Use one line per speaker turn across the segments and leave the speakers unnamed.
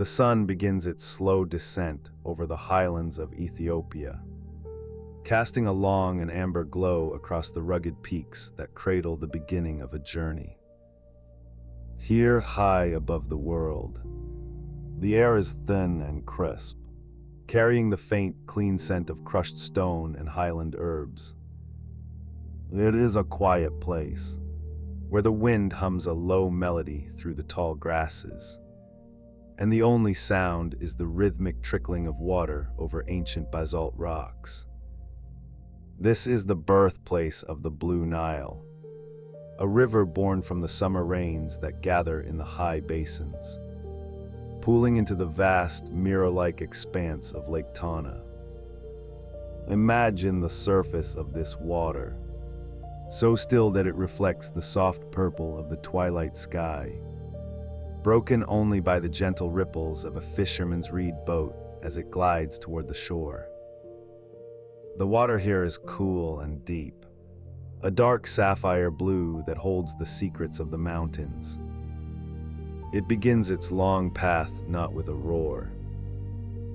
The sun begins its slow descent over the highlands of Ethiopia, casting a long and amber glow across the rugged peaks that cradle the beginning of a journey. Here, high above the world, the air is thin and crisp, carrying the faint, clean scent of crushed stone and highland herbs. It is a quiet place, where the wind hums a low melody through the tall grasses, and the only sound is the rhythmic trickling of water over ancient basalt rocks. This is the birthplace of the Blue Nile, a river born from the summer rains that gather in the high basins, pooling into the vast, mirror-like expanse of Lake Tana. Imagine the surface of this water, so still that it reflects the soft purple of the twilight sky, broken only by the gentle ripples of a fisherman's reed boat as it glides toward the shore. The water here is cool and deep, a dark sapphire blue that holds the secrets of the mountains. It begins its long path not with a roar,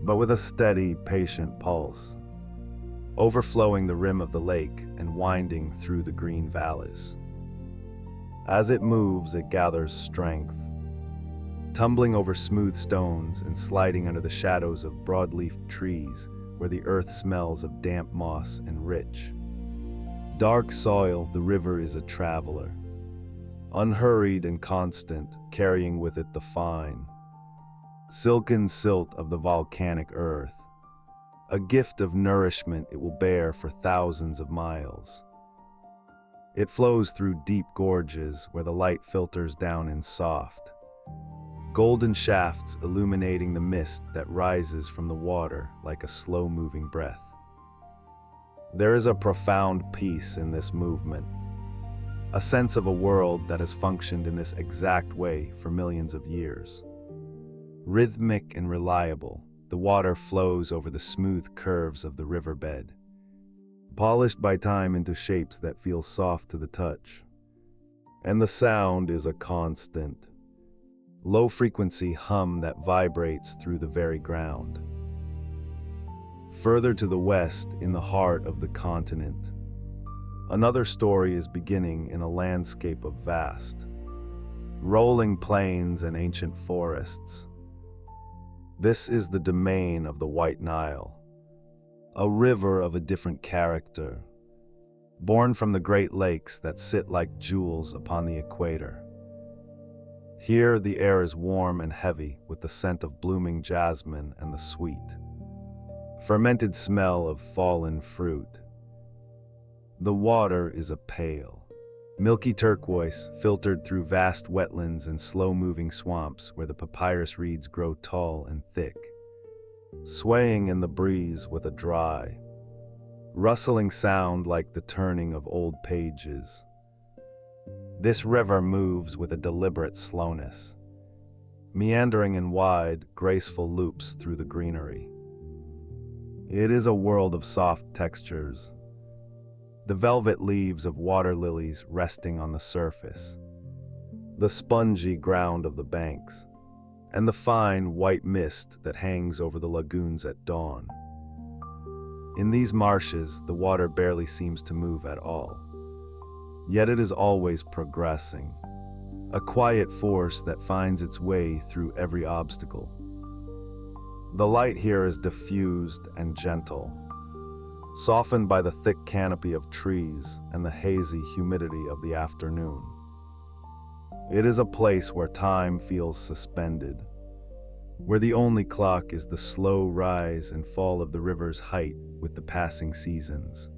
but with a steady, patient pulse, overflowing the rim of the lake and winding through the green valleys. As it moves, it gathers strength, tumbling over smooth stones and sliding under the shadows of broad-leafed trees where the earth smells of damp moss and rich, dark soil. The river is a traveler, unhurried and constant, carrying with it the fine, silken silt of the volcanic earth, a gift of nourishment it will bear for thousands of miles. It flows through deep gorges where the light filters down in soft, golden shafts illuminating the mist that rises from the water like a slow-moving breath. There is a profound peace in this movement, a sense of a world that has functioned in this exact way for millions of years. Rhythmic and reliable, the water flows over the smooth curves of the riverbed, polished by time into shapes that feel soft to the touch. And the sound is a constant, low-frequency hum that vibrates through the very ground. Further to the west, in the heart of the continent, another story is beginning in a landscape of vast, rolling plains and ancient forests. This is the domain of the White Nile, a river of a different character, born from the Great Lakes that sit like jewels upon the equator. Here the air is warm and heavy with the scent of blooming jasmine and the sweet, fermented smell of fallen fruit. The water is a pale, milky turquoise filtered through vast wetlands and slow-moving swamps where the papyrus reeds grow tall and thick, swaying in the breeze with a dry, rustling sound like the turning of old pages. This river moves with a deliberate slowness, meandering in wide, graceful loops through the greenery. It is a world of soft textures, the velvet leaves of water lilies resting on the surface, the spongy ground of the banks, and the fine white mist that hangs over the lagoons at dawn. In these marshes, the water barely seems to move at all. Yet it is always progressing, a quiet force that finds its way through every obstacle. The light here is diffused and gentle, softened by the thick canopy of trees and the hazy humidity of the afternoon. It is a place where time feels suspended, where the only clock is the slow rise and fall of the river's height with the passing seasons.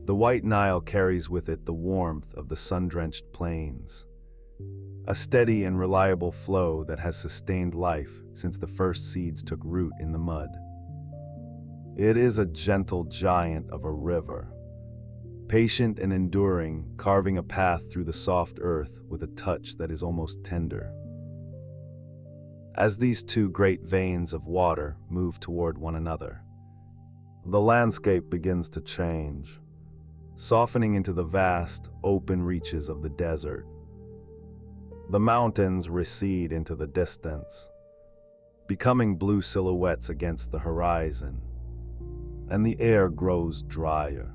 The White Nile carries with it the warmth of the sun-drenched plains, a steady and reliable flow that has sustained life since the first seeds took root in the mud. It is a gentle giant of a river, patient and enduring, carving a path through the soft earth with a touch that is almost tender. As these two great veins of water move toward one another, the landscape begins to change, softening into the vast, open reaches of the desert. The mountains recede into the distance, becoming blue silhouettes against the horizon. And the air grows drier,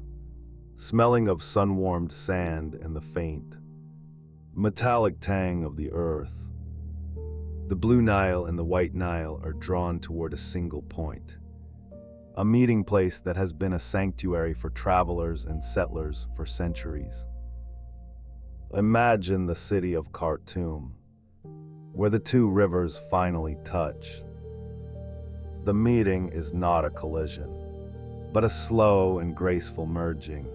smelling of sun-warmed sand and the faint, metallic tang of the earth. The blue Nile and the white Nile are drawn toward a single point, a meeting place that has been a sanctuary for travelers and settlers for centuries. Imagine the city of Khartoum, where the two rivers finally touch. The meeting is not a collision, but a slow and graceful merging,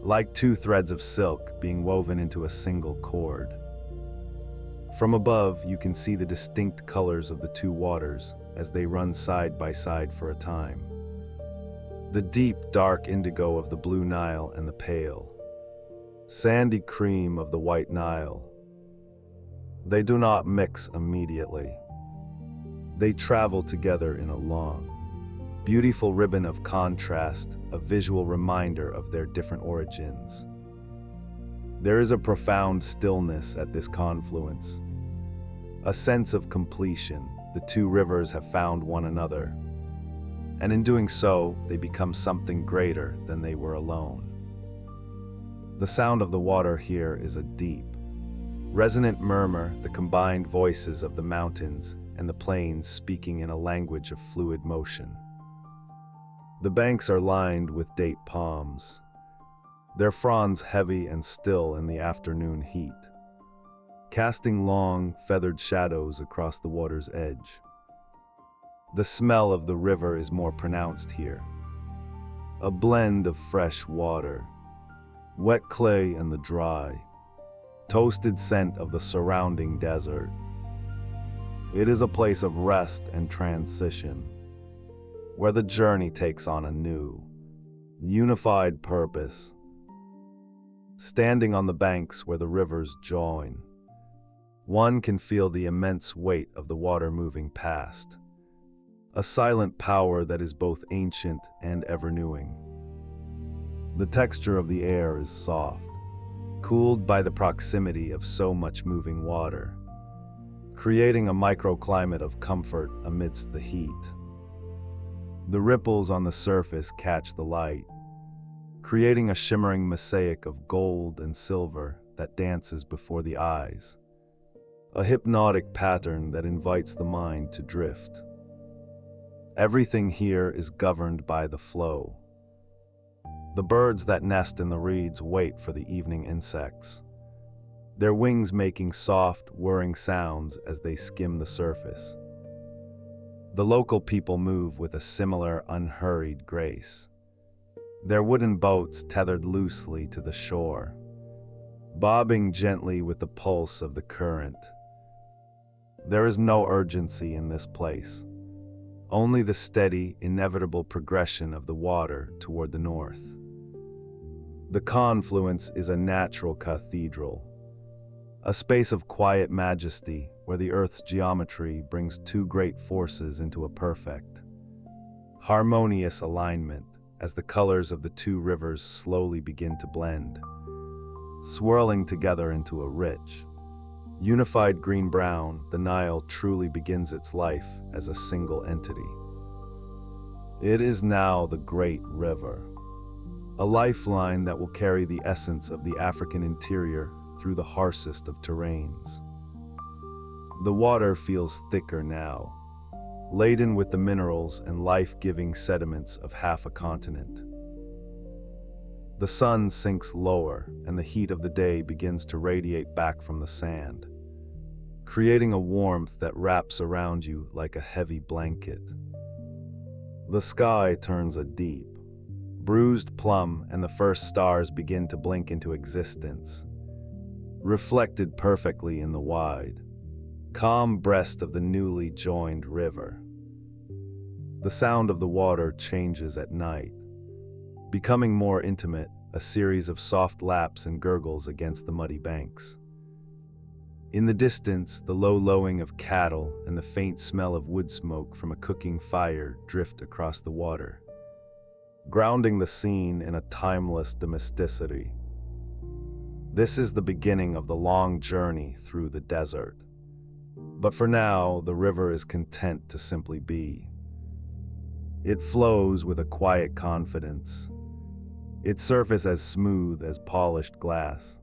like two threads of silk being woven into a single cord. From above, you can see the distinct colors of the two waters as they run side by side for a time. The deep, dark indigo of the blue Nile and the pale, sandy cream of the white Nile. They do not mix immediately. They travel together in a long, beautiful ribbon of contrast, a visual reminder of their different origins. There is a profound stillness at this confluence, a sense of completion. The two rivers have found one another, and in doing so, they become something greater than they were alone. The sound of the water here is a deep, resonant murmur, the combined voices of the mountains and the plains speaking in a language of fluid motion. The banks are lined with date palms, their fronds heavy and still in the afternoon heat, casting long, feathered shadows across the water's edge. The smell of the river is more pronounced here, a blend of fresh water, wet clay and the dry, toasted scent of the surrounding desert. It is a place of rest and transition, where the journey takes on a new, unified purpose. Standing on the banks where the rivers join, one can feel the immense weight of the water moving past, a silent power that is both ancient and ever-renewing. The texture of the air is soft, cooled by the proximity of so much moving water, creating a microclimate of comfort amidst the heat. The ripples on the surface catch the light, creating a shimmering mosaic of gold and silver that dances before the eyes, a hypnotic pattern that invites the mind to drift. Everything here is governed by the flow. The birds that nest in the reeds wait for the evening insects, their wings making soft, whirring sounds as they skim the surface. The local people move with a similar unhurried grace, their wooden boats tethered loosely to the shore, bobbing gently with the pulse of the current. There is no urgency in this place, only the steady, inevitable progression of the water toward the north. The confluence is a natural cathedral, a space of quiet majesty where the earth's geometry brings two great forces into a perfect, harmonious alignment as the colors of the two rivers slowly begin to blend, swirling together into a rich, unified green-brown. The Nile truly begins its life as a single entity. It is now the great river, a lifeline that will carry the essence of the African interior through the harshest of terrains. The water feels thicker now, laden with the minerals and life-giving sediments of half a continent. The sun sinks lower, and the heat of the day begins to radiate back from the sand, creating a warmth that wraps around you like a heavy blanket. The sky turns a deep, bruised plum, and the first stars begin to blink into existence, reflected perfectly in the wide, calm breast of the newly joined river. The sound of the water changes at night, becoming more intimate, a series of soft laps and gurgles against the muddy banks. In the distance, the low lowing of cattle and the faint smell of wood smoke from a cooking fire drift across the water, grounding the scene in a timeless domesticity. This is the beginning of the long journey through the desert, But for now, the river is content to simply be. It flows with a quiet confidence, its surface as smooth as polished glass,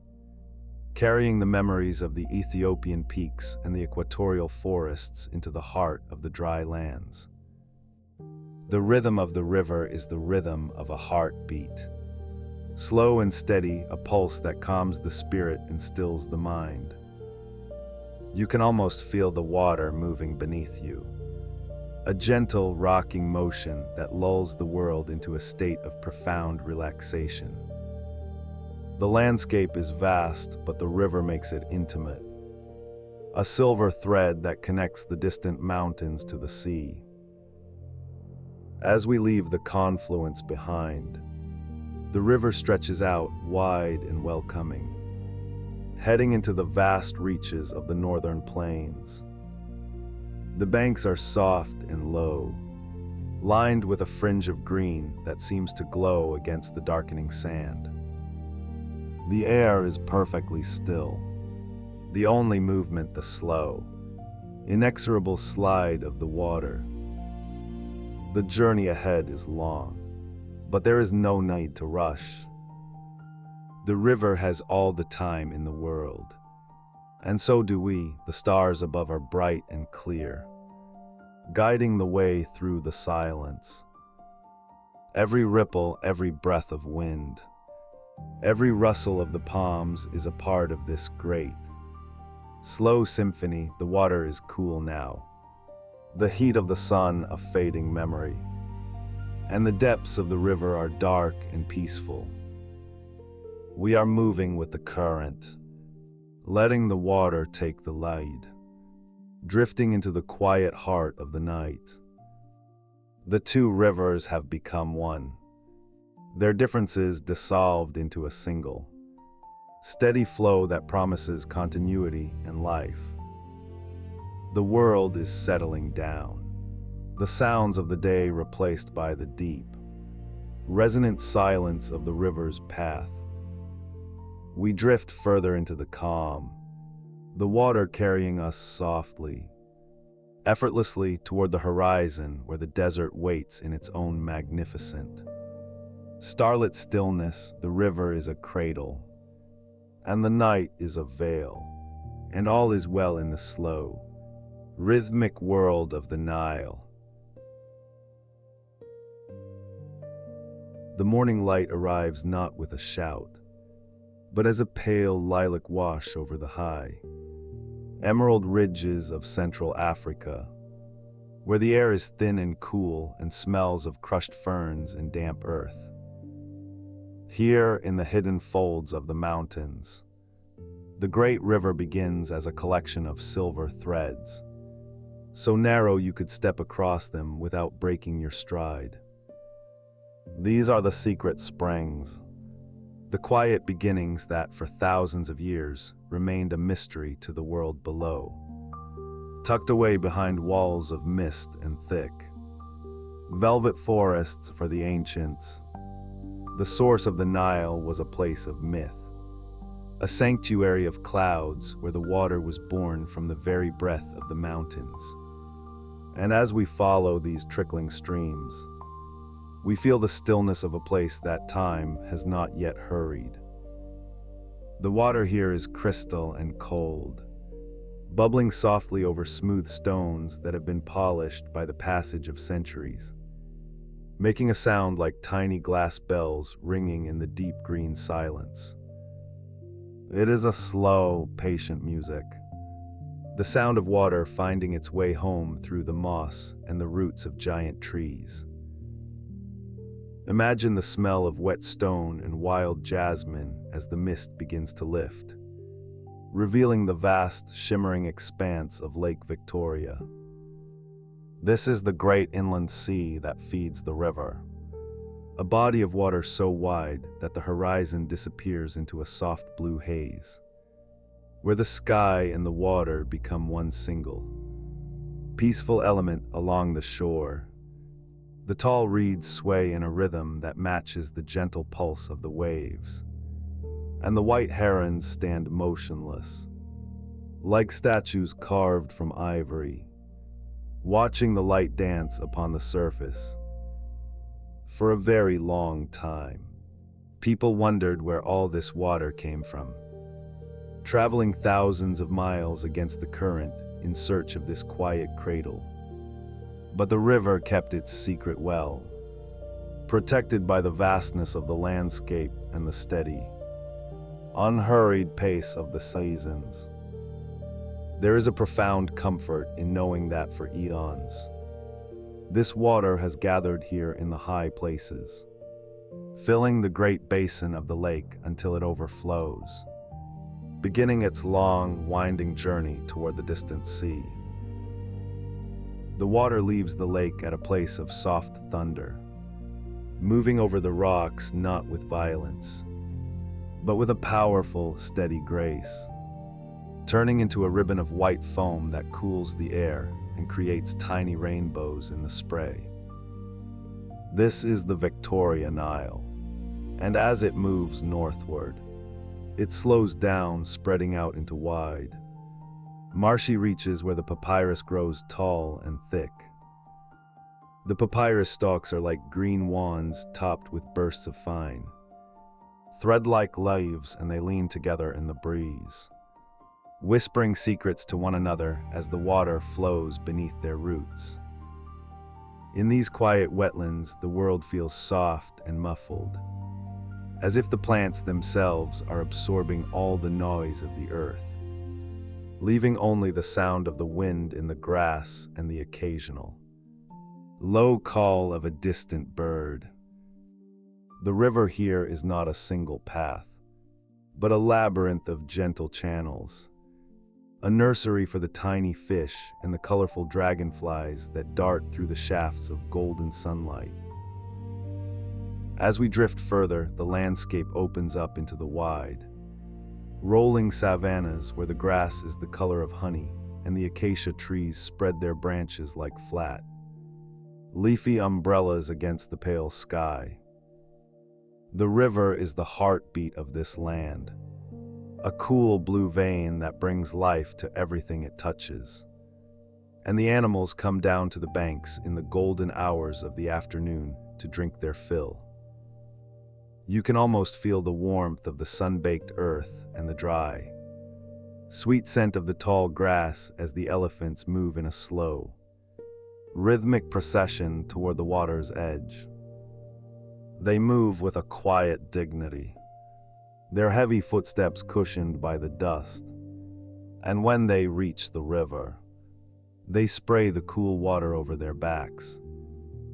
carrying the memories of the Ethiopian peaks and the equatorial forests into the heart of the dry lands. The rhythm of the river is the rhythm of a heartbeat. Slow and steady, a pulse that calms the spirit and stills the mind. You can almost feel the water moving beneath you, a gentle, rocking motion that lulls the world into a state of profound relaxation. The landscape is vast, but the river makes it intimate, a silver thread that connects the distant mountains to the sea. As we leave the confluence behind, the river stretches out wide and welcoming, heading into the vast reaches of the northern plains. The banks are soft and low, lined with a fringe of green that seems to glow against the darkening sand. The air is perfectly still, the only movement the slow, inexorable slide of the water. The journey ahead is long, but there is no need to rush. The river has all the time in the world, and so do we. The stars above are bright and clear, guiding the way through the silence. Every ripple, every breath of wind, every rustle of the palms is a part of this great, slow symphony. The water is cool now, the heat of the sun a fading memory, and the depths of the river are dark and peaceful. We are moving with the current, letting the water take the lead, drifting into the quiet heart of the night. The two rivers have become one, their differences dissolved into a single, steady flow that promises continuity and life. The world is settling down, the sounds of the day replaced by the deep, resonant silence of the river's path. We drift further into the calm, the water carrying us softly, effortlessly toward the horizon where the desert waits in its own magnificent, starlit stillness. The river is a cradle, and the night is a veil, and all is well in the slow, rhythmic world of the Nile. The morning light arrives not with a shout, but as a pale lilac wash over the high, emerald ridges of Central Africa, where the air is thin and cool and smells of crushed ferns and damp earth. Here, in the hidden folds of the mountains, the great river begins as a collection of silver threads, so narrow you could step across them without breaking your stride. These are the secret springs, the quiet beginnings that, for thousands of years, remained a mystery to the world below, tucked away behind walls of mist and thick, velvet forests for the ancients. The source of the Nile was a place of myth, a sanctuary of clouds where the water was born from the very breath of the mountains. And as we follow these trickling streams, we feel the stillness of a place that time has not yet hurried. The water here is crystal and cold, bubbling softly over smooth stones that have been polished by the passage of centuries, making a sound like tiny glass bells ringing in the deep green silence. It is a slow, patient music, the sound of water finding its way home through the moss and the roots of giant trees. Imagine the smell of wet stone and wild jasmine as the mist begins to lift, revealing the vast, shimmering expanse of Lake Victoria. This is the great inland sea that feeds the river, a body of water so wide that the horizon disappears into a soft blue haze, where the sky and the water become one single, peaceful element along the shore. The tall reeds sway in a rhythm that matches the gentle pulse of the waves, and the white herons stand motionless, like statues carved from ivory, watching the light dance upon the surface. For a very long time, people wondered where all this water came from, traveling thousands of miles against the current in search of this quiet cradle. But the river kept its secret well, protected by the vastness of the landscape and the steady, unhurried pace of the seasons. There is a profound comfort in knowing that for eons, this water has gathered here in the high places, filling the great basin of the lake until it overflows, beginning its long, winding journey toward the distant sea. The water leaves the lake at a place of soft thunder, moving over the rocks not with violence, but with a powerful, steady grace, turning into a ribbon of white foam that cools the air and creates tiny rainbows in the spray. This is the Victoria Nile, and as it moves northward, it slows down, spreading out into wide, marshy reaches where the papyrus grows tall and thick. The papyrus stalks are like green wands topped with bursts of fine, thread-like leaves, and they lean together in the breeze, whispering secrets to one another as the water flows beneath their roots. In these quiet wetlands, the world feels soft and muffled, as if the plants themselves are absorbing all the noise of the earth, leaving only the sound of the wind in the grass and the occasional low call of a distant bird. The river here is not a single path, but a labyrinth of gentle channels, a nursery for the tiny fish and the colorful dragonflies that dart through the shafts of golden sunlight. As we drift further, the landscape opens up into the wide, rolling savannas where the grass is the color of honey and the acacia trees spread their branches like flat, leafy umbrellas against the pale sky. The river is the heartbeat of this land, a cool blue vein that brings life to everything it touches. And the animals come down to the banks in the golden hours of the afternoon to drink their fill. You can almost feel the warmth of the sun-baked earth and the dry, sweet scent of the tall grass as the elephants move in a slow, rhythmic procession toward the water's edge. They move with a quiet dignity, their heavy footsteps cushioned by the dust, and when they reach the river, they spray the cool water over their backs,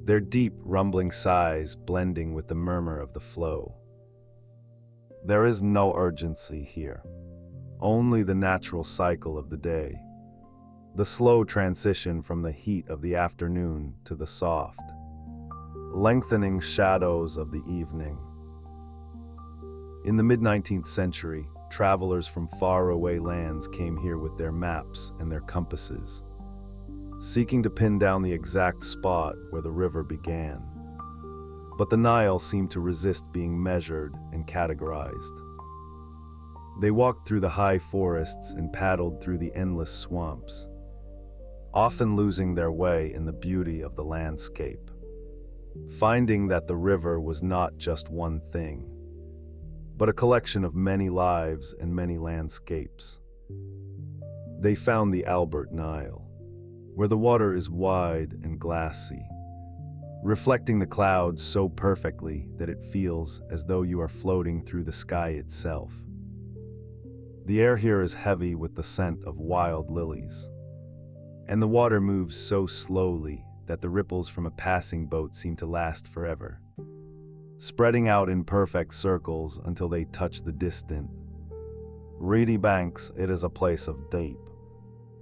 their deep, rumbling sighs blending with the murmur of the flow. There is no urgency here, only the natural cycle of the day, the slow transition from the heat of the afternoon to the soft, lengthening shadows of the evening. In the mid-19th century, travelers from faraway lands came here with their maps and their compasses, seeking to pin down the exact spot where the river began. But the Nile seemed to resist being measured and categorized. They walked through the high forests and paddled through the endless swamps, often losing their way in the beauty of the landscape, finding that the river was not just one thing, but a collection of many lives and many landscapes. They found the Albert Nile, where the water is wide and glassy, reflecting the clouds so perfectly that it feels as though you are floating through the sky itself. The air here is heavy with the scent of wild lilies, and the water moves so slowly that the ripples from a passing boat seem to last forever, spreading out in perfect circles until they touch the distant, reedy banks. It is a place of deep,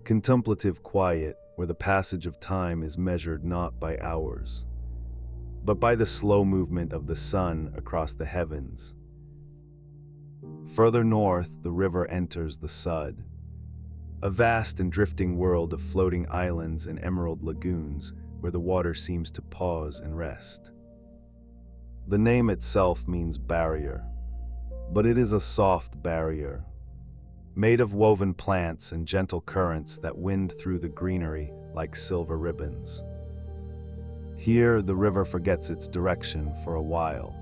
contemplative quiet where the passage of time is measured not by hours, but by the slow movement of the sun across the heavens. Further north, the river enters the Sud, a vast and drifting world of floating islands and emerald lagoons where the water seems to pause and rest. The name itself means barrier, but it is a soft barrier, made of woven plants and gentle currents that wind through the greenery like silver ribbons. Here, the river forgets its direction for a while,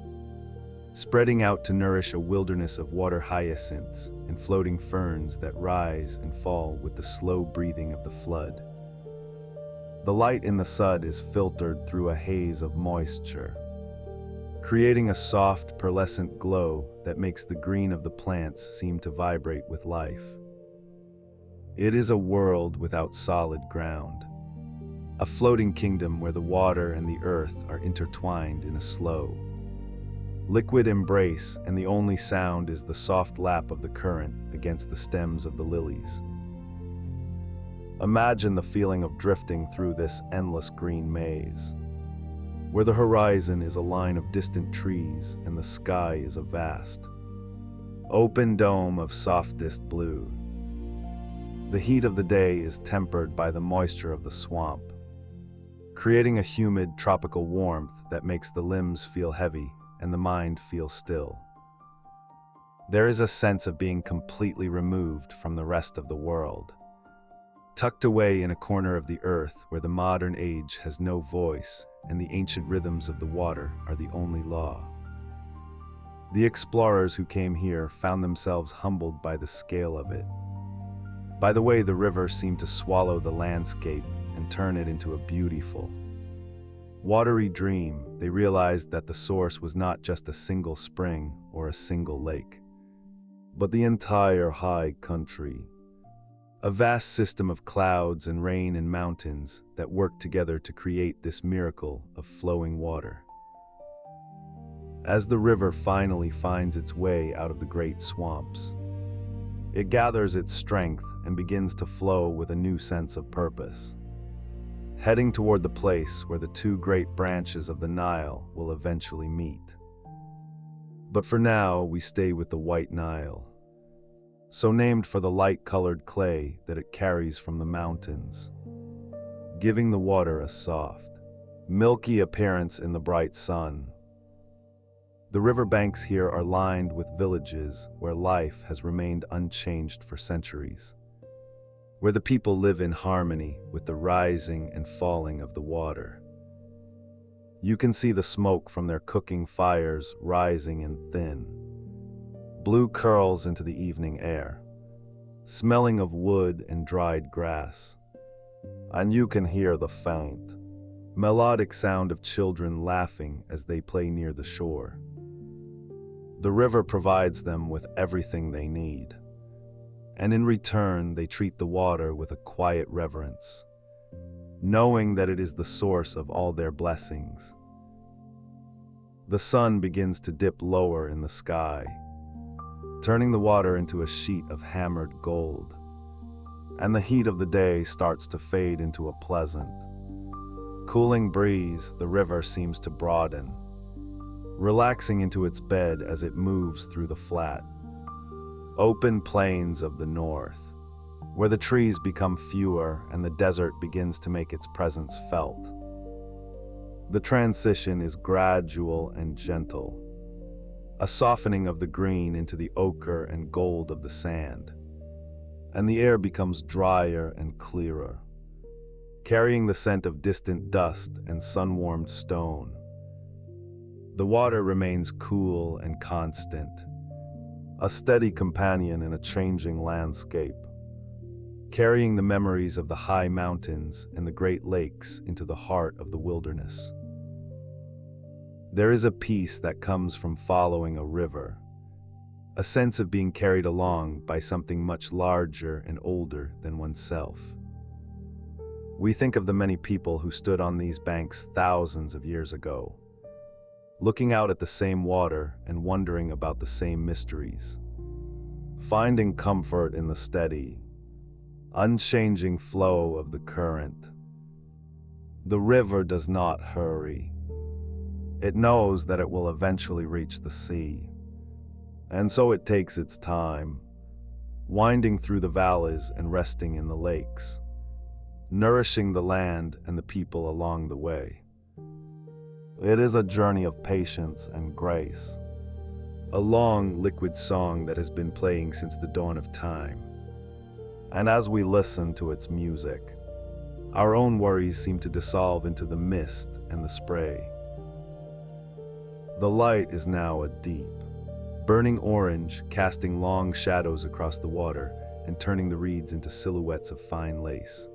spreading out to nourish a wilderness of water hyacinths and floating ferns that rise and fall with the slow breathing of the flood. The light in the sud is filtered through a haze of moisture, creating a soft, pearlescent glow that makes the green of the plants seem to vibrate with life. It is a world without solid ground, a floating kingdom where the water and the earth are intertwined in a slow, liquid embrace, and the only sound is the soft lap of the current against the stems of the lilies. Imagine the feeling of drifting through this endless green maze, where the horizon is a line of distant trees and the sky is a vast, open dome of softest blue. The heat of the day is tempered by the moisture of the swamp, creating a humid tropical warmth that makes the limbs feel heavy and the mind feel still. There is a sense of being completely removed from the rest of the world, tucked away in a corner of the earth where the modern age has no voice and the ancient rhythms of the water are the only law. The explorers who came here found themselves humbled by the scale of it, by the way the river seemed to swallow the landscape and turn it into a beautiful, watery dream. They realized that the source was not just a single spring or a single lake, but the entire high country, a vast system of clouds and rain and mountains that work together to create this miracle of flowing water. As the river finally finds its way out of the great swamps, it gathers its strength and begins to flow with a new sense of purpose, heading toward the place where the two great branches of the Nile will eventually meet. But for now, we stay with the White Nile, so named for the light-colored clay that it carries from the mountains, giving the water a soft, milky appearance in the bright sun. The riverbanks here are lined with villages where life has remained unchanged for centuries, where the people live in harmony with the rising and falling of the water. You can see the smoke from their cooking fires rising in thin, blue curls into the evening air, smelling of wood and dried grass. And you can hear the faint, melodic sound of children laughing as they play near the shore. The river provides them with everything they need, and in return they treat the water with a quiet reverence, knowing that it is the source of all their blessings. The sun begins to dip lower in the sky, turning the water into a sheet of hammered gold, and the heat of the day starts to fade into a pleasant, cooling breeze. The river seems to broaden, relaxing into its bed as it moves through the flat, open plains of the north, where the trees become fewer and the desert begins to make its presence felt. The transition is gradual and gentle, a softening of the green into the ochre and gold of the sand, and the air becomes drier and clearer, carrying the scent of distant dust and sun-warmed stone. The water remains cool and constant, a steady companion in a changing landscape, carrying the memories of the high mountains and the great lakes into the heart of the wilderness. There is a peace that comes from following a river, a sense of being carried along by something much larger and older than oneself. We think of the many people who stood on these banks thousands of years ago, looking out at the same water and wondering about the same mysteries, finding comfort in the steady, unchanging flow of the current. The river does not hurry. It knows that it will eventually reach the sea, and so it takes its time, winding through the valleys and resting in the lakes, nourishing the land and the people along the way. It is a journey of patience and grace, a long, liquid song that has been playing since the dawn of time. And as we listen to its music, our own worries seem to dissolve into the mist and the spray. The light is now a deep, burning orange, casting long shadows across the water and turning the reeds into silhouettes of fine lace.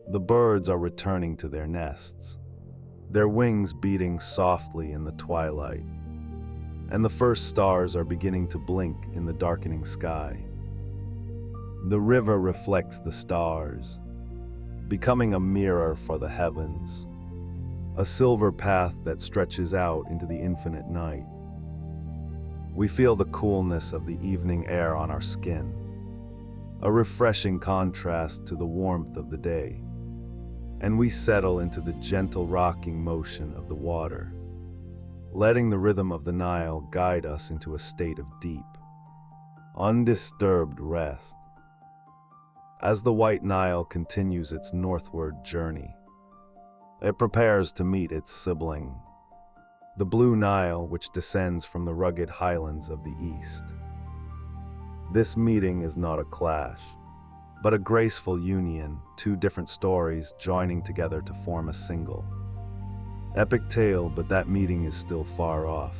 The birds are returning to their nests, their wings beating softly in the twilight, and the first stars are beginning to blink in the darkening sky. The river reflects the stars, becoming a mirror for the heavens, a silver path that stretches out into the infinite night. We feel the coolness of the evening air on our skin, a refreshing contrast to the warmth of the day, and we settle into the gentle rocking motion of the water, letting the rhythm of the Nile guide us into a state of deep, undisturbed rest. As the White Nile continues its northward journey, it prepares to meet its sibling, the Blue Nile, which descends from the rugged highlands of the east. This meeting is not a clash, but a graceful union, two different stories joining together to form a single epic tale, but that meeting is still far off.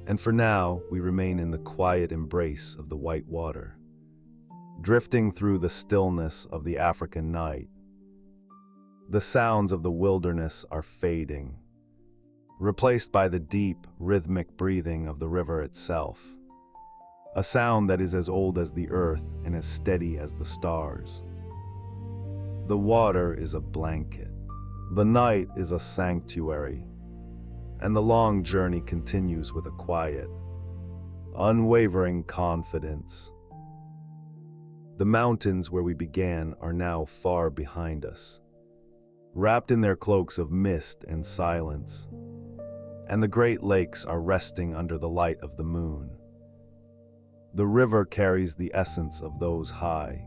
And for now, we remain in the quiet embrace of the white water, drifting through the stillness of the African night. The sounds of the wilderness are fading, replaced by the deep, rhythmic breathing of the river itself, a sound that is as old as the earth and as steady as the stars. The water is a blanket, the night is a sanctuary, and the long journey continues with a quiet, unwavering confidence. The mountains where we began are now far behind us, wrapped in their cloaks of mist and silence, and the great lakes are resting under the light of the moon. The river carries the essence of those high,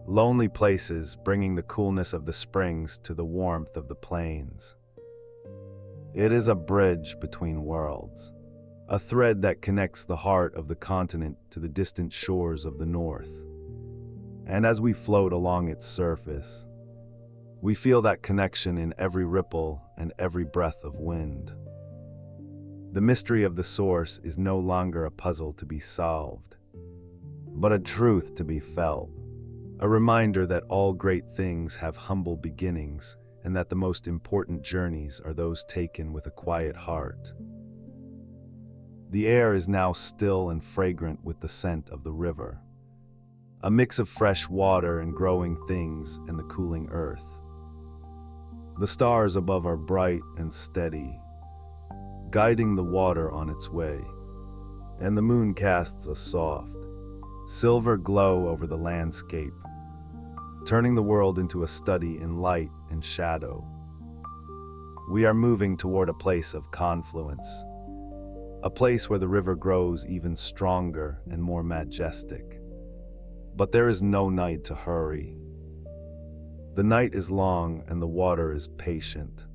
lonely places, bringing the coolness of the springs to the warmth of the plains. It is a bridge between worlds, a thread that connects the heart of the continent to the distant shores of the north. And as we float along its surface, we feel that connection in every ripple and every breath of wind. The mystery of the source is no longer a puzzle to be solved, but a truth to be felt, a reminder that all great things have humble beginnings and that the most important journeys are those taken with a quiet heart. The air is now still and fragrant with the scent of the river, a mix of fresh water and growing things and the cooling earth. The stars above are bright and steady, guiding the water on its way, and the moon casts a soft, silver glow over the landscape, turning the world into a study in light and shadow. We are moving toward a place of confluence, a place where the river grows even stronger and more majestic. But there is no night to hurry. The night is long and the water is patient,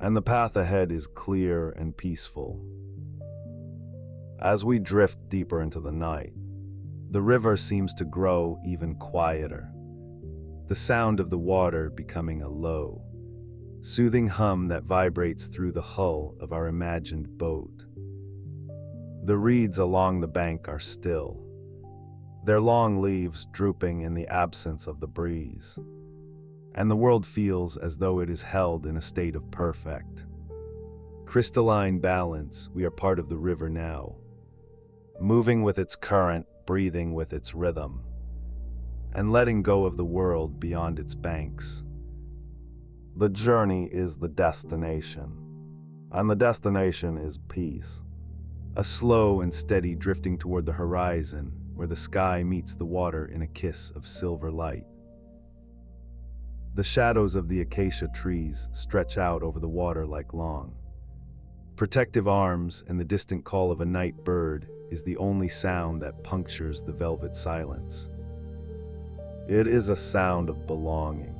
and the path ahead is clear and peaceful. As we drift deeper into the night, the river seems to grow even quieter, the sound of the water becoming a low, soothing hum that vibrates through the hull of our imagined boat. The reeds along the bank are still, their long leaves drooping in the absence of the breeze, and the world feels as though it is held in a state of perfect, crystalline balance. We are part of the river now, moving with its current, breathing with its rhythm, and letting go of the world beyond its banks. The journey is the destination, and the destination is peace, a slow and steady drifting toward the horizon where the sky meets the water in a kiss of silver light. The shadows of the acacia trees stretch out over the water like long, protective arms, and the distant call of a night bird is the only sound that punctures the velvet silence. It is a sound of belonging,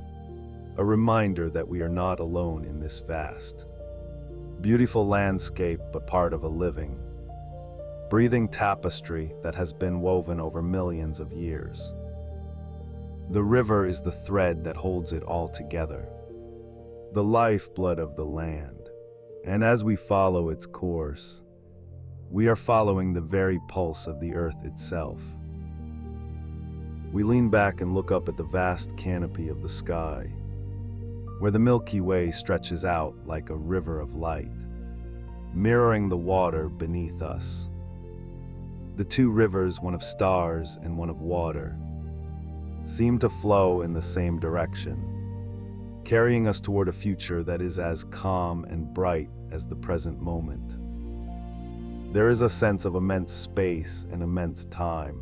a reminder that we are not alone in this vast, beautiful landscape, but part of a living, breathing tapestry that has been woven over millions of years. The river is the thread that holds it all together, the lifeblood of the land. And as we follow its course, we are following the very pulse of the earth itself. We lean back and look up at the vast canopy of the sky, where the Milky Way stretches out like a river of light, mirroring the water beneath us. The two rivers, one of stars and one of water, seem to flow in the same direction, carrying us toward a future that is as calm and bright as the present moment. There is a sense of immense space and immense time,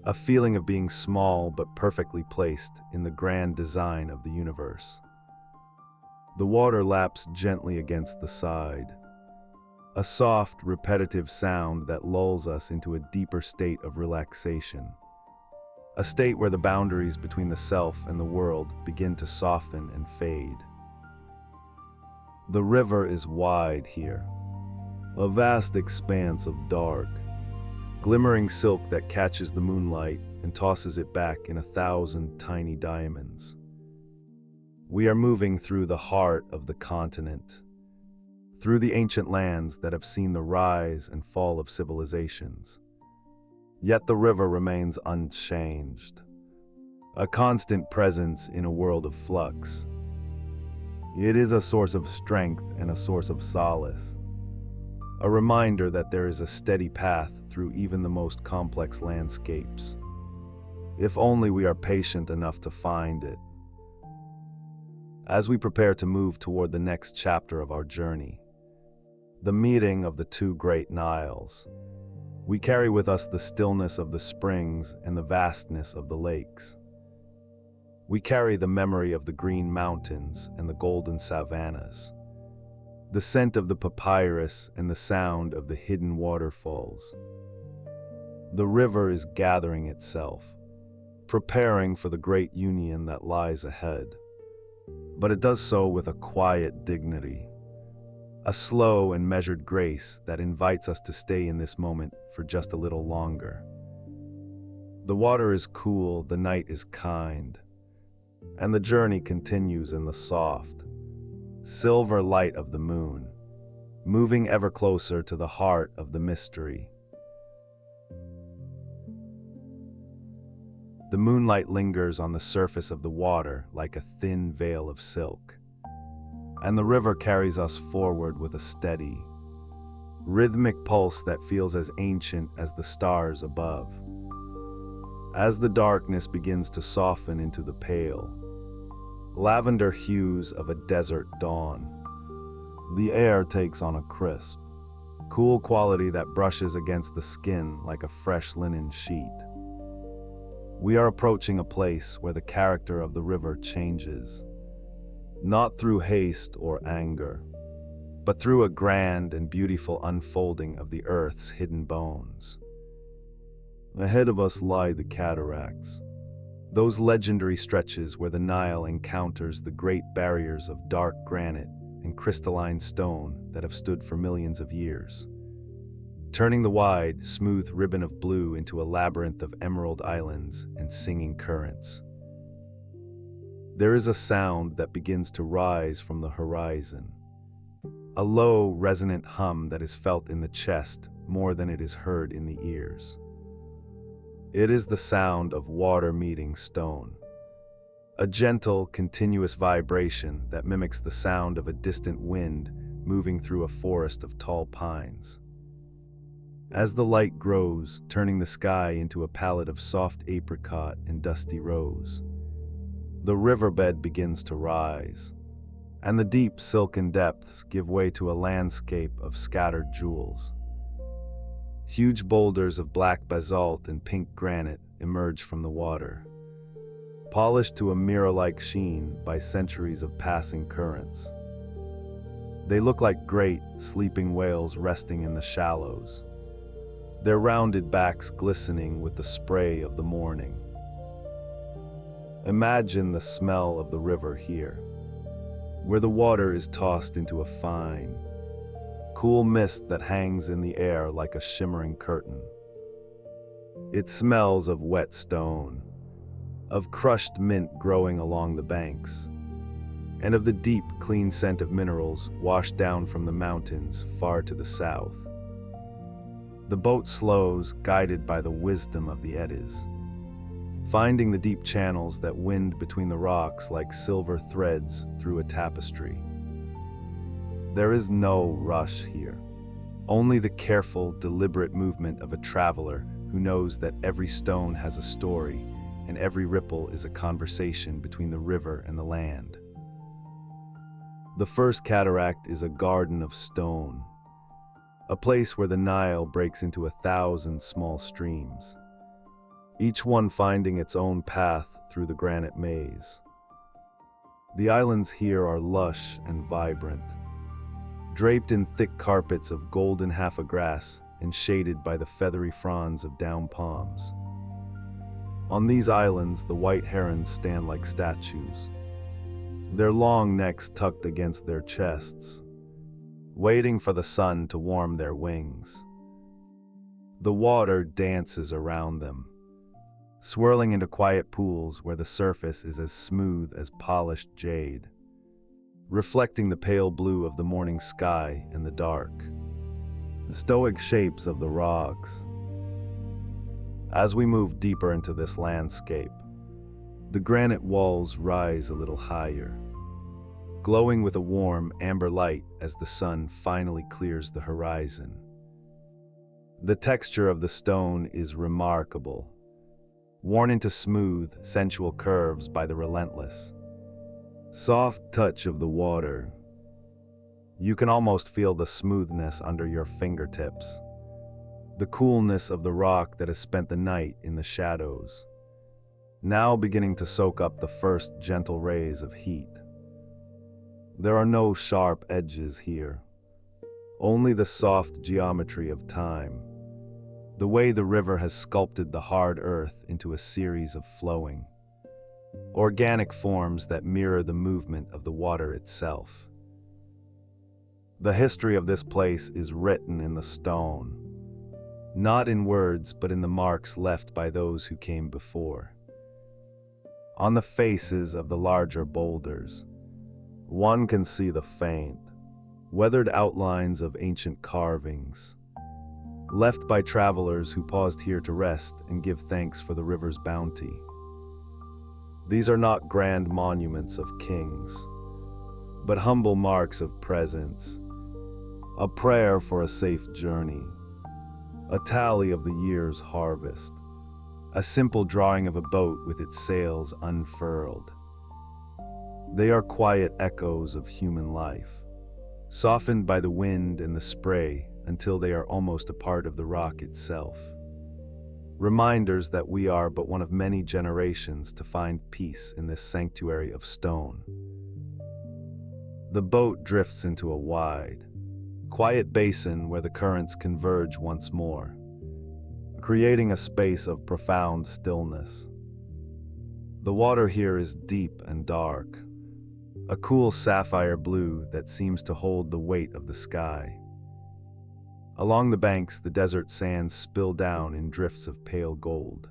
a feeling of being small but perfectly placed in the grand design of the universe. The water laps gently against the side, a soft, repetitive sound that lulls us into a deeper state of relaxation, a state where the boundaries between the self and the world begin to soften and fade. The river is wide here, a vast expanse of dark, glimmering silk that catches the moonlight and tosses it back in 1,000 tiny diamonds. We are moving through the heart of the continent, through the ancient lands that have seen the rise and fall of civilizations. Yet the river remains unchanged, a constant presence in a world of flux. It is a source of strength and a source of solace, a reminder that there is a steady path through even the most complex landscapes, if only we are patient enough to find it. As we prepare to move toward the next chapter of our journey, the meeting of the two great Niles, we carry with us the stillness of the springs and the vastness of the lakes. We carry the memory of the green mountains and the golden savannas, the scent of the papyrus and the sound of the hidden waterfalls. The river is gathering itself, preparing for the great union that lies ahead. But it does so with a quiet dignity, a slow and measured grace that invites us to stay in this moment for just a little longer. The water is cool, the night is kind, and the journey continues in the soft, silver light of the moon, moving ever closer to the heart of the mystery. The moonlight lingers on the surface of the water like a thin veil of silk, and the river carries us forward with a steady, rhythmic pulse that feels as ancient as the stars above. As the darkness begins to soften into the pale, lavender hues of a desert dawn, the air takes on a crisp, cool quality that brushes against the skin like a fresh linen sheet. We are approaching a place where the character of the river changes, not through haste or anger, but through a grand and beautiful unfolding of the earth's hidden bones. Ahead of us lie the cataracts, those legendary stretches where the Nile encounters the great barriers of dark granite and crystalline stone that have stood for millions of years, turning the wide, smooth ribbon of blue into a labyrinth of emerald islands and singing currents. There is a sound that begins to rise from the horizon, a low, resonant hum that is felt in the chest more than it is heard in the ears. It is the sound of water meeting stone, a gentle, continuous vibration that mimics the sound of a distant wind moving through a forest of tall pines. As the light grows, turning the sky into a palette of soft apricot and dusty rose, the riverbed begins to rise, and the deep silken depths give way to a landscape of scattered jewels. Huge boulders of black basalt and pink granite emerge from the water, polished to a mirror-like sheen by centuries of passing currents. They look like great, sleeping whales resting in the shallows, their rounded backs glistening with the spray of the morning. Imagine the smell of the river here, where the water is tossed into a fine, cool mist that hangs in the air like a shimmering curtain. It smells of wet stone, of crushed mint growing along the banks, and of the deep, clean scent of minerals washed down from the mountains far to the south. The boat slows, guided by the wisdom of the eddies, finding the deep channels that wind between the rocks like silver threads through a tapestry. There is no rush here, only the careful, deliberate movement of a traveler who knows that every stone has a story and every ripple is a conversation between the river and the land. The first cataract is a garden of stone, a place where the Nile breaks into 1,000 small streams, each one finding its own path through the granite maze. The islands here are lush and vibrant, draped in thick carpets of golden halfa grass and shaded by the feathery fronds of down palms. On these islands, the white herons stand like statues, their long necks tucked against their chests, waiting for the sun to warm their wings. The water dances around them, swirling into quiet pools where the surface is as smooth as polished jade, reflecting the pale blue of the morning sky and the dark, the stoic shapes of the rocks. As we move deeper into this landscape, the granite walls rise a little higher, glowing with a warm amber light as the sun finally clears the horizon. The texture of the stone is remarkable, worn into smooth, sensual curves by the relentless, soft touch of the water. You can almost feel the smoothness under your fingertips, the coolness of the rock that has spent the night in the shadows, now beginning to soak up the first gentle rays of heat. There are no sharp edges here, only the soft geometry of time, the way the river has sculpted the hard earth into a series of flowing, organic forms that mirror the movement of the water itself. The history of this place is written in the stone, not in words but in the marks left by those who came before. On the faces of the larger boulders, one can see the faint, weathered outlines of ancient carvings, left by travelers who paused here to rest and give thanks for the river's bounty. These are not grand monuments of kings, but humble marks of presence, a prayer for a safe journey, a tally of the year's harvest, a simple drawing of a boat with its sails unfurled. They are quiet echoes of human life, softened by the wind and the spray until they are almost a part of the rock itself. Reminders that we are but one of many generations to find peace in this sanctuary of stone. The boat drifts into a wide, quiet basin where the currents converge once more, creating a space of profound stillness. The water here is deep and dark, a cool sapphire blue that seems to hold the weight of the sky. Along the banks, the desert sands spill down in drifts of pale gold,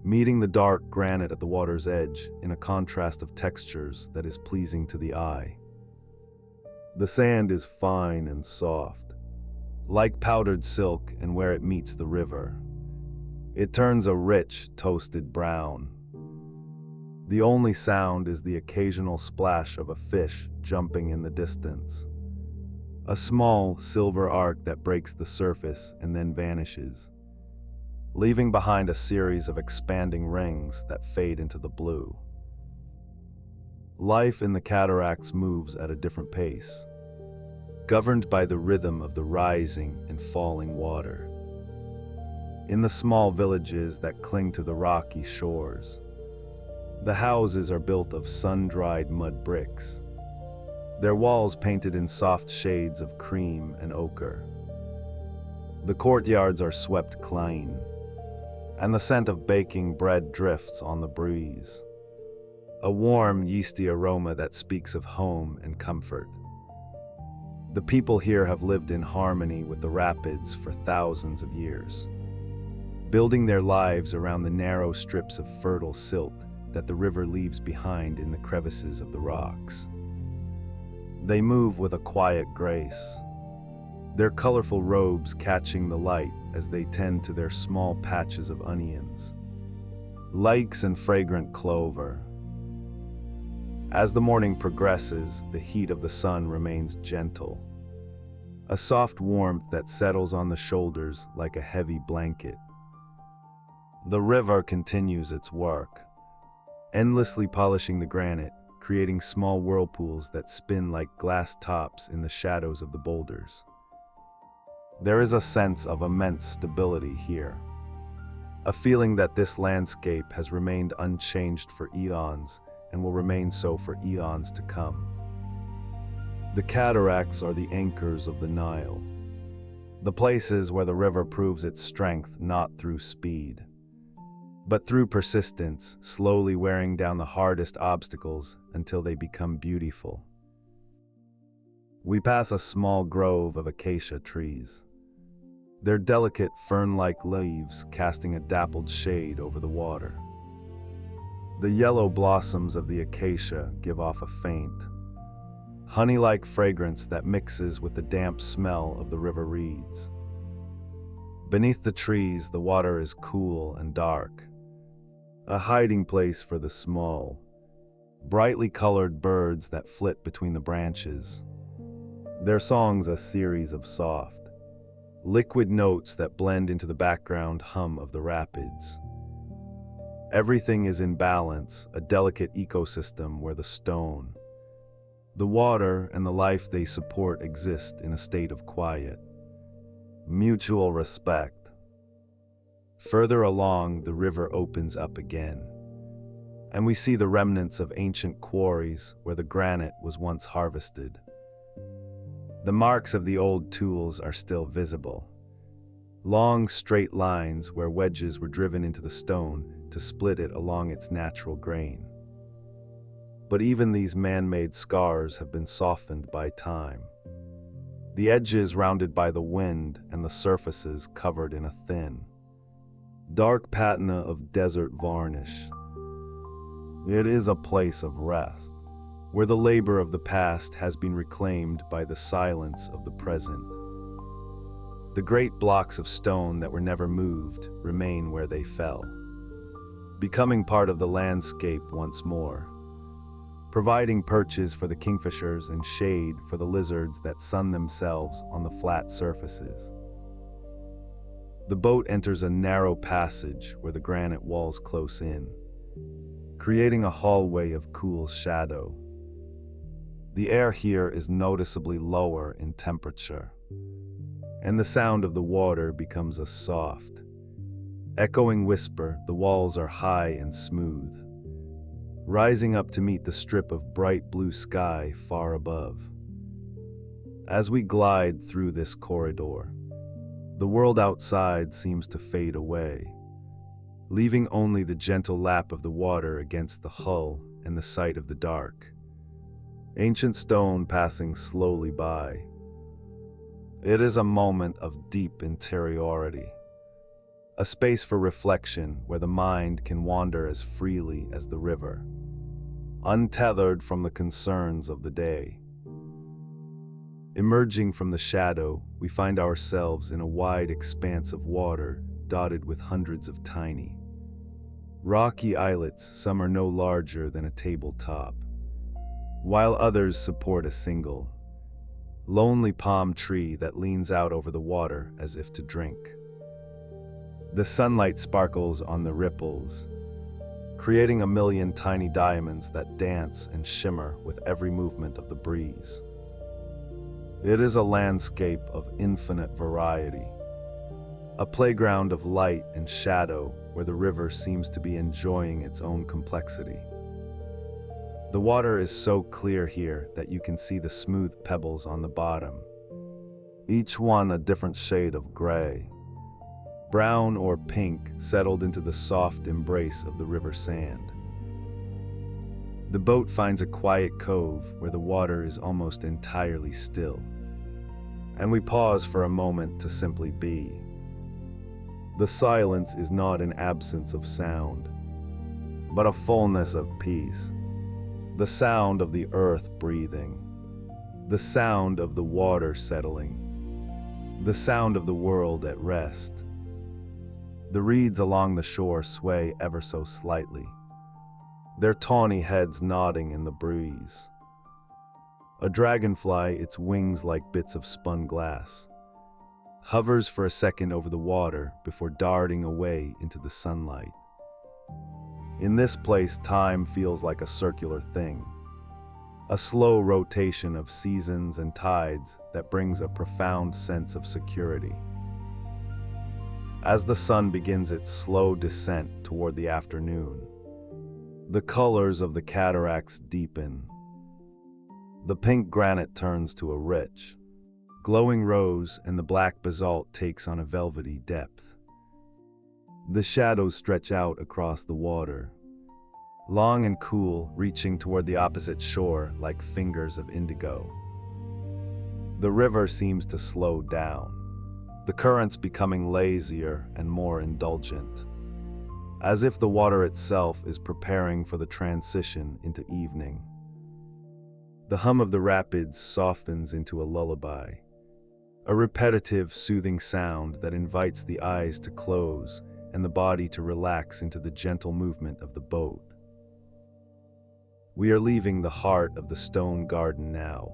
meeting the dark granite at the water's edge in a contrast of textures that is pleasing to the eye. The sand is fine and soft, like powdered silk, and where it meets the river, it turns a rich, toasted brown. The only sound is the occasional splash of a fish jumping in the distance, a small silver arc that breaks the surface and then vanishes, leaving behind a series of expanding rings that fade into the blue. Life in the cataracts moves at a different pace, governed by the rhythm of the rising and falling water. In the small villages that cling to the rocky shores, the houses are built of sun-dried mud bricks, their walls painted in soft shades of cream and ochre. The courtyards are swept clean, and the scent of baking bread drifts on the breeze, a warm, yeasty aroma that speaks of home and comfort. The people here have lived in harmony with the rapids for thousands of years, building their lives around the narrow strips of fertile silt that the river leaves behind in the crevices of the rocks. They move with a quiet grace, their colorful robes catching the light as they tend to their small patches of onions, likes and fragrant clover. As the morning progresses, the heat of the sun remains gentle, a soft warmth that settles on the shoulders like a heavy blanket. The river continues its work, endlessly polishing the granite, creating small whirlpools that spin like glass tops in the shadows of the boulders. There is a sense of immense stability here, a feeling that this landscape has remained unchanged for eons and will remain so for eons to come. The cataracts are the anchors of the Nile, the places where the river proves its strength not through speed, but through persistence, slowly wearing down the hardest obstacles until they become beautiful. We pass a small grove of acacia trees, their delicate fern-like leaves casting a dappled shade over the water. The yellow blossoms of the acacia give off a faint, honey-like fragrance that mixes with the damp smell of the river reeds. Beneath the trees, the water is cool and dark, a hiding place for the small, brightly colored birds that flit between the branches, their songs a series of soft, liquid notes that blend into the background hum of the rapids. Everything is in balance, a delicate ecosystem where the stone, the water, and the life they support exist in a state of quiet, mutual respect. Further along, the river opens up again, and we see the remnants of ancient quarries where the granite was once harvested. The marks of the old tools are still visible, long straight lines where wedges were driven into the stone to split it along its natural grain. But even these man-made scars have been softened by time, the edges rounded by the wind and the surfaces covered in a thin, dark patina of desert varnish. It is a place of rest, where the labor of the past has been reclaimed by the silence of the present. The great blocks of stone that were never moved remain where they fell, becoming part of the landscape once more, providing perches for the kingfishers and shade for the lizards that sun themselves on the flat surfaces. The boat enters a narrow passage where the granite walls close in, creating a hallway of cool shadow. The air here is noticeably lower in temperature, and the sound of the water becomes a soft, echoing whisper. The walls are high and smooth, rising up to meet the strip of bright blue sky far above. As we glide through this corridor, the world outside seems to fade away, leaving only the gentle lap of the water against the hull and the sight of the dark, ancient stone passing slowly by. It is a moment of deep interiority, a space for reflection where the mind can wander as freely as the river, untethered from the concerns of the day. Emerging from the shadow, we find ourselves in a wide expanse of water dotted with hundreds of tiny, rocky islets. Some are no larger than a tabletop, while others support a single, lonely palm tree that leans out over the water as if to drink. The sunlight sparkles on the ripples, creating a million tiny diamonds that dance and shimmer with every movement of the breeze. It is a landscape of infinite variety, a playground of light and shadow where the river seems to be enjoying its own complexity. The water is so clear here that you can see the smooth pebbles on the bottom, each one a different shade of gray, brown or pink, settled into the soft embrace of the river sand. The boat finds a quiet cove where the water is almost entirely still, and we pause for a moment to simply be. The silence is not an absence of sound, but a fullness of peace. The sound of the earth breathing, the sound of the water settling, the sound of the world at rest. The reeds along the shore sway ever so slightly, their tawny heads nodding in the breeze. A dragonfly, its wings like bits of spun glass, hovers for a second over the water before darting away into the sunlight. In this place, time feels like a circular thing, a slow rotation of seasons and tides that brings a profound sense of security. As the sun begins its slow descent toward the afternoon, the colors of the cataracts deepen. The pink granite turns to a rich, glowing rose, and the black basalt takes on a velvety depth. The shadows stretch out across the water, long and cool, reaching toward the opposite shore like fingers of indigo. The river seems to slow down, the currents becoming lazier and more indulgent, as if the water itself is preparing for the transition into evening. The hum of the rapids softens into a lullaby, a repetitive, soothing sound that invites the eyes to close and the body to relax into the gentle movement of the boat. We are leaving the heart of the stone garden now,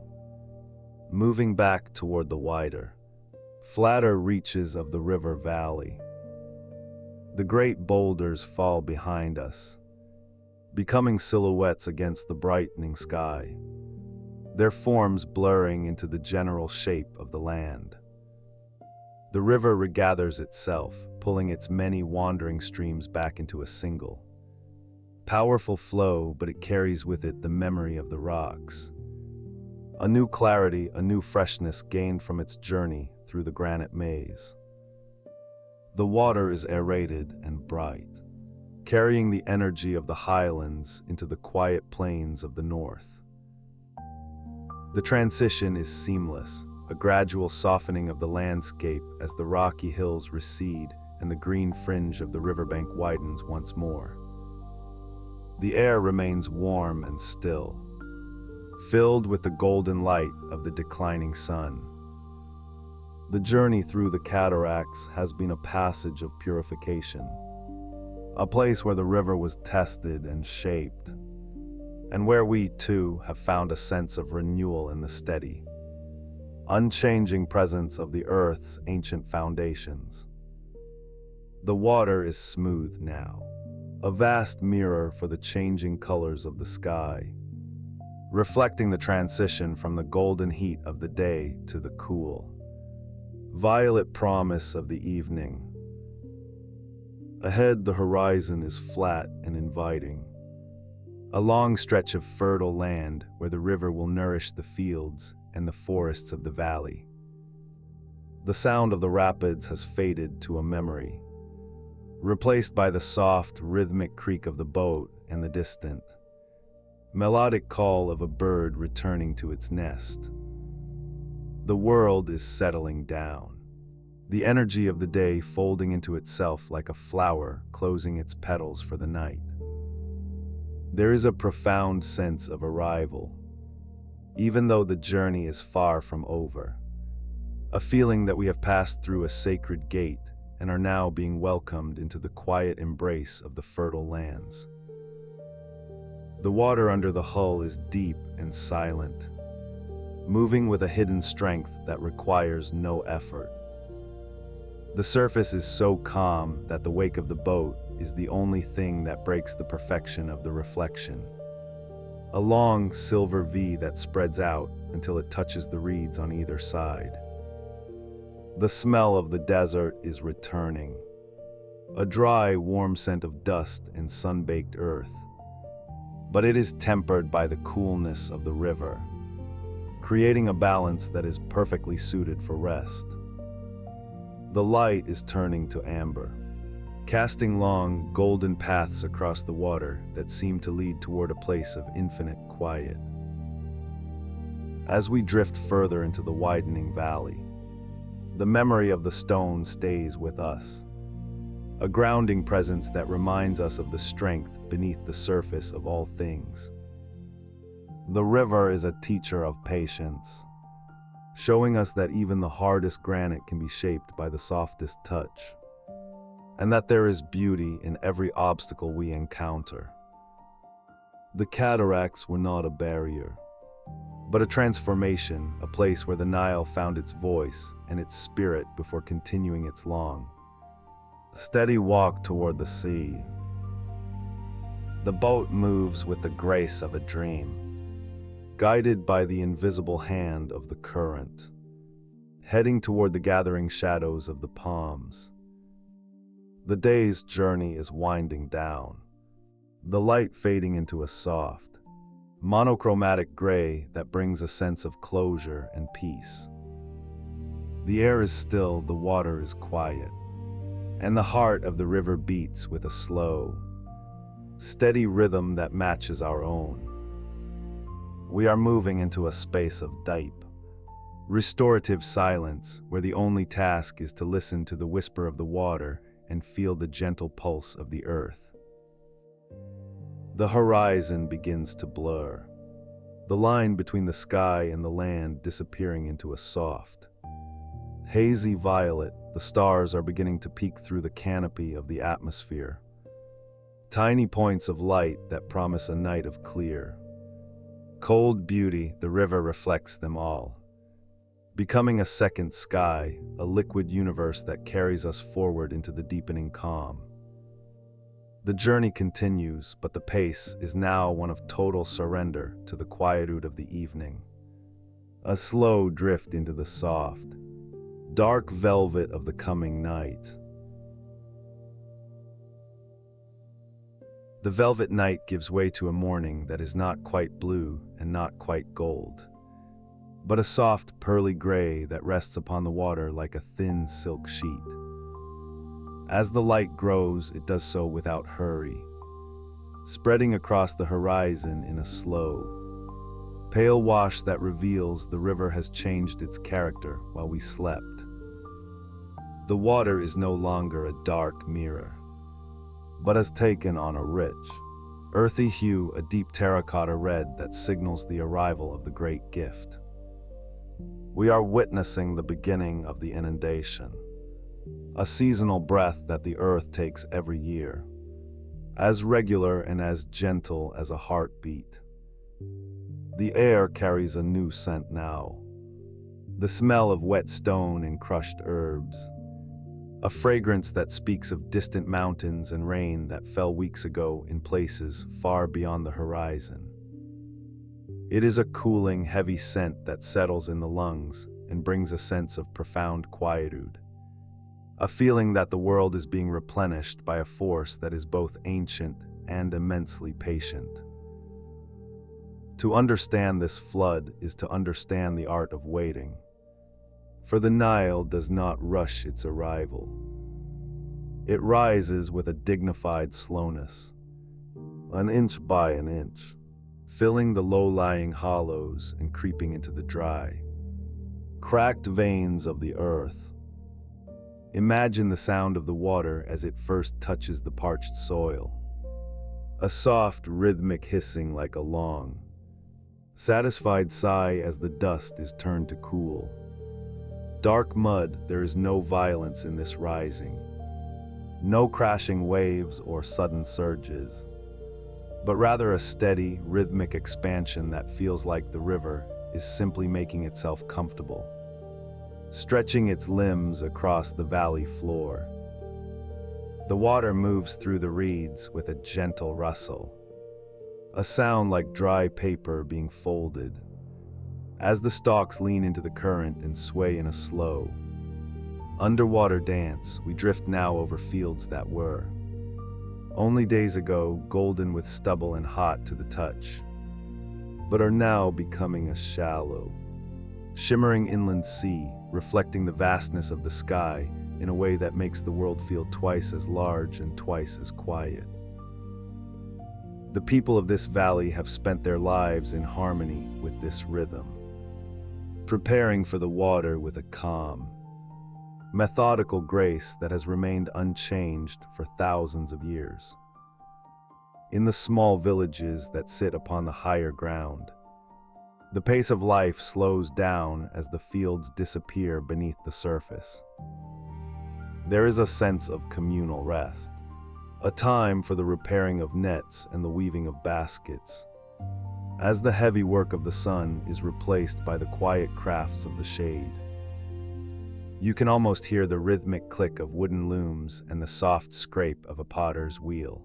moving back toward the wider, flatter reaches of the river valley. The great boulders fall behind us, becoming silhouettes against the brightening sky, their forms blurring into the general shape of the land. The river regathers itself, pulling its many wandering streams back into a single, powerful flow, but it carries with it the memory of the rocks. A new clarity, a new freshness gained from its journey through the granite maze. The water is aerated and bright, carrying the energy of the highlands into the quiet plains of the north. The transition is seamless, a gradual softening of the landscape as the rocky hills recede and the green fringe of the riverbank widens once more. The air remains warm and still, filled with the golden light of the declining sun. The journey through the cataracts has been a passage of purification, a place where the river was tested and shaped, and where we, too, have found a sense of renewal in the steady, unchanging presence of the earth's ancient foundations. The water is smooth now, a vast mirror for the changing colors of the sky, reflecting the transition from the golden heat of the day to the cool, violet promise of the evening. Ahead, the horizon is flat and inviting, a long stretch of fertile land where the river will nourish the fields and the forests of the valley. The sound of the rapids has faded to a memory, replaced by the soft, rhythmic creak of the boat and the distant, melodic call of a bird returning to its nest. The world is settling down, the energy of the day folding into itself like a flower closing its petals for the night. There is a profound sense of arrival, even though the journey is far from over, a feeling that we have passed through a sacred gate and are now being welcomed into the quiet embrace of the fertile lands. The water under the hull is deep and silent, moving with a hidden strength that requires no effort. The surface is so calm that the wake of the boat is the only thing that breaks the perfection of the reflection. A long silver V that spreads out until it touches the reeds on either side. The smell of the desert is returning, a dry, warm scent of dust and sun-baked earth. But it is tempered by the coolness of the river, creating a balance that is perfectly suited for rest. The light is turning to amber, casting long, golden paths across the water that seem to lead toward a place of infinite quiet. As we drift further into the widening valley, The memory of the stone stays with us, a grounding presence that reminds us of the strength beneath the surface of all things. The river is a teacher of patience, showing us that even the hardest granite can be shaped by the softest touch, and that there is beauty in every obstacle we encounter. The cataracts were not a barrier, but a transformation, a place where the Nile found its voice and its spirit before continuing its long, steady walk toward the sea. The boat moves with the grace of a dream, guided by the invisible hand of the current, heading toward the gathering shadows of the palms. The day's journey is winding down, the light fading into a soft, monochromatic gray that brings a sense of closure and peace. The air is still, the water is quiet, and the heart of the river beats with a slow, steady rhythm that matches our own. We are moving into a space of deep, restorative silence where the only task is to listen to the whisper of the water and feel the gentle pulse of the earth. The horizon begins to blur, the line between the sky and the land disappearing into a soft, hazy violet. The stars are beginning to peek through the canopy of the atmosphere, tiny points of light that promise a night of clear, cold beauty. The river reflects them all, becoming a second sky, a liquid universe that carries us forward into the deepening calm. The journey continues, but the pace is now one of total surrender to the quietude of the evening. A slow drift into the soft, dark velvet of the coming night. The velvet night gives way to a morning that is not quite blue and not quite gold, but a soft, pearly gray that rests upon the water like a thin silk sheet. As the light grows, it does so without hurry, spreading across the horizon in a slow, pale wash that reveals the river has changed its character while we slept. The water is no longer a dark mirror, but has taken on a rich, earthy hue, a deep terracotta red that signals the arrival of the great gift. We are witnessing the beginning of the inundation, a seasonal breath that the earth takes every year, as regular and as gentle as a heartbeat. The air carries a new scent now, the smell of wet stone and crushed herbs, a fragrance that speaks of distant mountains and rain that fell weeks ago in places far beyond the horizon. It is a cooling, heavy scent that settles in the lungs and brings a sense of profound quietude, a feeling that the world is being replenished by a force that is both ancient and immensely patient. To understand this flood is to understand the art of waiting, for the Nile does not rush its arrival. It rises with a dignified slowness, an inch by an inch, filling the low-lying hollows and creeping into the dry, cracked veins of the earth. Imagine the sound of the water as it first touches the parched soil, a soft, rhythmic hissing like a long, satisfied sigh as the dust is turned to cool. Dark mud, there is no violence in this rising, no crashing waves or sudden surges, but rather a steady, rhythmic expansion that feels like the river is simply making itself comfortable, stretching its limbs across the valley floor. The water moves through the reeds with a gentle rustle, a sound like dry paper being folded, as the stalks lean into the current and sway in a slow, underwater dance. We drift now over fields that were, only days ago, golden with stubble and hot to the touch, but are now becoming a shallow, shimmering inland sea, reflecting the vastness of the sky in a way that makes the world feel twice as large and twice as quiet. The people of this valley have spent their lives in harmony with this rhythm, preparing for the water with a calm, methodical grace that has remained unchanged for thousands of years. In the small villages that sit upon the higher ground, the pace of life slows down as the fields disappear beneath the surface. There is a sense of communal rest, a time for the repairing of nets and the weaving of baskets, as the heavy work of the sun is replaced by the quiet crafts of the shade. You can almost hear the rhythmic click of wooden looms and the soft scrape of a potter's wheel,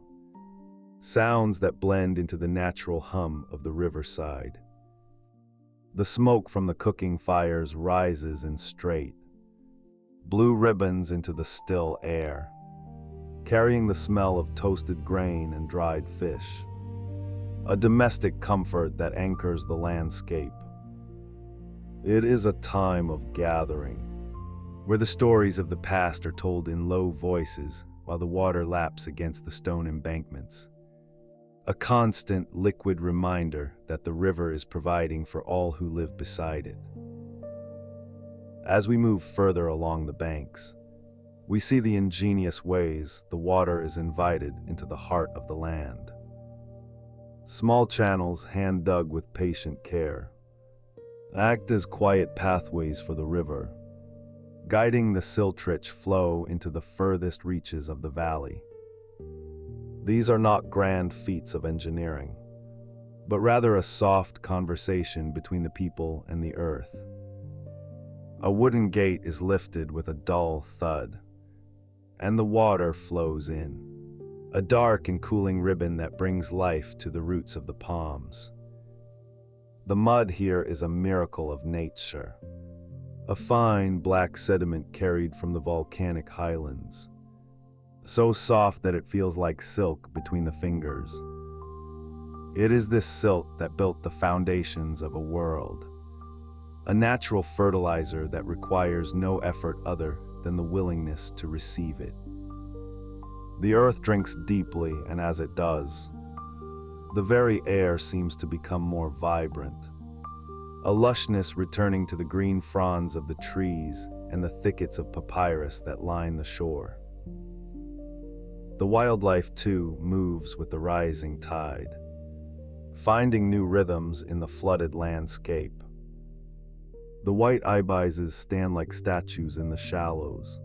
sounds that blend into the natural hum of the riverside. The smoke from the cooking fires rises in straight, blue ribbons into the still air, carrying the smell of toasted grain and dried fish, a domestic comfort that anchors the landscape. It is a time of gathering, where the stories of the past are told in low voices while the water laps against the stone embankments, a constant liquid reminder that the river is providing for all who live beside it. As we move further along the banks, we see the ingenious ways the water is invited into the heart of the land. Small channels, hand-dug with patient care, act as quiet pathways for the river, guiding the silt-rich flow into the furthest reaches of the valley. These are not grand feats of engineering, but rather a soft conversation between the people and the earth. A wooden gate is lifted with a dull thud, and the water flows in, a dark and cooling ribbon that brings life to the roots of the palms. The mud here is a miracle of nature, a fine black sediment carried from the volcanic highlands, so soft that it feels like silk between the fingers. It is this silk that built the foundations of a world, a natural fertilizer that requires no effort other than the willingness to receive it. The earth drinks deeply, and as it does, the very air seems to become more vibrant, a lushness returning to the green fronds of the trees and the thickets of papyrus that line the shore. The wildlife, too, moves with the rising tide, finding new rhythms in the flooded landscape. The white ibises stand like statues in the shallows,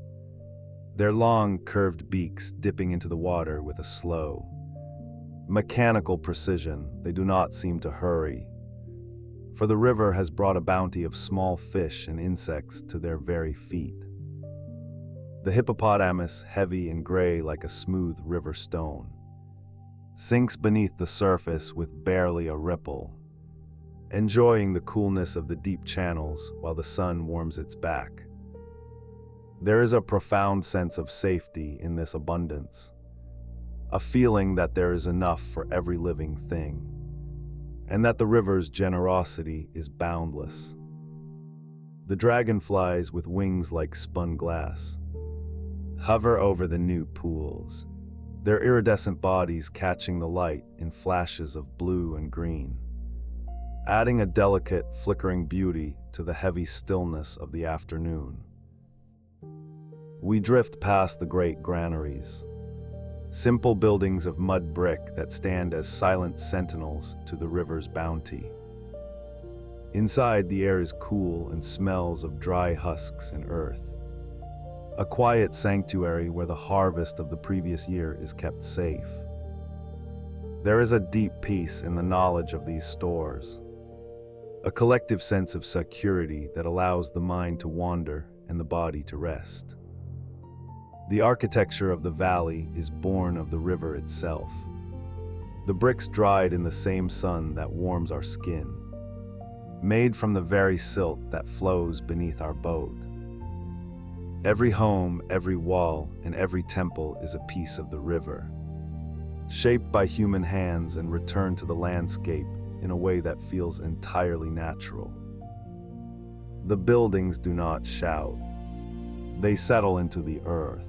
their long, curved beaks dipping into the water with a slow, mechanical precision. They do not seem to hurry, for the river has brought a bounty of small fish and insects to their very feet. The hippopotamus, heavy and gray like a smooth river stone, sinks beneath the surface with barely a ripple, enjoying the coolness of the deep channels while the sun warms its back. There is a profound sense of safety in this abundance, a feeling that there is enough for every living thing, and that the river's generosity is boundless. The dragonflies with wings like spun glass hover over the new pools, their iridescent bodies catching the light in flashes of blue and green, adding a delicate, flickering beauty to the heavy stillness of the afternoon. We drift past the great granaries, simple buildings of mud brick that stand as silent sentinels to the river's bounty. Inside, the air is cool and smells of dry husks and earth, a quiet sanctuary where the harvest of the previous year is kept safe. There is a deep peace in the knowledge of these stores, a collective sense of security that allows the mind to wander and the body to rest. The architecture of the valley is born of the river itself, the bricks dried in the same sun that warms our skin, made from the very silt that flows beneath our boat. Every home, every wall, and every temple is a piece of the river, shaped by human hands and returned to the landscape in a way that feels entirely natural. The buildings do not shout. They settle into the earth,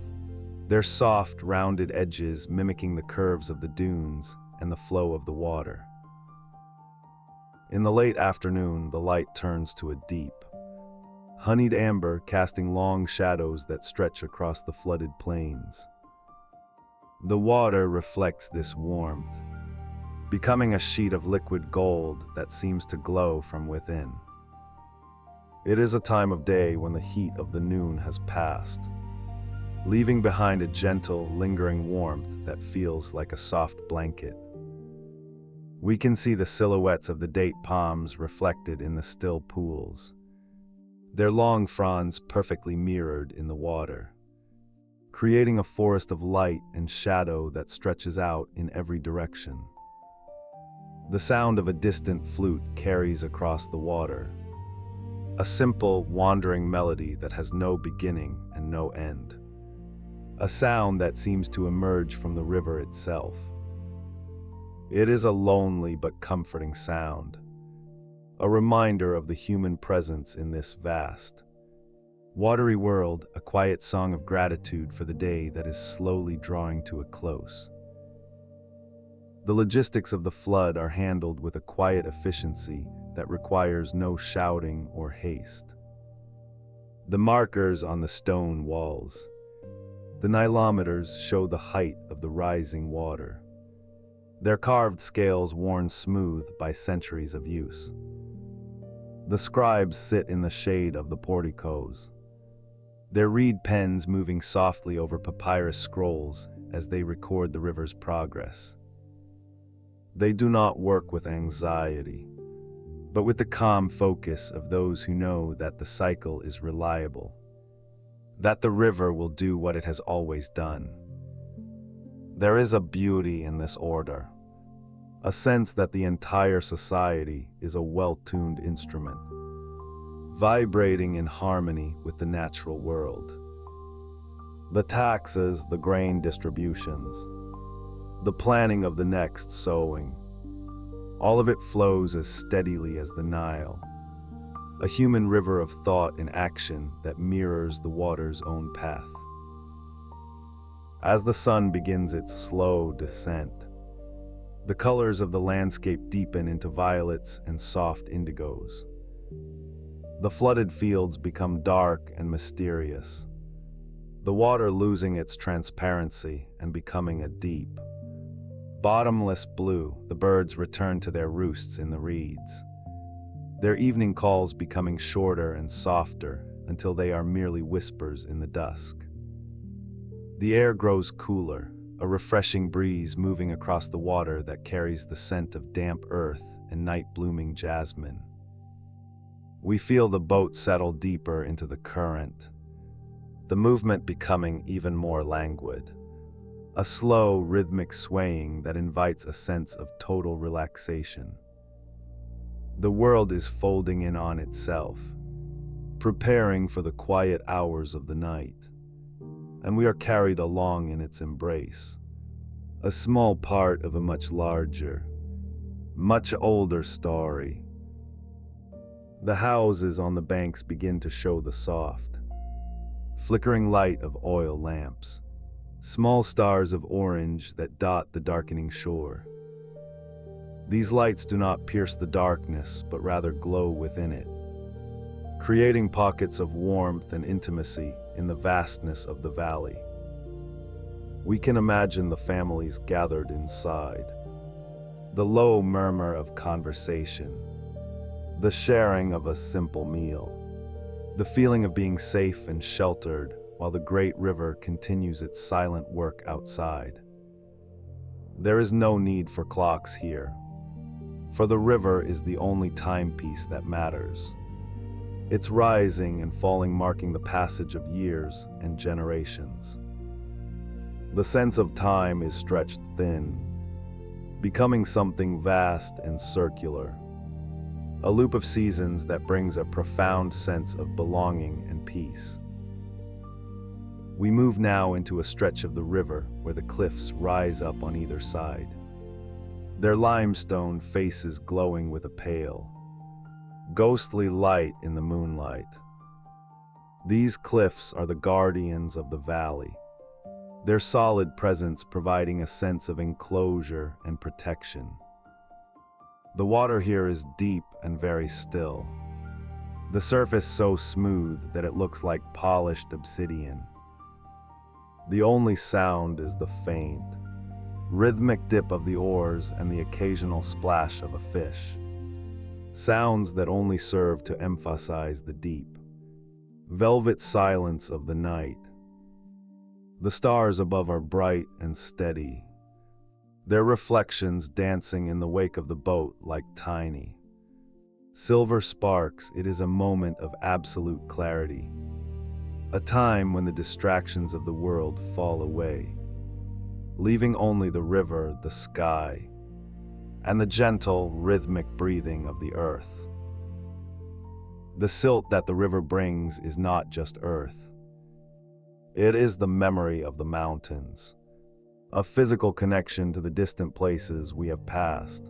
their soft, rounded edges mimicking the curves of the dunes and the flow of the water. In the late afternoon, the light turns to a deep, honeyed amber casting long shadows that stretch across the flooded plains. The water reflects this warmth, becoming a sheet of liquid gold that seems to glow from within. It is a time of day when the heat of the noon has passed, leaving behind a gentle, lingering warmth that feels like a soft blanket. We can see the silhouettes of the date palms reflected in the still pools, their long fronds perfectly mirrored in the water, creating a forest of light and shadow that stretches out in every direction. The sound of a distant flute carries across the water, a simple, wandering melody that has no beginning and no end. A sound that seems to emerge from the river itself. It is a lonely but comforting sound, a reminder of the human presence in this vast, watery world, a quiet song of gratitude for the day that is slowly drawing to a close. The logistics of the flood are handled with a quiet efficiency that requires no shouting or haste. The markers on the stone walls, the Nilometers, show the height of the rising water, their carved scales worn smooth by centuries of use. The scribes sit in the shade of the porticos, their reed pens moving softly over papyrus scrolls as they record the river's progress. They do not work with anxiety, but with the calm focus of those who know that the cycle is reliable, that the river will do what it has always done. There is a beauty in this order, a sense that the entire society is a well-tuned instrument, vibrating in harmony with the natural world. The taxes, the grain distributions, the planning of the next sowing, all of it flows as steadily as the Nile, a human river of thought and action that mirrors the water's own path. As the sun begins its slow descent, the colors of the landscape deepen into violets and soft indigos. The flooded fields become dark and mysterious, the water losing its transparency and becoming a deep, bottomless blue. The birds return to their roosts in the reeds, their evening calls becoming shorter and softer until they are merely whispers in the dusk. The air grows cooler, a refreshing breeze moving across the water that carries the scent of damp earth and night-blooming jasmine. We feel the boat settle deeper into the current, the movement becoming even more languid, a slow, rhythmic swaying that invites a sense of total relaxation. The world is folding in on itself, preparing for the quiet hours of the night, and we are carried along in its embrace, a small part of a much larger, much older story. The houses on the banks begin to show the soft, flickering light of oil lamps, small stars of orange that dot the darkening shore. These lights do not pierce the darkness, but rather glow within it, creating pockets of warmth and intimacy in the vastness of the valley. We can imagine the families gathered inside, the low murmur of conversation, the sharing of a simple meal, the feeling of being safe and sheltered while the great river continues its silent work outside. There is no need for clocks here, for the river is the only timepiece that matters, its rising and falling marking the passage of years and generations. The sense of time is stretched thin, becoming something vast and circular, a loop of seasons that brings a profound sense of belonging and peace. We move now into a stretch of the river where the cliffs rise up on either side, their limestone faces glowing with a pale, ghostly light in the moonlight. These cliffs are the guardians of the valley, their solid presence providing a sense of enclosure and protection. The water here is deep and very still, the surface so smooth that it looks like polished obsidian. The only sound is the faint, rhythmic dip of the oars and the occasional splash of a fish. Sounds that only serve to emphasize the deep, velvet silence of the night. The stars above are bright and steady, their reflections dancing in the wake of the boat like tiny silver sparks. It is a moment of absolute clarity, a time when the distractions of the world fall away, leaving only the river, the sky, and the gentle, rhythmic breathing of the earth. The silt that the river brings is not just earth. It is the memory of the mountains, a physical connection to the distant places we have passed.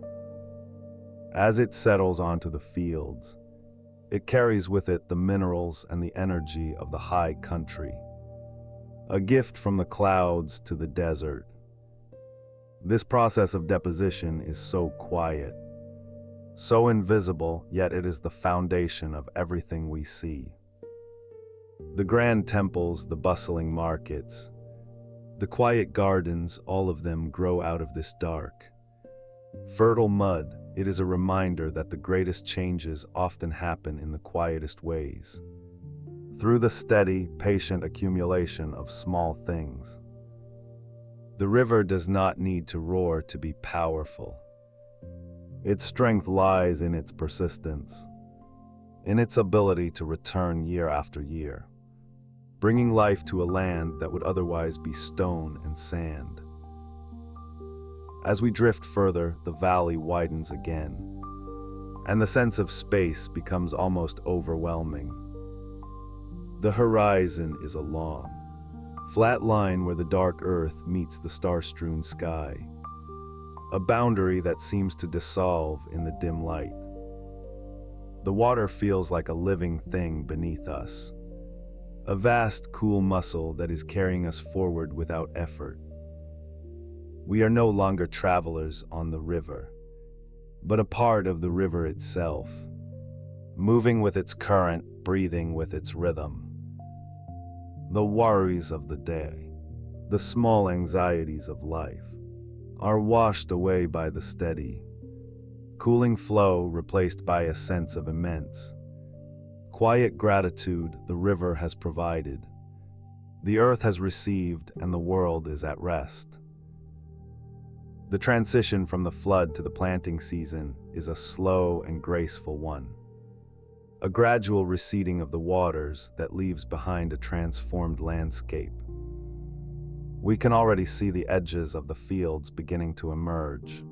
As it settles onto the fields, it carries with it the minerals and the energy of the high country, a gift from the clouds to the desert. This process of deposition is so quiet, so invisible, yet it is the foundation of everything we see. The grand temples, the bustling markets, the quiet gardens, all of them grow out of this dark, fertile mud. It is a reminder that the greatest changes often happen in the quietest ways, through the steady, patient accumulation of small things. The river does not need to roar to be powerful. Its strength lies in its persistence, in its ability to return year after year, bringing life to a land that would otherwise be stone and sand. As we drift further, the valley widens again, and the sense of space becomes almost overwhelming. The horizon is a long, flat line where the dark earth meets the star-strewn sky, a boundary that seems to dissolve in the dim light. The water feels like a living thing beneath us, a vast, cool muscle that is carrying us forward without effort. We are no longer travelers on the river, but a part of the river itself, moving with its current, breathing with its rhythm. The worries of the day, the small anxieties of life, are washed away by the steady, cooling flow, replaced by a sense of immense, quiet gratitude the river has provided. The earth has received and the world is at rest. The transition from the flood to the planting season is a slow and graceful one, a gradual receding of the waters that leaves behind a transformed landscape. We can already see the edges of the fields beginning to emerge,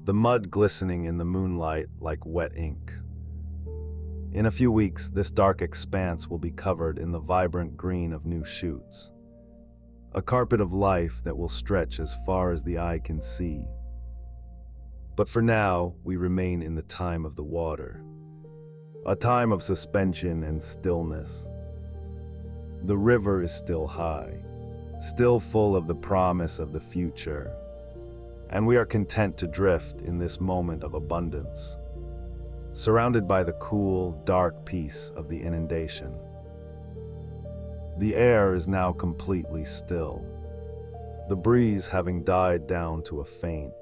the mud glistening in the moonlight like wet ink. In a few weeks, this dark expanse will be covered in the vibrant green of new shoots, a carpet of life that will stretch as far as the eye can see. But for now, we remain in the time of the water, a time of suspension and stillness. The river is still high, still full of the promise of the future, and we are content to drift in this moment of abundance, surrounded by the cool, dark peace of the inundation. The air is now completely still, the breeze having died down to a faint,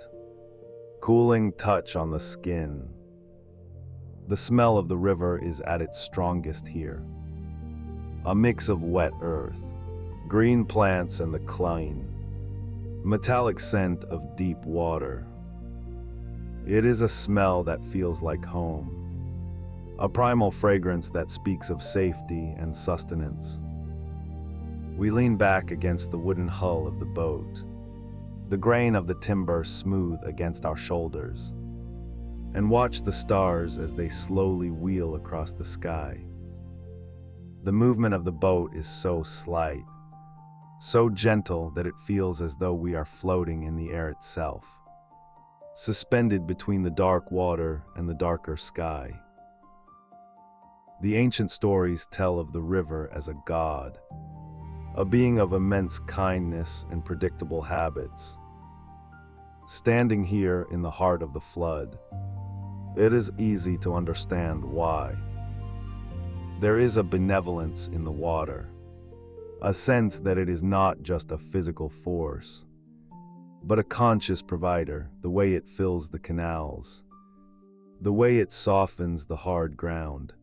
cooling touch on the skin. The smell of the river is at its strongest here, a mix of wet earth, green plants and the clean, metallic scent of deep water. It is a smell that feels like home, a primal fragrance that speaks of safety and sustenance. We lean back against the wooden hull of the boat, the grain of the timber smooth against our shoulders, and watch the stars as they slowly wheel across the sky. The movement of the boat is so slight, so gentle that it feels as though we are floating in the air itself, suspended between the dark water and the darker sky. The ancient stories tell of the river as a god, a being of immense kindness and predictable habits. Standing here in the heart of the flood, it is easy to understand why. There is a benevolence in the water, a sense that it is not just a physical force, but a conscious provider, the way it fills the canals, the way it softens the hard ground,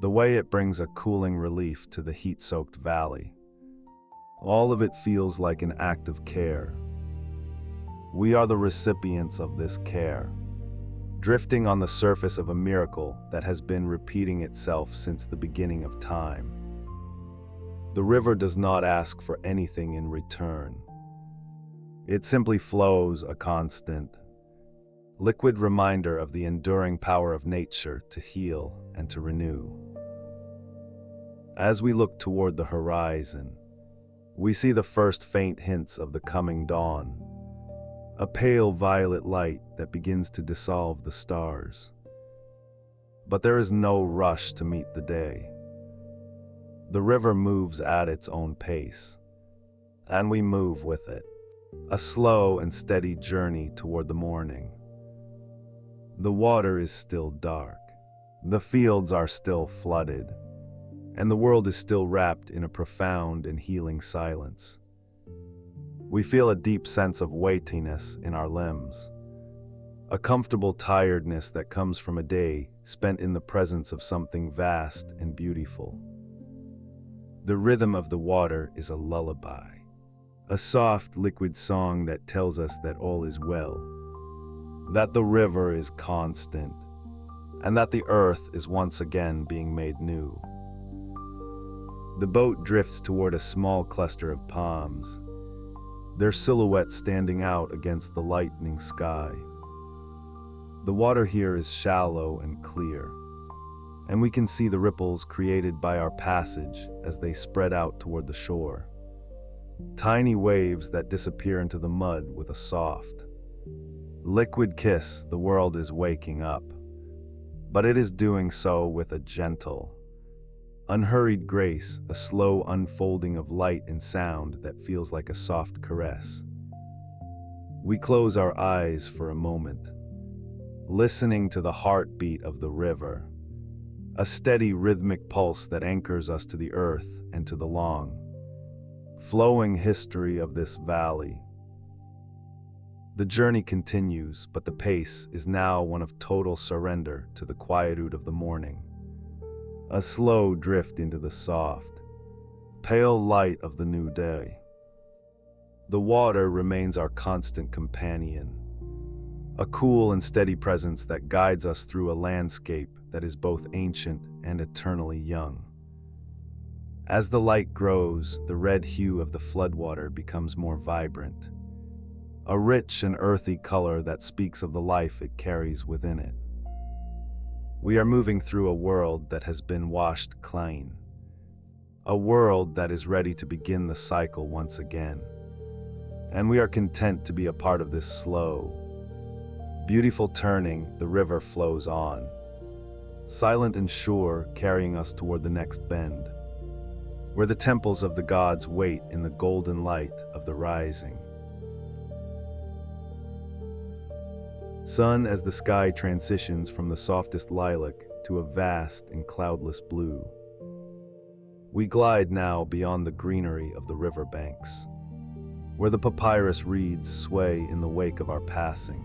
the way it brings a cooling relief to the heat-soaked valley. All of it feels like an act of care. We are the recipients of this care, drifting on the surface of a miracle that has been repeating itself since the beginning of time. The river does not ask for anything in return. It simply flows, a constant, liquid reminder of the enduring power of nature to heal and to renew. As we look toward the horizon, we see the first faint hints of the coming dawn, a pale violet light that begins to dissolve the stars. But there is no rush to meet the day. The river moves at its own pace, and we move with it, a slow and steady journey toward the morning. The water is still dark, the fields are still flooded, and the world is still wrapped in a profound and healing silence. We feel a deep sense of weightiness in our limbs, a comfortable tiredness that comes from a day spent in the presence of something vast and beautiful. The rhythm of the water is a lullaby, a soft, liquid song that tells us that all is well, that the river is constant, and that the earth is once again being made new. The boat drifts toward a small cluster of palms, their silhouettes standing out against the lightening sky. The water here is shallow and clear, and we can see the ripples created by our passage as they spread out toward the shore. Tiny waves that disappear into the mud with a soft, liquid kiss. The world is waking up, but it is doing so with a gentle, unhurried grace, a slow unfolding of light and sound that feels like a soft caress. We close our eyes for a moment, listening to the heartbeat of the river, a steady rhythmic pulse that anchors us to the earth and to the long, flowing history of this valley. The journey continues, but the pace is now one of total surrender to the quietude of the morning, a slow drift into the soft, pale light of the new day. The water remains our constant companion, a cool and steady presence that guides us through a landscape that is both ancient and eternally young. As the light grows, the red hue of the floodwater becomes more vibrant, a rich and earthy color that speaks of the life it carries within it. We are moving through a world that has been washed clean, a world that is ready to begin the cycle once again. And we are content to be a part of this slow, beautiful turning. The river flows on, silent and sure, carrying us toward the next bend, where the temples of the gods wait in the golden light of the rising sun as the sky transitions from the softest lilac to a vast and cloudless blue. We glide now beyond the greenery of the riverbanks, where the papyrus reeds sway in the wake of our passing,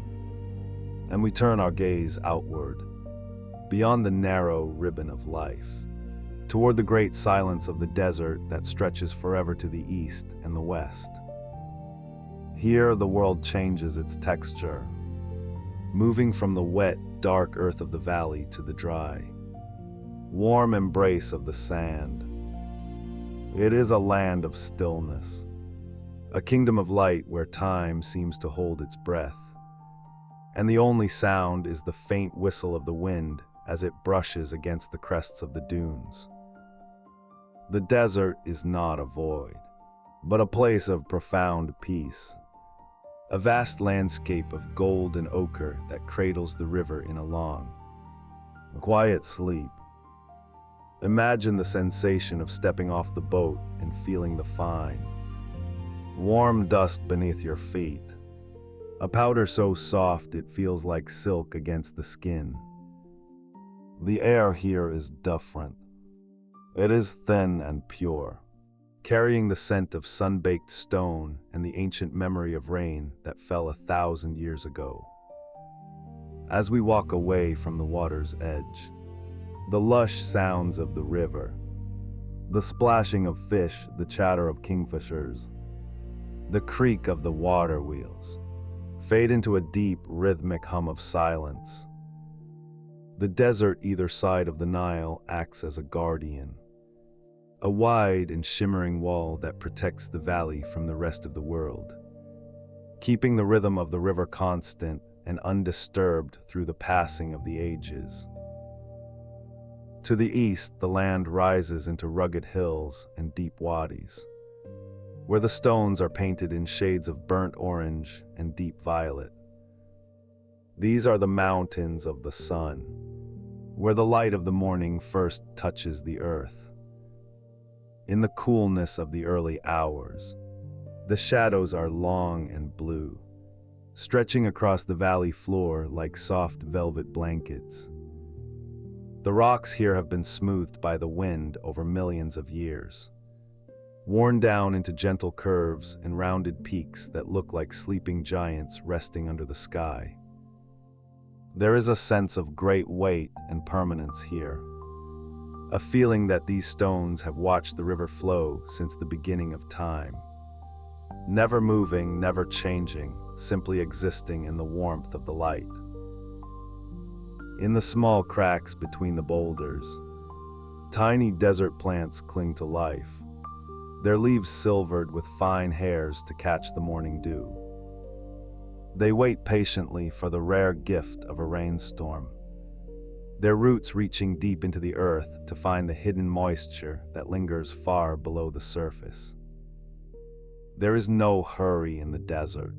and we turn our gaze outward, beyond the narrow ribbon of life, toward the great silence of the desert that stretches forever to the east and the west. Here the world changes its texture, moving from the wet, dark earth of the valley to the dry, warm embrace of the sand. It is a land of stillness, a kingdom of light where time seems to hold its breath, and the only sound is the faint whistle of the wind as it brushes against the crests of the dunes. The desert is not a void, but a place of profound peace, a vast landscape of gold and ochre that cradles the river in a long, quiet sleep. Imagine the sensation of stepping off the boat and feeling the fine, warm dust beneath your feet, a powder so soft it feels like silk against the skin. The air here is different, It is thin and pure, carrying the scent of sun-baked stone and the ancient memory of rain that fell 1,000 years ago. As we walk away from the water's edge, the lush sounds of the river, the splashing of fish, the chatter of kingfishers, the creak of the water wheels, fade into a deep, rhythmic hum of silence. The desert either side of the Nile acts as a guardian, a wide and shimmering wall that protects the valley from the rest of the world, keeping the rhythm of the river constant and undisturbed through the passing of the ages. To the east, the land rises into rugged hills and deep wadis, where the stones are painted in shades of burnt orange and deep violet. These are the mountains of the sun, where the light of the morning first touches the earth. In the coolness of the early hours, the shadows are long and blue, stretching across the valley floor like soft velvet blankets. The rocks here have been smoothed by the wind over millions of years, worn down into gentle curves and rounded peaks that look like sleeping giants resting under the sky. There is a sense of great weight and permanence here, a feeling that these stones have watched the river flow since the beginning of time, never moving, never changing, simply existing in the warmth of the light. In the small cracks between the boulders, tiny desert plants cling to life, their leaves silvered with fine hairs to catch the morning dew. They wait patiently for the rare gift of a rainstorm, their roots reaching deep into the earth to find the hidden moisture that lingers far below the surface. There is no hurry in the desert.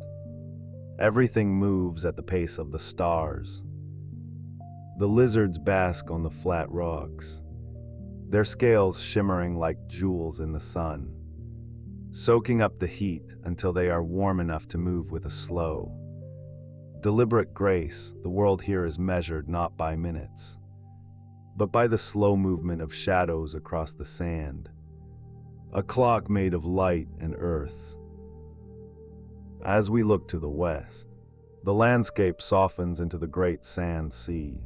Everything moves at the pace of the stars. The lizards bask on the flat rocks, their scales shimmering like jewels in the sun, soaking up the heat until they are warm enough to move with a slow, deliberate grace. The world here is measured not by minutes, but by the slow movement of shadows across the sand, a clock made of light and earth. As we look to the west, the landscape softens into the great sand sea,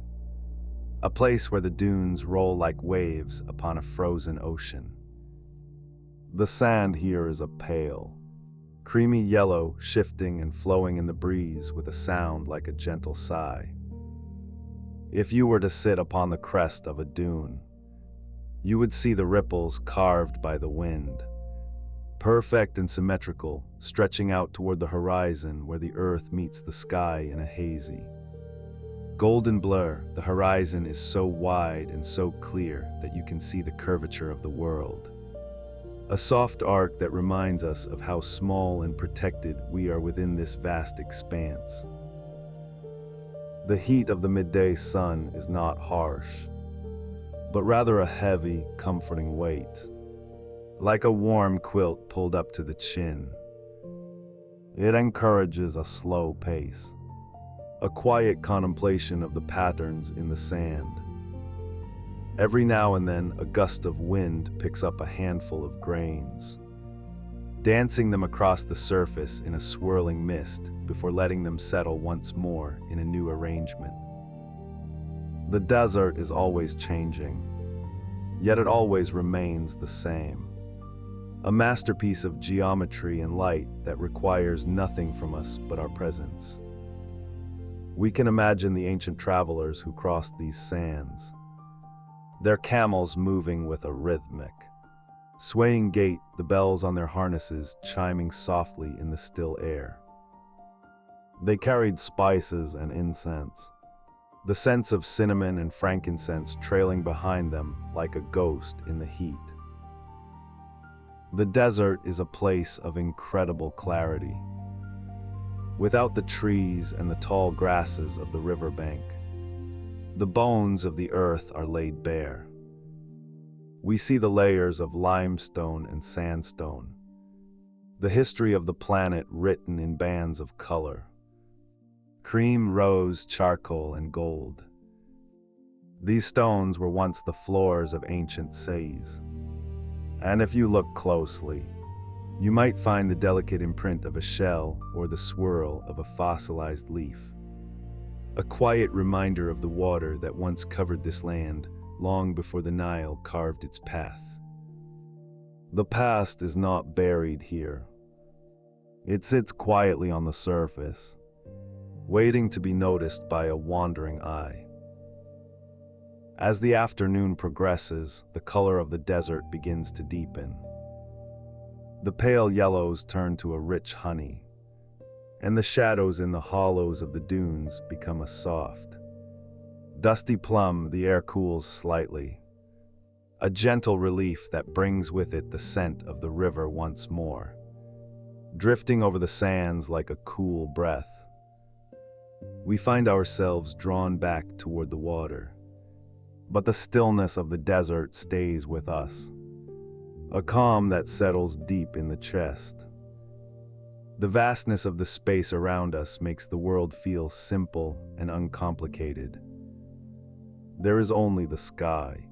a place where the dunes roll like waves upon a frozen ocean. The sand here is a pale, creamy yellow, shifting and flowing in the breeze with a sound like a gentle sigh. If you were to sit upon the crest of a dune, you would see the ripples carved by the wind, perfect and symmetrical, stretching out toward the horizon where the earth meets the sky in a hazy, golden blur. The horizon is so wide and so clear that you can see the curvature of the world, a soft arc that reminds us of how small and protected we are within this vast expanse. The heat of the midday sun is not harsh, but rather a heavy, comforting weight, like a warm quilt pulled up to the chin. It encourages a slow pace, a quiet contemplation of the patterns in the sand. Every now and then, a gust of wind picks up a handful of grains, dancing them across the surface in a swirling mist before letting them settle once more in a new arrangement. The desert is always changing, yet it always remains the same, a masterpiece of geometry and light that requires nothing from us but our presence. We can imagine the ancient travelers who crossed these sands, their camels moving with a rhythmic, swaying gait, the bells on their harnesses chiming softly in the still air. They carried spices and incense, the scents of cinnamon and frankincense trailing behind them like a ghost in the heat. The desert is a place of incredible clarity. Without the trees and the tall grasses of the riverbank, the bones of the earth are laid bare. We see the layers of limestone and sandstone, the history of the planet written in bands of color: cream, rose, charcoal, and gold. These stones were once the floors of ancient cities. And if you look closely, you might find the delicate imprint of a shell or the swirl of a fossilized leaf. A quiet reminder of the water that once covered this land long before the Nile carved its path. The past is not buried here. It sits quietly on the surface, waiting to be noticed by a wandering eye. As the afternoon progresses, the color of the desert begins to deepen. The pale yellows turn to a rich honey, and the shadows in the hollows of the dunes become a soft, dusty plum. The air cools slightly, a gentle relief that brings with it the scent of the river once more, drifting over the sands like a cool breath. We find ourselves drawn back toward the water, but the stillness of the desert stays with us, a calm that settles deep in the chest. The vastness of the space around us makes the world feel simple and uncomplicated. There is only the sky,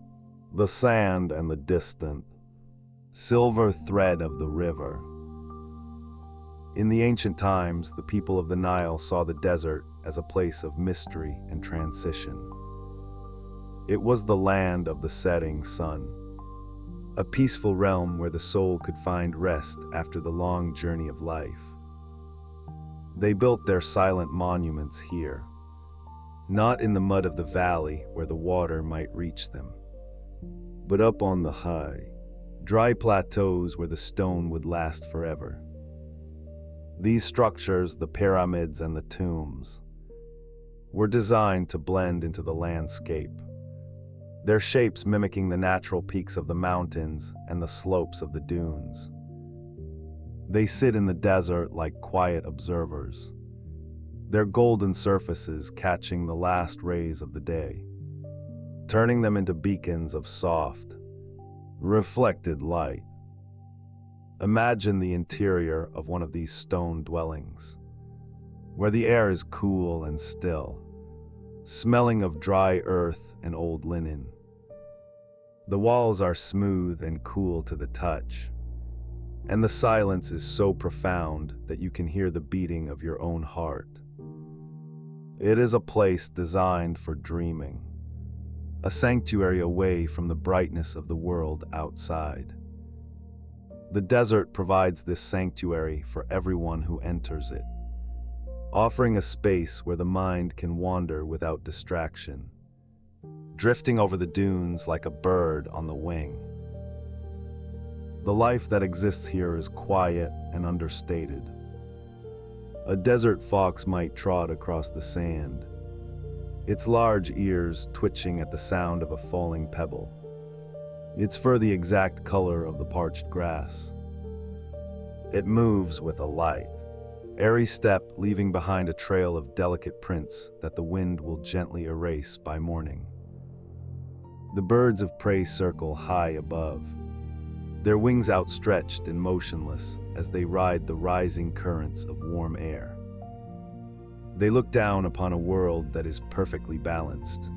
the sand, and the distant, silver thread of the river. In the ancient times, the people of the Nile saw the desert as a place of mystery and transition. It was the land of the setting sun, a peaceful realm where the soul could find rest after the long journey of life. They built their silent monuments here, not in the mud of the valley where the water might reach them, but up on the high, dry plateaus where the stone would last forever. These structures, the pyramids and the tombs, were designed to blend into the landscape, their shapes mimicking the natural peaks of the mountains and the slopes of the dunes. They sit in the desert like quiet observers, their golden surfaces catching the last rays of the day, turning them into beacons of soft, reflected light. Imagine the interior of one of these stone dwellings, where the air is cool and still, smelling of dry earth and old linen. The walls are smooth and cool to the touch, and the silence is so profound that you can hear the beating of your own heart. It is a place designed for dreaming, a sanctuary away from the brightness of the world outside. The desert provides this sanctuary for everyone who enters it, offering a space where the mind can wander without distraction, drifting over the dunes like a bird on the wing. The life that exists here is quiet and understated. A desert fox might trot across the sand, its large ears twitching at the sound of a falling pebble, its fur the exact color of the parched grass. It moves with a light, airy step, leaving behind a trail of delicate prints that the wind will gently erase by morning. The birds of prey circle high above, their wings outstretched and motionless as they ride the rising currents of warm air. They look down upon a world that is perfectly balanced,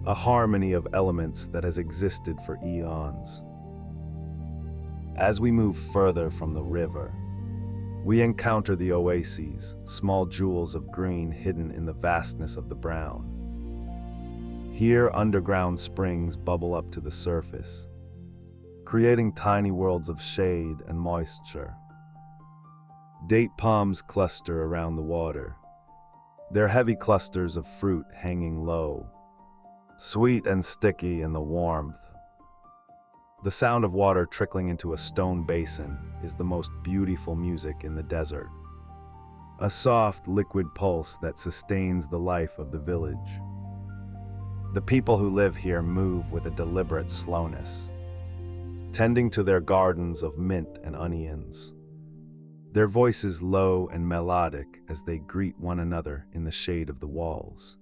a harmony of elements that has existed for eons. As we move further from the river, we encounter the oases, small jewels of green hidden in the vastness of the brown. Here, underground springs bubble up to the surface, creating tiny worlds of shade and moisture. Date palms cluster around the water, their heavy clusters of fruit hanging low, sweet and sticky in the warmth. The sound of water trickling into a stone basin is the most beautiful music in the desert, a soft, liquid pulse that sustains the life of the village. The people who live here move with a deliberate slowness, tending to their gardens of mint and onions, their voices low and melodic as they greet one another in the shade of the walls.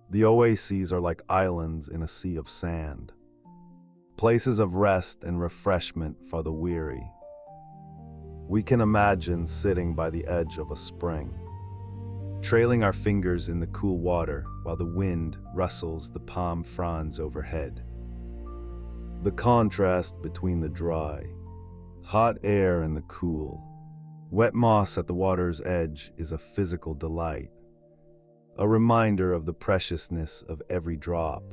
The oases are like islands in a sea of sand, places of rest and refreshment for the weary. We can imagine sitting by the edge of a spring, trailing our fingers in the cool water while the wind rustles the palm fronds overhead. The contrast between the dry, hot air and the cool, wet moss at the water's edge is a physical delight, a reminder of the preciousness of every drop.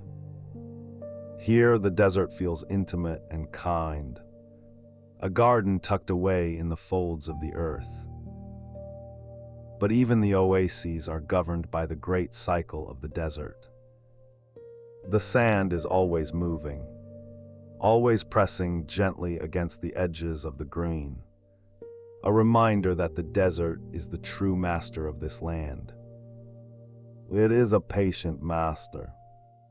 Here, the desert feels intimate and kind, a garden tucked away in the folds of the earth. But even the oases are governed by the great cycle of the desert. The sand is always moving, always pressing gently against the edges of the green, a reminder that the desert is the true master of this land. It is a patient master,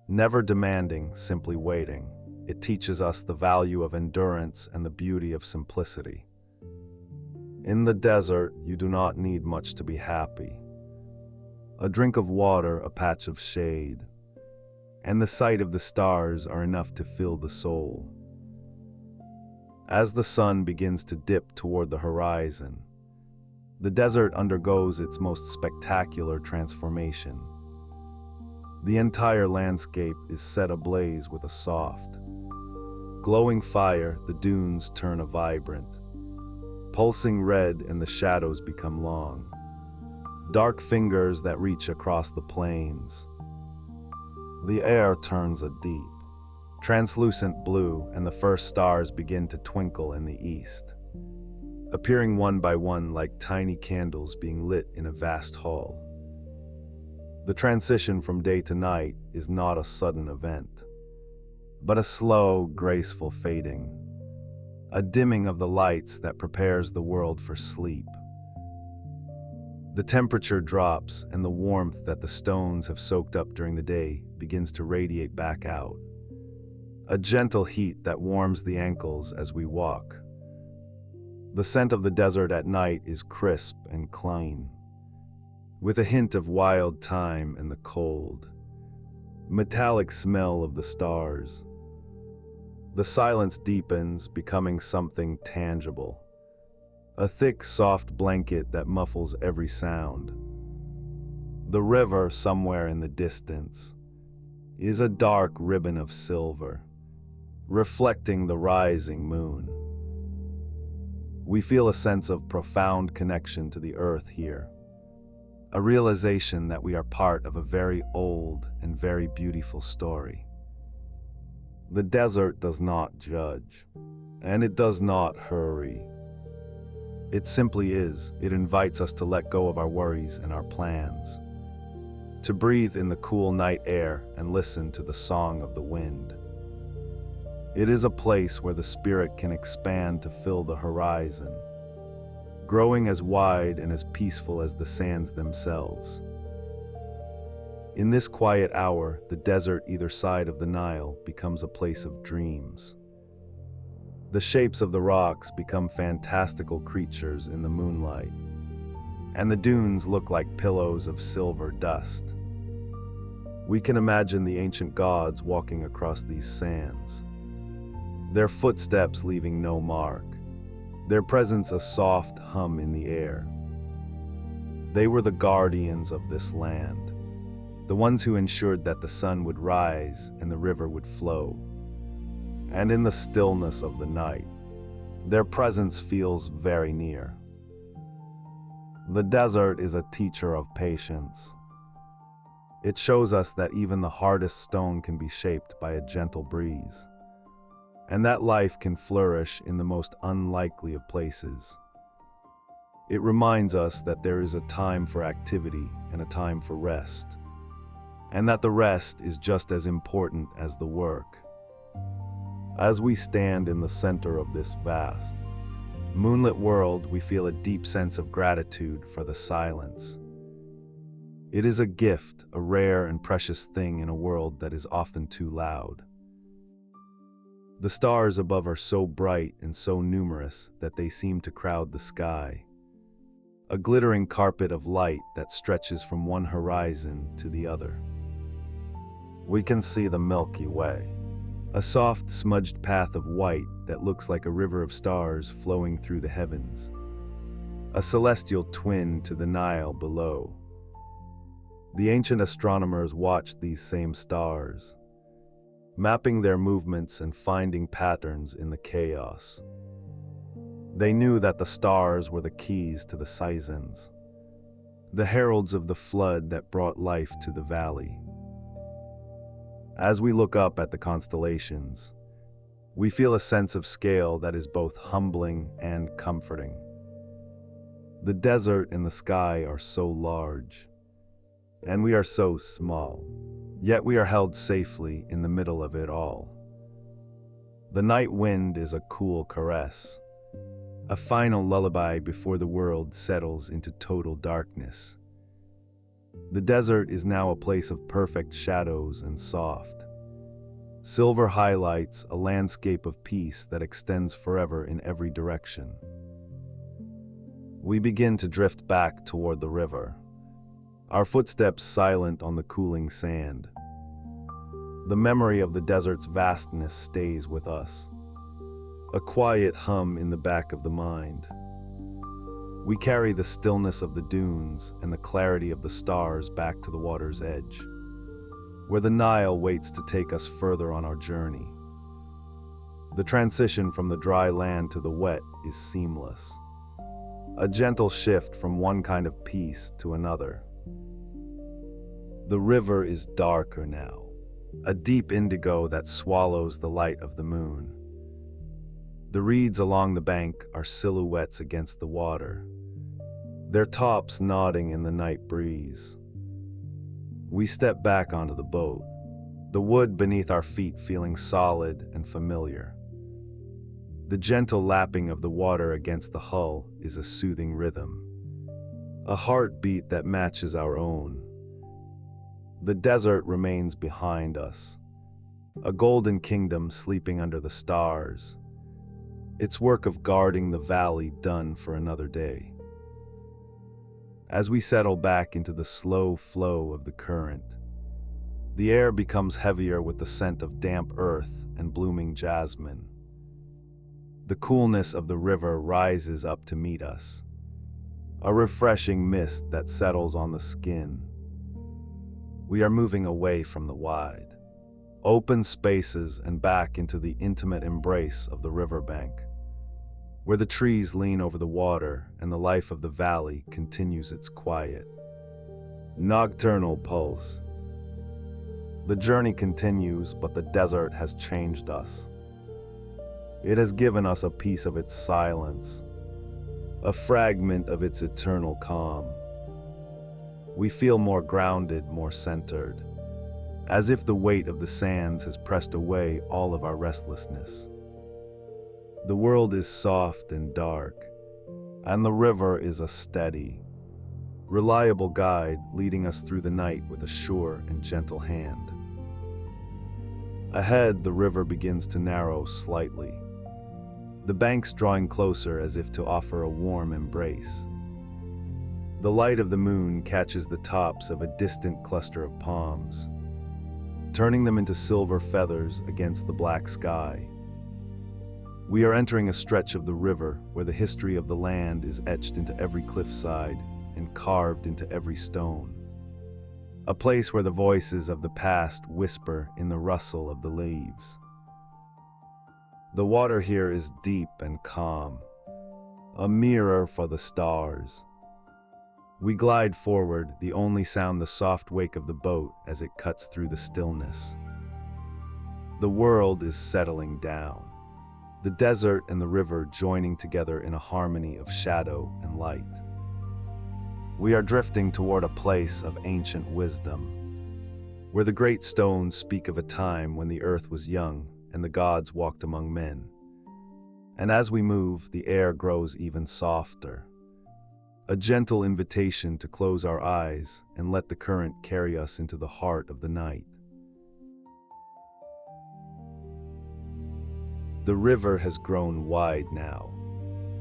never demanding, simply waiting. It teaches us the value of endurance and the beauty of simplicity. In the desert, you do not need much to be happy. A drink of water, a patch of shade, and the sight of the stars are enough to fill the soul. As the sun begins to dip toward the horizon, the desert undergoes its most spectacular transformation. The entire landscape is set ablaze with a soft, glowing fire. The dunes turn a vibrant, pulsing red, and the shadows become long, dark fingers that reach across the plains. The air turns a deep, translucent blue, and the first stars begin to twinkle in the east, appearing one by one like tiny candles being lit in a vast hall. The transition from day to night is not a sudden event, but a slow, graceful fading, a dimming of the lights that prepares the world for sleep. The temperature drops, and the warmth that the stones have soaked up during the day begins to radiate back out, a gentle heat that warms the ankles as we walk. The scent of the desert at night is crisp and clean, with a hint of wild thyme and the cold, metallic smell of the stars. The silence deepens, becoming something tangible, a thick, soft blanket that muffles every sound. The river, somewhere in the distance, is a dark ribbon of silver, reflecting the rising moon. We feel a sense of profound connection to the earth here, a realization that we are part of a very old and very beautiful story. The desert does not judge, and it does not hurry. It simply is. It invites us to let go of our worries and our plans, to breathe in the cool night air and listen to the song of the wind. It is a place where the spirit can expand to fill the horizon, growing as wide and as peaceful as the sands themselves. In this quiet hour, the desert either side of the Nile becomes a place of dreams. The shapes of the rocks become fantastical creatures in the moonlight, and the dunes look like pillows of silver dust. We can imagine the ancient gods walking across these sands, their footsteps leaving no mark, their presence a soft hum in the air. They were the guardians of this land, the ones who ensured that the sun would rise and the river would flow. And in the stillness of the night, their presence feels very near. The desert is a teacher of patience. It shows us that even the hardest stone can be shaped by a gentle breeze, and that life can flourish in the most unlikely of places. It reminds us that there is a time for activity and a time for rest, and that the rest is just as important as the work. As we stand in the center of this vast, moonlit world, we feel a deep sense of gratitude for the silence. It is a gift, a rare and precious thing in a world that is often too loud. The stars above are so bright and so numerous that they seem to crowd the sky, a glittering carpet of light that stretches from one horizon to the other. We can see the Milky Way, a soft, smudged path of white that looks like a river of stars flowing through the heavens, a celestial twin to the Nile below. The ancient astronomers watched these same stars, mapping their movements and finding patterns in the chaos. They knew that the stars were the keys to the seasons, the heralds of the flood that brought life to the valley. As we look up at the constellations, we feel a sense of scale that is both humbling and comforting. The desert and the sky are so large, and we are so small, yet we are held safely in the middle of it all. The night wind is a cool caress, a final lullaby before the world settles into total darkness. The desert is now a place of perfect shadows and soft. Silver highlights a landscape of peace that extends forever in every direction. We begin to drift back toward the river, our footsteps silent on the cooling sand. The memory of the desert's vastness stays with us, a quiet hum in the back of the mind. We carry the stillness of the dunes and the clarity of the stars back to the water's edge, where the Nile waits to take us further on our journey. The transition from the dry land to the wet is seamless, a gentle shift from one kind of peace to another. The river is darker now, a deep indigo that swallows the light of the moon. The reeds along the bank are silhouettes against the water, their tops nodding in the night breeze. We step back onto the boat, the wood beneath our feet feeling solid and familiar. The gentle lapping of the water against the hull is a soothing rhythm, a heartbeat that matches our own. The desert remains behind us, a golden kingdom sleeping under the stars, its work of guarding the valley done for another day. As we settle back into the slow flow of the current, the air becomes heavier with the scent of damp earth and blooming jasmine. The coolness of the river rises up to meet us, a refreshing mist that settles on the skin. We are moving away from the wide, open spaces and back into the intimate embrace of the riverbank, where the trees lean over the water and the life of the valley continues its quiet, nocturnal pulse. The journey continues, but the desert has changed us. It has given us a piece of its silence, a fragment of its eternal calm. We feel more grounded, more centered, as if the weight of the sands has pressed away all of our restlessness. The world is soft and dark, and the river is a steady, reliable guide leading us through the night with a sure and gentle hand. Ahead, the river begins to narrow slightly, the banks drawing closer as if to offer a warm embrace. The light of the moon catches the tops of a distant cluster of palms, turning them into silver feathers against the black sky. We are entering a stretch of the river where the history of the land is etched into every cliffside and carved into every stone. A place where the voices of the past whisper in the rustle of the leaves. The water here is deep and calm, a mirror for the stars. We glide forward, the only sound the soft wake of the boat as it cuts through the stillness. The world is settling down, the desert and the river joining together in a harmony of shadow and light. We are drifting toward a place of ancient wisdom, where the great stones speak of a time when the earth was young and the gods walked among men. And as we move, the air grows even softer, a gentle invitation to close our eyes and let the current carry us into the heart of the night. The river has grown wide now,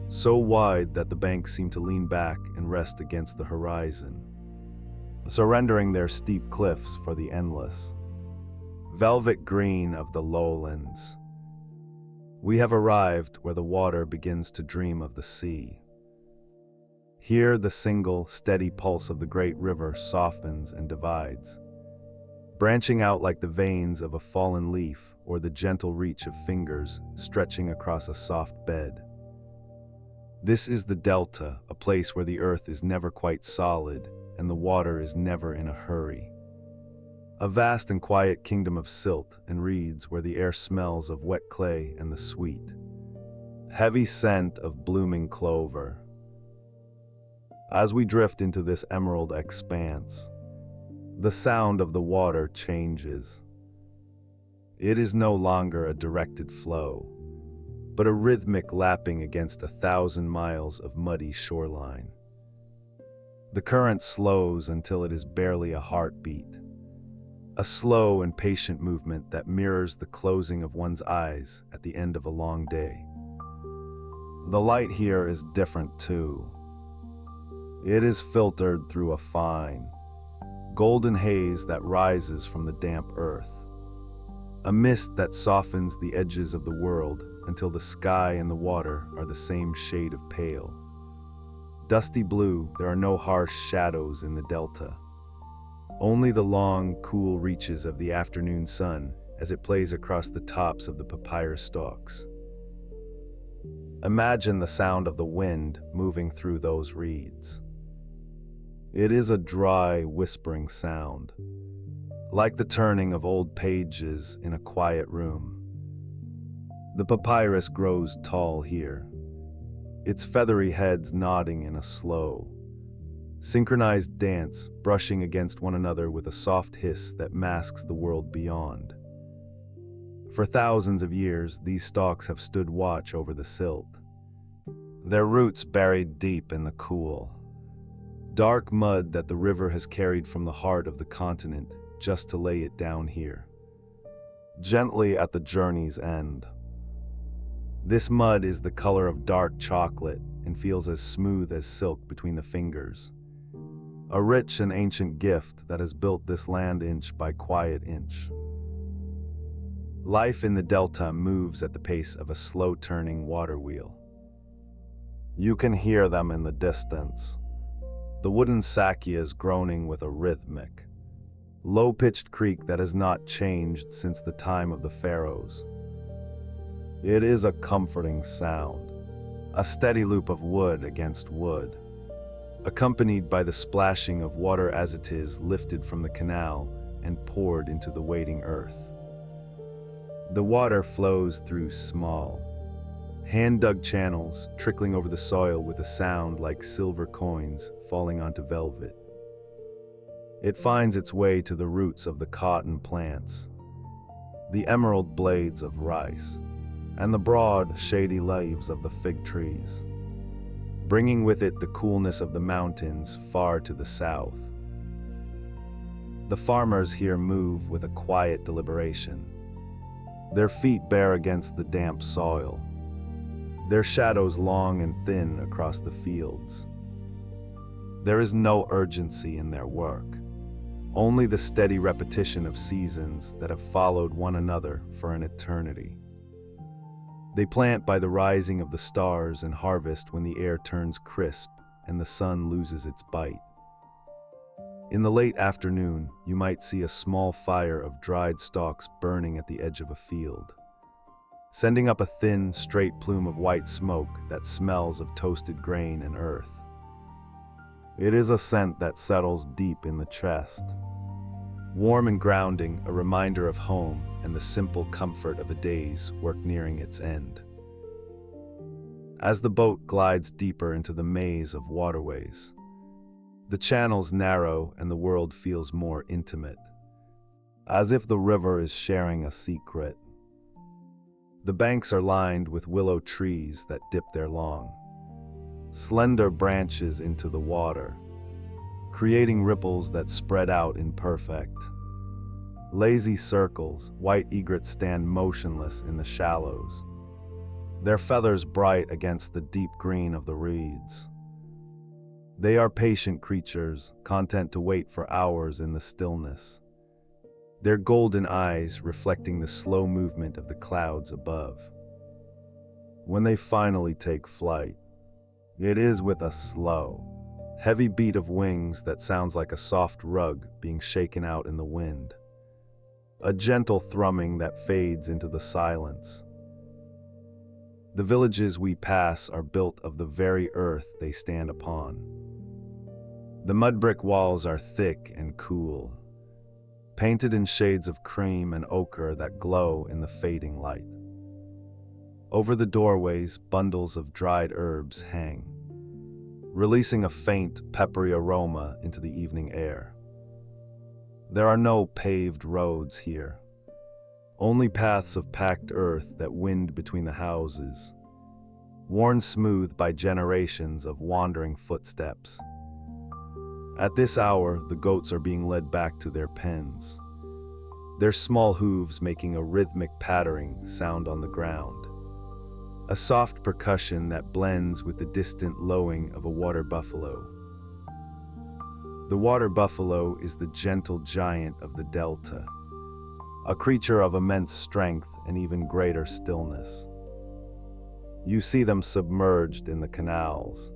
so wide that the banks seem to lean back and rest against the horizon, surrendering their steep cliffs for the endless, velvet green of the lowlands. We have arrived where the water begins to dream of the sea. Here the single, steady pulse of the great river softens and divides, branching out like the veins of a fallen leaf or the gentle reach of fingers stretching across a soft bed. This is the delta, a place where the earth is never quite solid and the water is never in a hurry. A vast and quiet kingdom of silt and reeds where the air smells of wet clay and the sweet, heavy scent of blooming clover. As we drift into this emerald expanse, the sound of the water changes. It is no longer a directed flow, but a rhythmic lapping against 1,000 miles of muddy shoreline. The current slows until it is barely a heartbeat, a slow and patient movement that mirrors the closing of one's eyes at the end of a long day. The light here is different too. It is filtered through a fine, golden haze that rises from the damp earth, a mist that softens the edges of the world until the sky and the water are the same shade of pale. Dusty blue, there are no harsh shadows in the delta. Only the long, cool reaches of the afternoon sun as it plays across the tops of the papyrus stalks. Imagine the sound of the wind moving through those reeds. It is a dry, whispering sound, like the turning of old pages in a quiet room. The papyrus grows tall here, its feathery heads nodding in a slow, synchronized dance, brushing against one another with a soft hiss that masks the world beyond. For thousands of years, these stalks have stood watch over the silt, their roots buried deep in the cool, dark mud that the river has carried from the heart of the continent just to lay it down here, gently at the journey's end. This mud is the color of dark chocolate and feels as smooth as silk between the fingers, a rich and ancient gift that has built this land inch by quiet inch. Life in the delta moves at the pace of a slow-turning water wheel. You can hear them in the distance, the wooden sakyas groaning with a rhythmic, low-pitched creak that has not changed since the time of the pharaohs. It is a comforting sound, a steady loop of wood against wood, accompanied by the splashing of water as it is lifted from the canal and poured into the waiting earth. The water flows through small, hand-dug channels, trickling over the soil with a sound like silver coins falling onto velvet. It finds its way to the roots of the cotton plants, the emerald blades of rice, and the broad, shady leaves of the fig trees, bringing with it the coolness of the mountains far to the south. The farmers here move with a quiet deliberation, their feet bare against the damp soil, their shadows long and thin across the fields. There is no urgency in their work, only the steady repetition of seasons that have followed one another for an eternity. They plant by the rising of the stars and harvest when the air turns crisp and the sun loses its bite. In the late afternoon, you might see a small fire of dried stalks burning at the edge of a field, sending up a thin, straight plume of white smoke that smells of toasted grain and earth. It is a scent that settles deep in the chest, warm and grounding, a reminder of home and the simple comfort of a day's work nearing its end. As the boat glides deeper into the maze of waterways, the channels narrow and the world feels more intimate, as if the river is sharing a secret. The banks are lined with willow trees that dip their long, slender branches into the water, creating ripples that spread out in perfect, lazy circles. White egrets stand motionless in the shallows, their feathers bright against the deep green of the reeds. They are patient creatures, content to wait for hours in the stillness, their golden eyes reflecting the slow movement of the clouds above. When they finally take flight, it is with a slow, Heavy beat of wings that sounds like a soft rug being shaken out in the wind. A gentle thrumming that fades into the silence. The villages we pass are built of the very earth they stand upon. The mud brick walls are thick and cool, painted in shades of cream and ochre that glow in the fading light. Over the doorways, bundles of dried herbs hang, releasing a faint, peppery aroma into the evening air. There are no paved roads here, only paths of packed earth that wind between the houses, worn smooth by generations of wandering footsteps. At this hour, the goats are being led back to their pens, their small hooves making a rhythmic pattering sound on the ground, a soft percussion that blends with the distant lowing of a water buffalo. The water buffalo is the gentle giant of the delta, a creature of immense strength and even greater stillness. You see them submerged in the canals,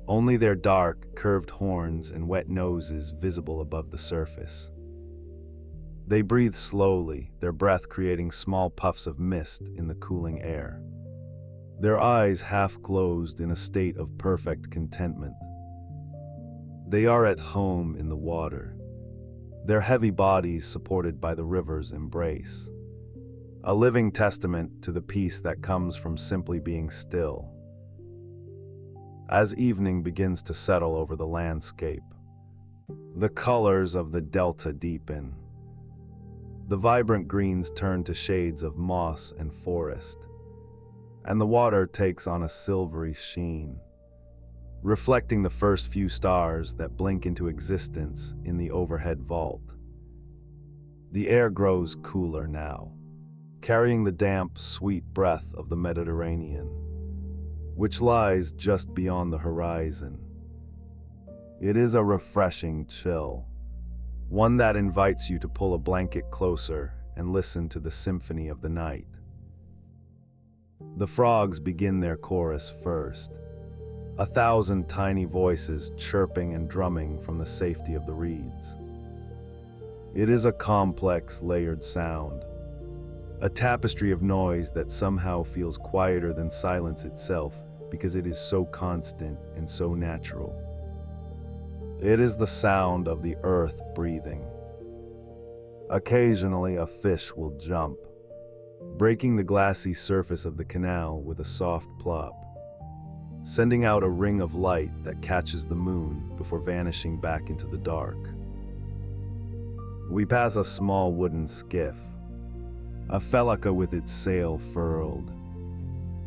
only their dark, curved horns and wet noses visible above the surface. They breathe slowly, their breath creating small puffs of mist in the cooling air. Their eyes half closed in a state of perfect contentment. They are at home in the water, their heavy bodies supported by the river's embrace, a living testament to the peace that comes from simply being still. As evening begins to settle over the landscape, the colors of the delta deepen. The vibrant greens turn to shades of moss and forest, and the water takes on a silvery sheen, reflecting the first few stars that blink into existence in the overhead vault. The air grows cooler now, carrying the damp, sweet breath of the Mediterranean, which lies just beyond the horizon. It is a refreshing chill, one that invites you to pull a blanket closer and listen to the symphony of the night. The frogs begin their chorus first, 1,000 tiny voices chirping and drumming from the safety of the reeds. It is a complex, layered sound, a tapestry of noise that somehow feels quieter than silence itself because it is so constant and so natural. It is the sound of the earth breathing. Occasionally, a fish will jump, breaking the glassy surface of the canal with a soft plop, sending out a ring of light that catches the moon before vanishing back into the dark. We pass a small wooden skiff, a felucca with its sail furled,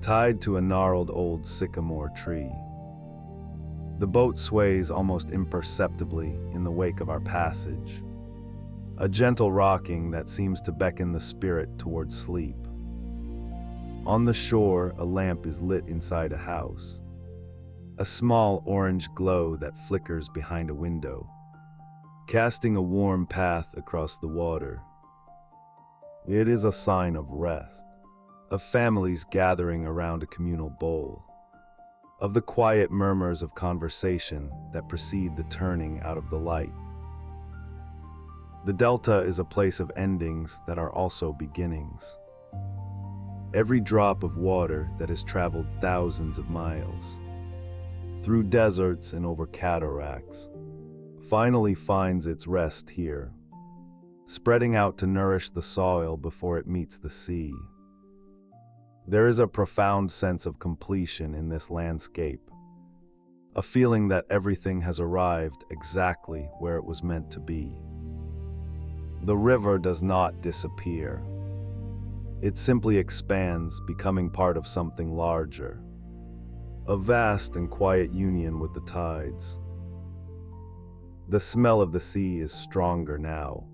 tied to a gnarled old sycamore tree. The boat sways almost imperceptibly in the wake of our passage, a gentle rocking that seems to beckon the spirit toward sleep. On the shore, a lamp is lit inside a house, a small orange glow that flickers behind a window, casting a warm path across the water. It is a sign of rest, of families gathering around a communal bowl, of the quiet murmurs of conversation that precede the turning out of the light. The delta is a place of endings that are also beginnings. Every drop of water that has traveled thousands of miles, through deserts and over cataracts, finally finds its rest here, spreading out to nourish the soil before it meets the sea. There is a profound sense of completion in this landscape, a feeling that everything has arrived exactly where it was meant to be. The river does not disappear. It simply expands, becoming part of something larger, a vast and quiet union with the tides. The smell of the sea is stronger now,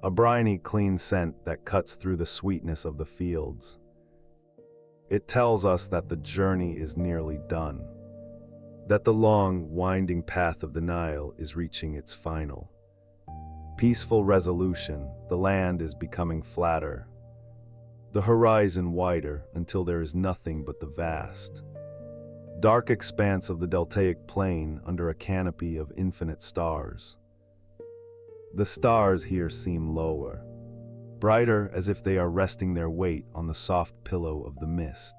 a briny, clean scent that cuts through the sweetness of the fields. It tells us that the journey is nearly done, that the long, winding path of the Nile is reaching its final, peaceful resolution. The land is becoming flatter, the horizon wider until there is nothing but the vast, dark expanse of the deltaic plain under a canopy of infinite stars. The stars here seem lower, brighter as if they are resting their weight on the soft pillow of the mist.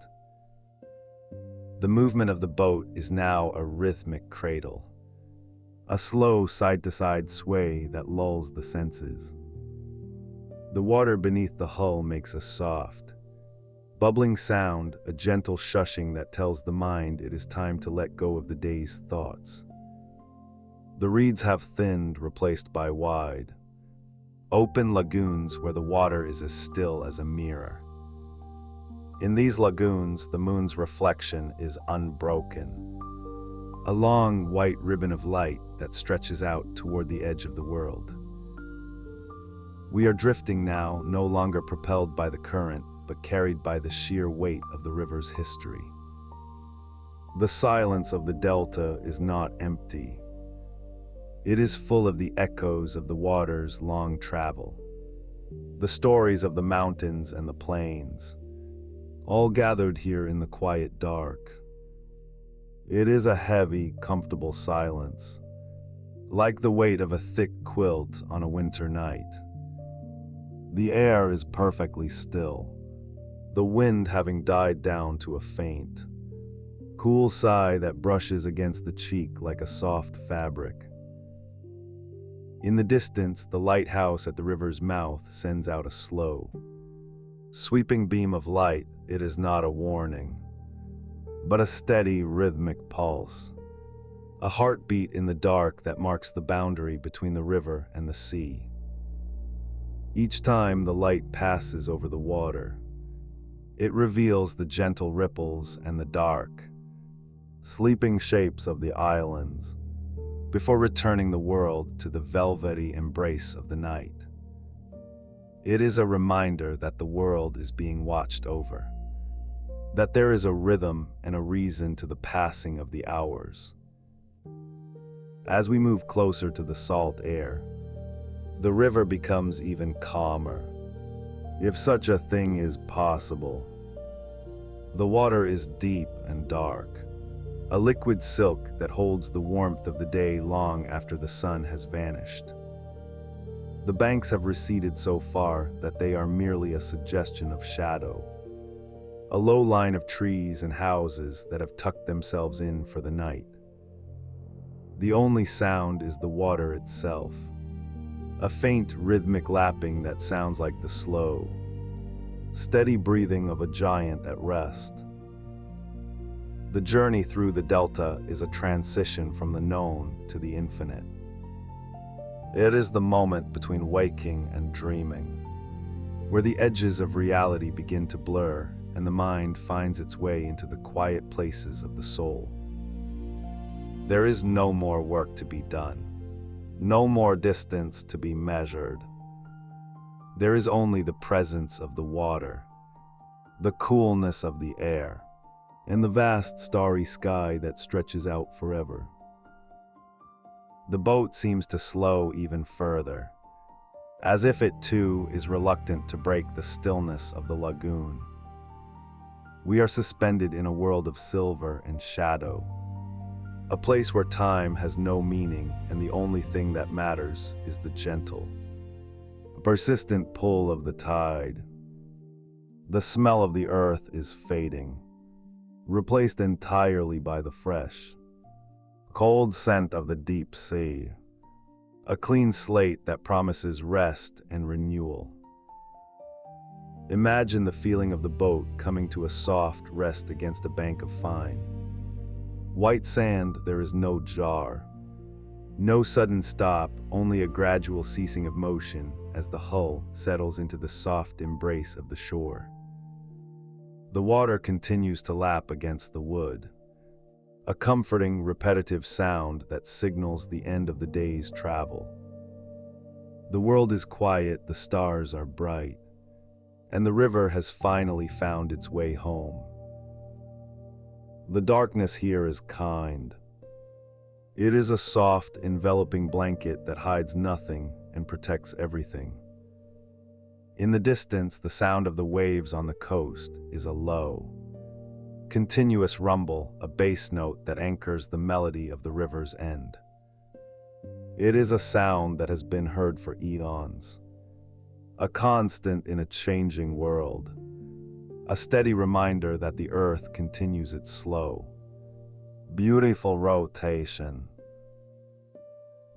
The movement of the boat is now a rhythmic cradle, a slow side-to-side sway that lulls the senses. The water beneath the hull makes a soft, bubbling sound, a gentle shushing that tells the mind it is time to let go of the day's thoughts. The reeds have thinned, replaced by wide, open lagoons where the water is as still as a mirror. In these lagoons, the moon's reflection is unbroken, a long white ribbon of light that stretches out toward the edge of the world. We are drifting now, no longer propelled by the current, but carried by the sheer weight of the river's history. The silence of the delta is not empty. It is full of the echoes of the water's long travel, the stories of the mountains and the plains, all gathered here in the quiet dark. It is a heavy, comfortable silence, like the weight of a thick quilt on a winter night. The air is perfectly still, the wind having died down to a faint, cool sigh that brushes against the cheek like a soft fabric. In the distance, the lighthouse at the river's mouth sends out a slow, sweeping beam of light. It is not a warning, but a steady, rhythmic pulse, a heartbeat in the dark that marks the boundary between the river and the sea. Each time the light passes over the water, it reveals the gentle ripples and the dark, sleeping shapes of the islands, before returning the world to the velvety embrace of the night. It is a reminder that the world is being watched over, that there is a rhythm and a reason to the passing of the hours. As we move closer to the salt air, the river becomes even calmer, if such a thing is possible. The water is deep and dark, a liquid silk that holds the warmth of the day long after the sun has vanished. The banks have receded so far that they are merely a suggestion of shadow, a low line of trees and houses that have tucked themselves in for the night. The only sound is the water itself, a faint rhythmic lapping that sounds like the slow, steady breathing of a giant at rest. The journey through the delta is a transition from the known to the infinite. It is the moment between waking and dreaming, where the edges of reality begin to blur and the mind finds its way into the quiet places of the soul. There is no more work to be done, no more distance to be measured. There is only the presence of the water, the coolness of the air, and the vast starry sky that stretches out forever. The boat seems to slow even further, as if it too is reluctant to break the stillness of the lagoon. We are suspended in a world of silver and shadow, a place where time has no meaning and the only thing that matters is the gentle, persistent pull of the tide. The smell of the earth is fading, replaced entirely by the fresh, cold scent of the deep sea, a clean slate that promises rest and renewal. Imagine the feeling of the boat coming to a soft rest against a bank of fine white sand. There is no jar, no sudden stop, only a gradual ceasing of motion as the hull settles into the soft embrace of the shore. The water continues to lap against the wood, a comforting, repetitive sound that signals the end of the day's travel. The world is quiet, the stars are bright, and the river has finally found its way home. The darkness here is kind. It is a soft, enveloping blanket that hides nothing and protects everything. In the distance, the sound of the waves on the coast is a low, continuous rumble, a bass note that anchors the melody of the river's end. It is a sound that has been heard for eons, a constant in a changing world, a steady reminder that the earth continues its slow, beautiful rotation.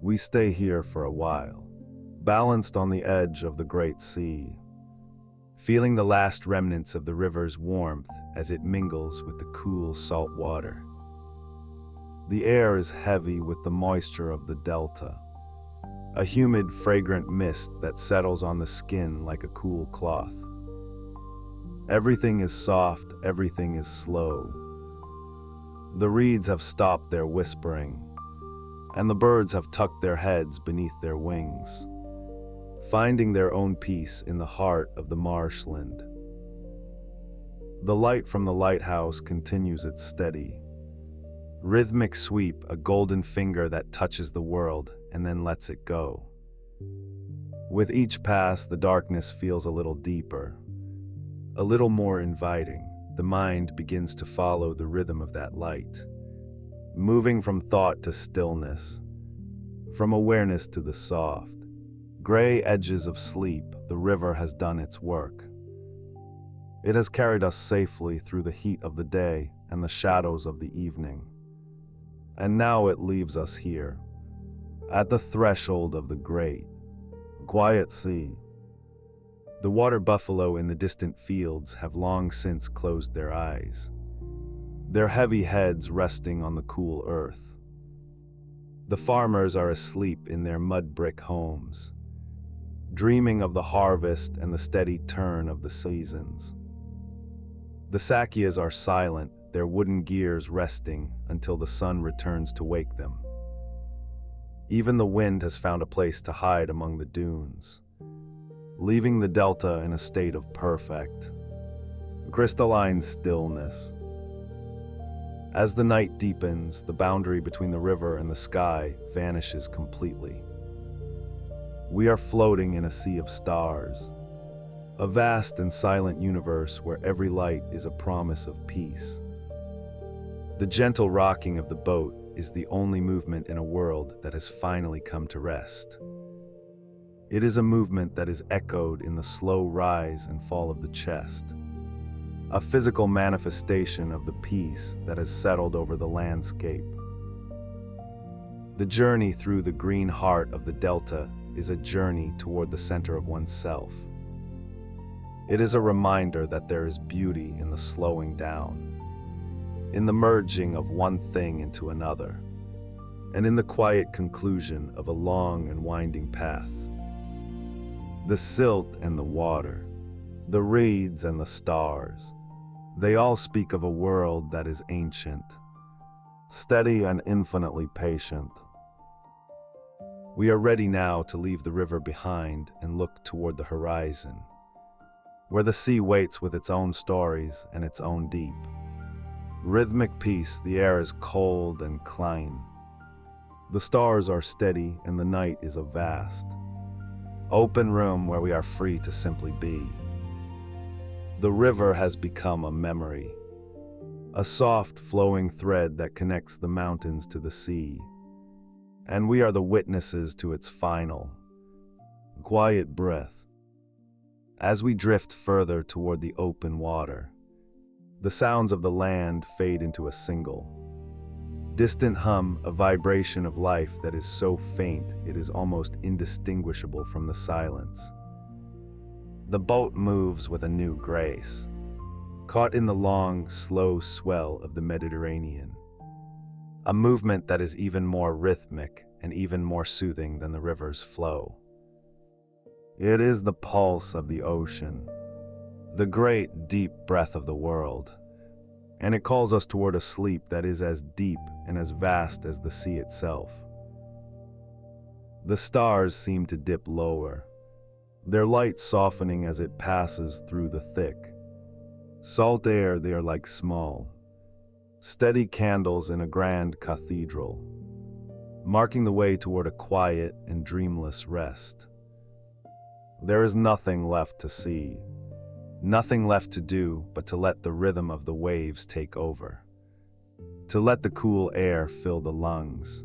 We stay here for a while, balanced on the edge of the great sea, feeling the last remnants of the river's warmth as it mingles with the cool salt water. The air is heavy with the moisture of the delta, a humid, fragrant mist that settles on the skin like a cool cloth. Everything is soft, everything is slow. The reeds have stopped their whispering, and the birds have tucked their heads beneath their wings, finding their own peace in the heart of the marshland. The light from the lighthouse continues its steady, rhythmic sweep, a golden finger that touches the world and then lets it go. With each pass, the darkness feels a little deeper, a little more inviting. The mind begins to follow the rhythm of that light, moving from thought to stillness, from awareness to the soft, gray edges of sleep. The river has done its work. It has carried us safely through the heat of the day and the shadows of the evening. And now it leaves us here, at the threshold of the great, quiet sea. The water buffalo in the distant fields have long since closed their eyes, their heavy heads resting on the cool earth. The farmers are asleep in their mud brick homes, dreaming of the harvest and the steady turn of the seasons. The sakyas are silent, their wooden gears resting until the sun returns to wake them. Even the wind has found a place to hide among the dunes, leaving the delta in a state of perfect, crystalline stillness. As the night deepens, the boundary between the river and the sky vanishes completely. We are floating in a sea of stars, a vast and silent universe where every light is a promise of peace. The gentle rocking of the boat is the only movement in a world that has finally come to rest. It is a movement that is echoed in the slow rise and fall of the chest, a physical manifestation of the peace that has settled over the landscape. The journey through the green heart of the delta is a journey toward the center of oneself. It is a reminder that there is beauty in the slowing down, in the merging of one thing into another, and in the quiet conclusion of a long and winding path. The silt and the water, the reeds and the stars, they all speak of a world that is ancient, steady and infinitely patient. We are ready now to leave the river behind and look toward the horizon, where the sea waits with its own stories and its own deep, rhythmic peace. The air is cold and clean. The stars are steady and the night is a vast, open room where we are free to simply be. The river has become a memory, a soft flowing thread that connects the mountains to the sea, and we are the witnesses to its final, quiet breath. As we drift further toward the open water, the sounds of the land fade into a single, distant hum, a vibration of life that is so faint it is almost indistinguishable from the silence. The boat moves with a new grace, caught in the long, slow swell of the Mediterranean, a movement that is even more rhythmic and even more soothing than the river's flow. It is the pulse of the ocean, the great, deep breath of the world, and it calls us toward a sleep that is as deep and as vast as the sea itself. The stars seem to dip lower, their light softening as it passes through the thick, salt air. They are like small, steady candles in a grand cathedral, marking the way toward a quiet and dreamless rest. There is nothing left to see, Nothing left to do but to let the rhythm of the waves take over, to let the cool air fill the lungs,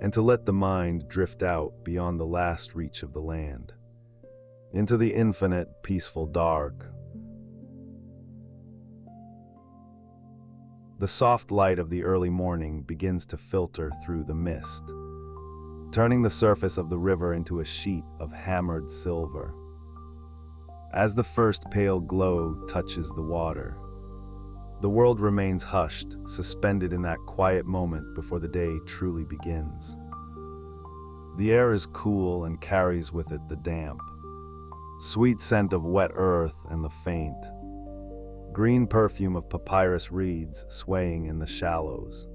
and to let the mind drift out beyond the last reach of the land, into the infinite, peaceful dark. The soft light of the early morning begins to filter through the mist, turning the surface of the river into a sheet of hammered silver. As the first pale glow touches the water, the world remains hushed, suspended in that quiet moment before the day truly begins. The air is cool and carries with it the damp, sweet scent of wet earth and the faint, green perfume of papyrus reeds swaying in the shallows.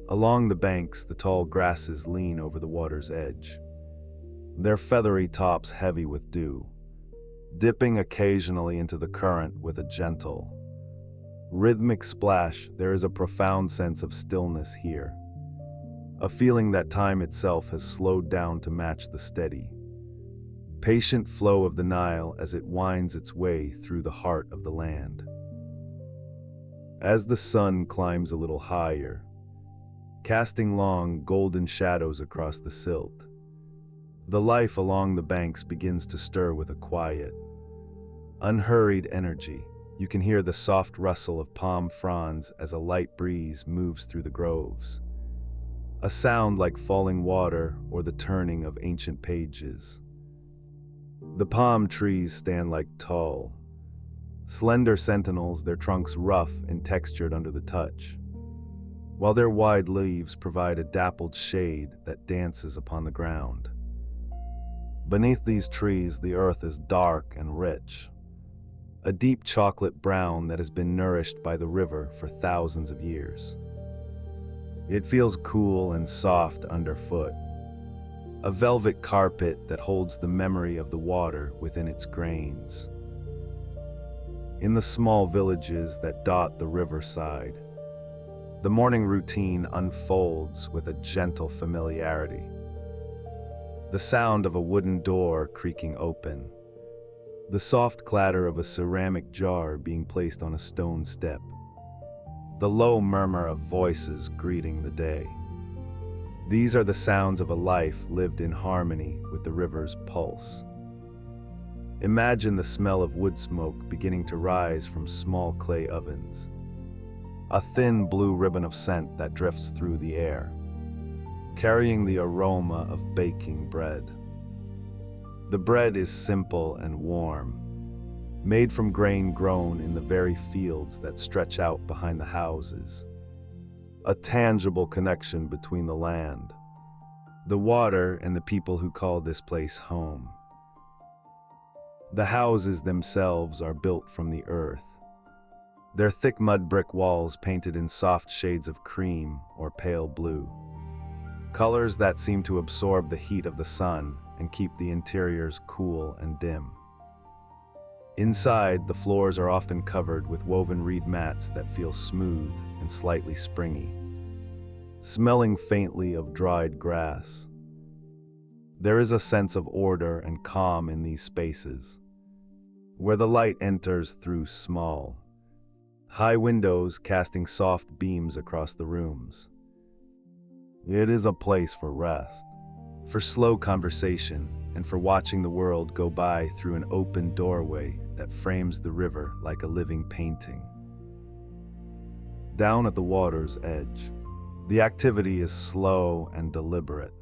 Along the banks, the tall grasses lean over the water's edge, their feathery tops heavy with dew, dipping occasionally into the current with a gentle, rhythmic splash. There is a profound sense of stillness here, a feeling that time itself has slowed down to match the steady, patient flow of the Nile as it winds its way through the heart of the land. As the sun climbs a little higher, casting long, golden shadows across the silt, the life along the banks begins to stir with a quiet, unhurried energy. You can hear the soft rustle of palm fronds as a light breeze moves through the groves, a sound like falling water or the turning of ancient pages. The palm trees stand like tall, slender sentinels, their trunks rough and textured under the touch, while their wide leaves provide a dappled shade that dances upon the ground. Beneath these trees, the earth is dark and rich, a deep chocolate brown that has been nourished by the river for thousands of years. It feels cool and soft underfoot, a velvet carpet that holds the memory of the water within its grains. In the small villages that dot the riverside, the morning routine unfolds with a gentle familiarity. The sound of a wooden door creaking open, the soft clatter of a ceramic jar being placed on a stone step, the low murmur of voices greeting the day. These are the sounds of a life lived in harmony with the river's pulse. Imagine the smell of wood smoke beginning to rise from small clay ovens, a thin blue ribbon of scent that drifts through the air, carrying the aroma of baking bread. The bread is simple and warm, made from grain grown in the very fields that stretch out behind the houses. A tangible connection between the land, the water, and the people who call this place home. The houses themselves are built from the earth, their thick mud brick walls painted in soft shades of cream or pale blue, colors that seem to absorb the heat of the sun and keep the interiors cool and dim. Inside, the floors are often covered with woven reed mats that feel smooth and slightly springy, smelling faintly of dried grass. There is a sense of order and calm in these spaces, where the light enters through small, high windows casting soft beams across the rooms. It is a place for rest, for slow conversation, and for watching the world go by through an open doorway that frames the river like a living painting. Down at the water's edge, the activity is slow and deliberate.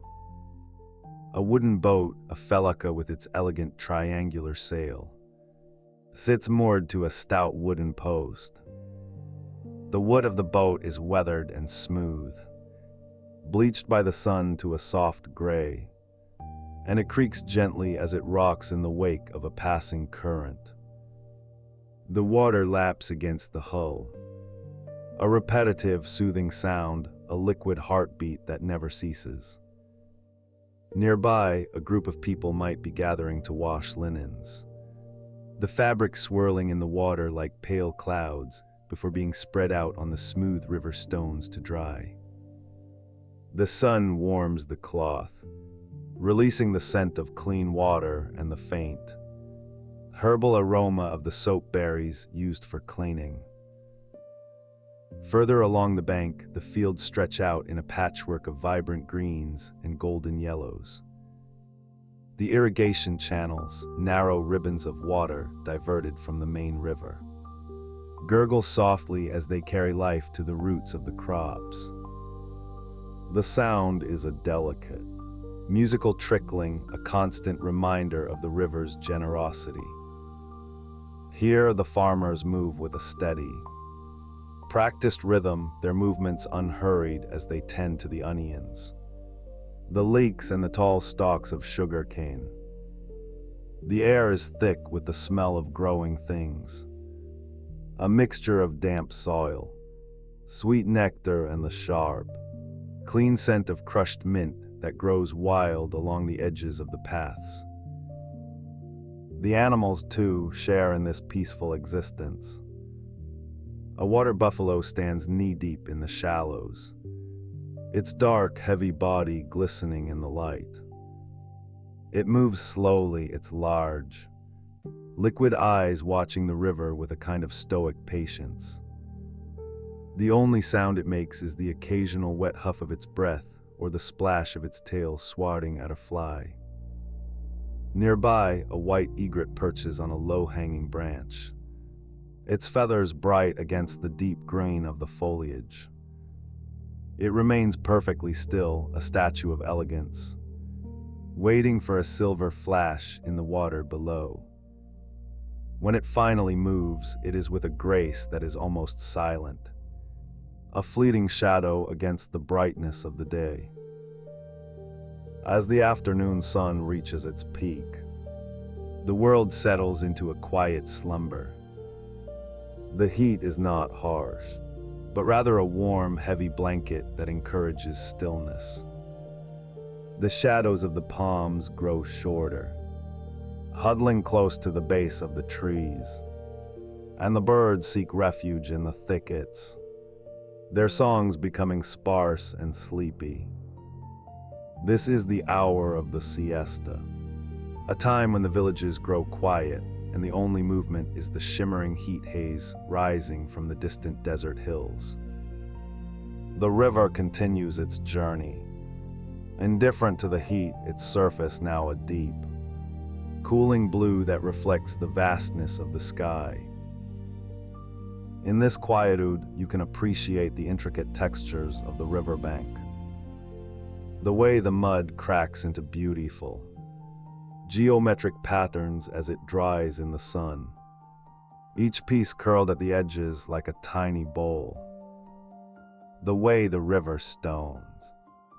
A wooden boat, a felucca with its elegant triangular sail, sits moored to a stout wooden post. The wood of the boat is weathered and smooth, bleached by the sun to a soft gray, and it creaks gently as it rocks in the wake of a passing current. The water laps against the hull, a repetitive, soothing sound, a liquid heartbeat that never ceases. Nearby, a group of people might be gathering to wash linens, the fabric swirling in the water like pale clouds before being spread out on the smooth river stones to dry. The sun warms the cloth, releasing the scent of clean water and the faint, herbal aroma of the soap berries used for cleaning. Further along the bank, the fields stretch out in a patchwork of vibrant greens and golden yellows. The irrigation channels, narrow ribbons of water diverted from the main river, gurgle softly as they carry life to the roots of the crops. The sound is a delicate, musical trickling, a constant reminder of the river's generosity. Here the farmers move with a steady, practiced rhythm, their movements unhurried as they tend to the onions, the leeks and the tall stalks of sugar cane. The air is thick with the smell of growing things, a mixture of damp soil, sweet nectar and the sharp, clean scent of crushed mint that grows wild along the edges of the paths. The animals, too, share in this peaceful existence. A water buffalo stands knee-deep in the shallows, its dark, heavy body glistening in the light. It moves slowly, its large, liquid eyes watching the river with a kind of stoic patience. The only sound it makes is the occasional wet huff of its breath or the splash of its tail swatting at a fly. Nearby, a white egret perches on a low-hanging branch, its feathers bright against the deep green of the foliage. It remains perfectly still, a statue of elegance, waiting for a silver flash in the water below. When it finally moves, it is with a grace that is almost silent, a fleeting shadow against the brightness of the day. As the afternoon sun reaches its peak, the world settles into a quiet slumber. The heat is not harsh, but rather a warm, heavy blanket that encourages stillness. The shadows of the palms grow shorter, huddling close to the base of the trees, and the birds seek refuge in the thickets, their songs becoming sparse and sleepy. This is the hour of the siesta, a time when the villages grow quiet and the only movement is the shimmering heat haze rising from the distant desert hills. The river continues its journey, indifferent to the heat, its surface now a deep, cooling blue that reflects the vastness of the sky. In this quietude, you can appreciate the intricate textures of the riverbank. The way the mud cracks into beautiful, geometric patterns as it dries in the sun, each piece curled at the edges like a tiny bowl. The way the river stones,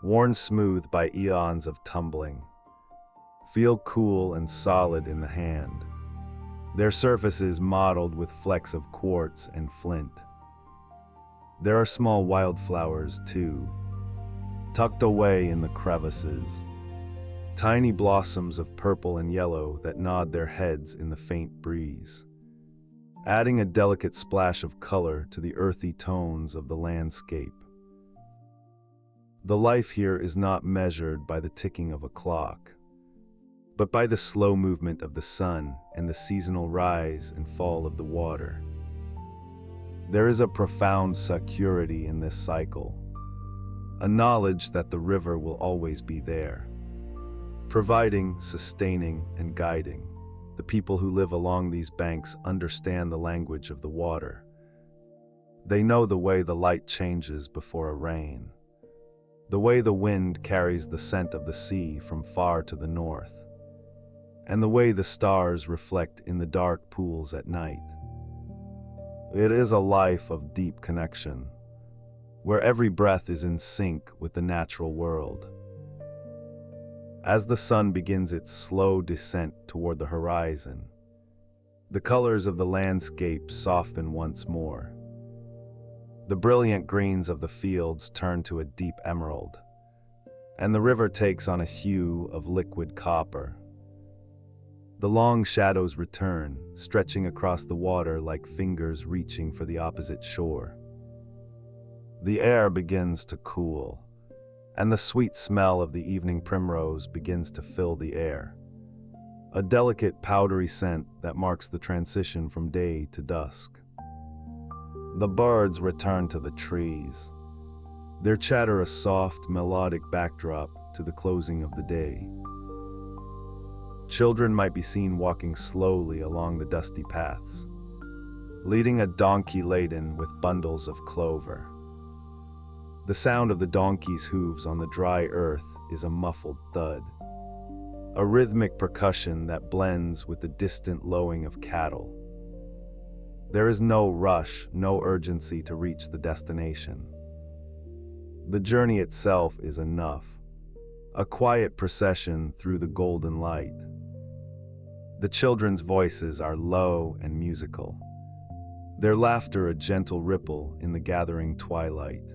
worn smooth by eons of tumbling, feel cool and solid in the hand, their surfaces mottled with flecks of quartz and flint. There are small wildflowers, too, tucked away in the crevices, tiny blossoms of purple and yellow that nod their heads in the faint breeze, adding a delicate splash of color to the earthy tones of the landscape. The life here is not measured by the ticking of a clock, but by the slow movement of the sun and the seasonal rise and fall of the water. There is a profound security in this cycle, a knowledge that the river will always be there, providing, sustaining, and guiding. The people who live along these banks understand the language of the water. They know the way the light changes before a rain, the way the wind carries the scent of the sea from far to the north, and the way the stars reflect in the dark pools at night. It is a life of deep connection, where every breath is in sync with the natural world. As the sun begins its slow descent toward the horizon, the colors of the landscape soften once more. The brilliant greens of the fields turn to a deep emerald, and the river takes on a hue of liquid copper. The long shadows return, stretching across the water like fingers reaching for the opposite shore. The air begins to cool, and the sweet smell of the evening primrose begins to fill the air. a delicate powdery scent that marks the transition from day to dusk. The birds return to the trees, their chatter a soft, melodic backdrop to the closing of the day. Children might be seen walking slowly along the dusty paths, leading a donkey laden with bundles of clover. The sound of the donkey's hooves on the dry earth is a muffled thud, a rhythmic percussion that blends with the distant lowing of cattle. There is no rush, no urgency to reach the destination. The journey itself is enough, a quiet procession through the golden light. The children's voices are low and musical, their laughter a gentle ripple in the gathering twilight.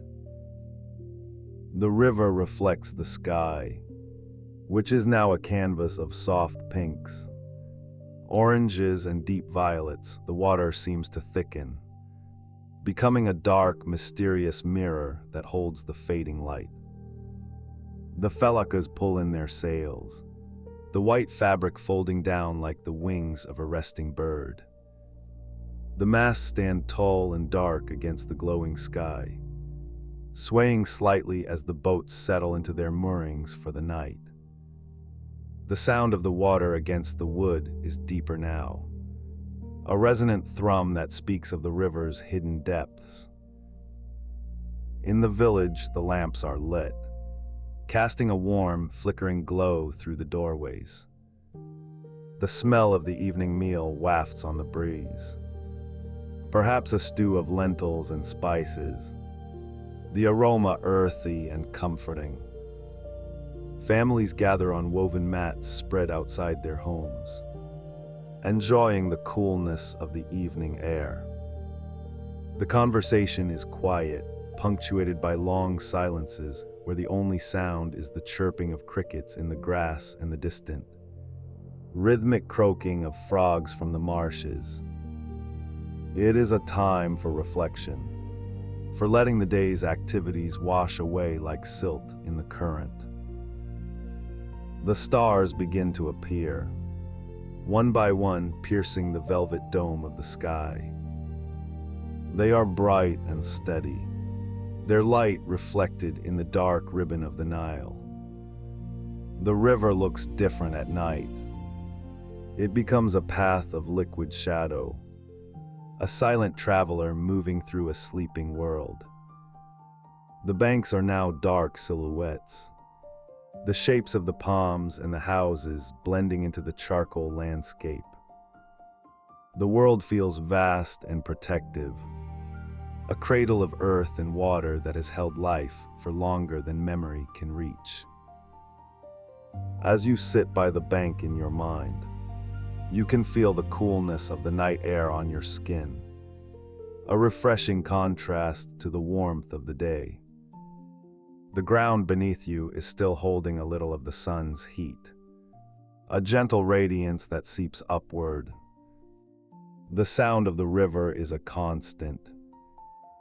The river reflects the sky, which is now a canvas of soft pinks, oranges and deep violets. The water seems to thicken, becoming a dark, mysterious mirror that holds the fading light. The feluccas pull in their sails, the white fabric folding down like the wings of a resting bird. The masts stand tall and dark against the glowing sky, swaying slightly as the boats settle into their moorings for the night. The sound of the water against the wood is deeper now, a resonant thrum that speaks of the river's hidden depths. In the village, the lamps are lit, casting a warm, flickering glow through the doorways. The smell of the evening meal wafts on the breeze, perhaps a stew of lentils and spices, the aroma earthy and comforting. Families gather on woven mats spread outside their homes, enjoying the coolness of the evening air. The conversation is quiet, punctuated by long silences where the only sound is the chirping of crickets in the grass and the distant rhythmic croaking of frogs from the marshes. It is a time for reflection, for letting the day's activities wash away like silt in the current. The stars begin to appear, one by one piercing the velvet dome of the sky. They are bright and steady, their light reflected in the dark ribbon of the Nile. The river looks different at night. It becomes a path of liquid shadow, a silent traveler moving through a sleeping world. The banks are now dark silhouettes, the shapes of the palms and the houses blending into the charcoal landscape. The world feels vast and protective, a cradle of earth and water that has held life for longer than memory can reach. As you sit by the bank in your mind, you can feel the coolness of the night air on your skin, a refreshing contrast to the warmth of the day. The ground beneath you is still holding a little of the sun's heat, a gentle radiance that seeps upward. The sound of the river is a constant,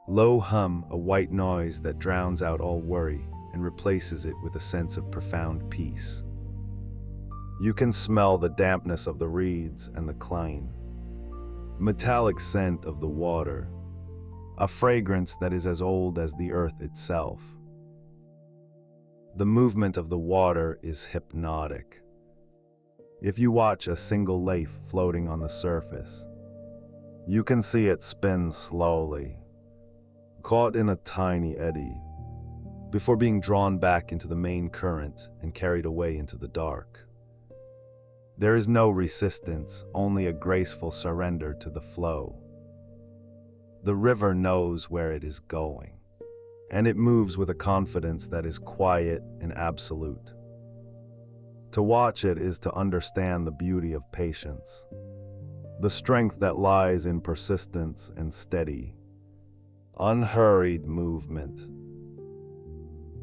low hum, a white noise that drowns out all worry and replaces it with a sense of profound peace. You can smell the dampness of the reeds and the cline, metallic scent of the water, a fragrance that is as old as the earth itself. The movement of the water is hypnotic. If you watch a single leaf floating on the surface, you can see it spin slowly, caught in a tiny eddy, before being drawn back into the main current and carried away into the dark. There is no resistance, only a graceful surrender to the flow. The river knows where it is going, and it moves with a confidence that is quiet and absolute. To watch it is to understand the beauty of patience, the strength that lies in persistence and steady, unhurried movement.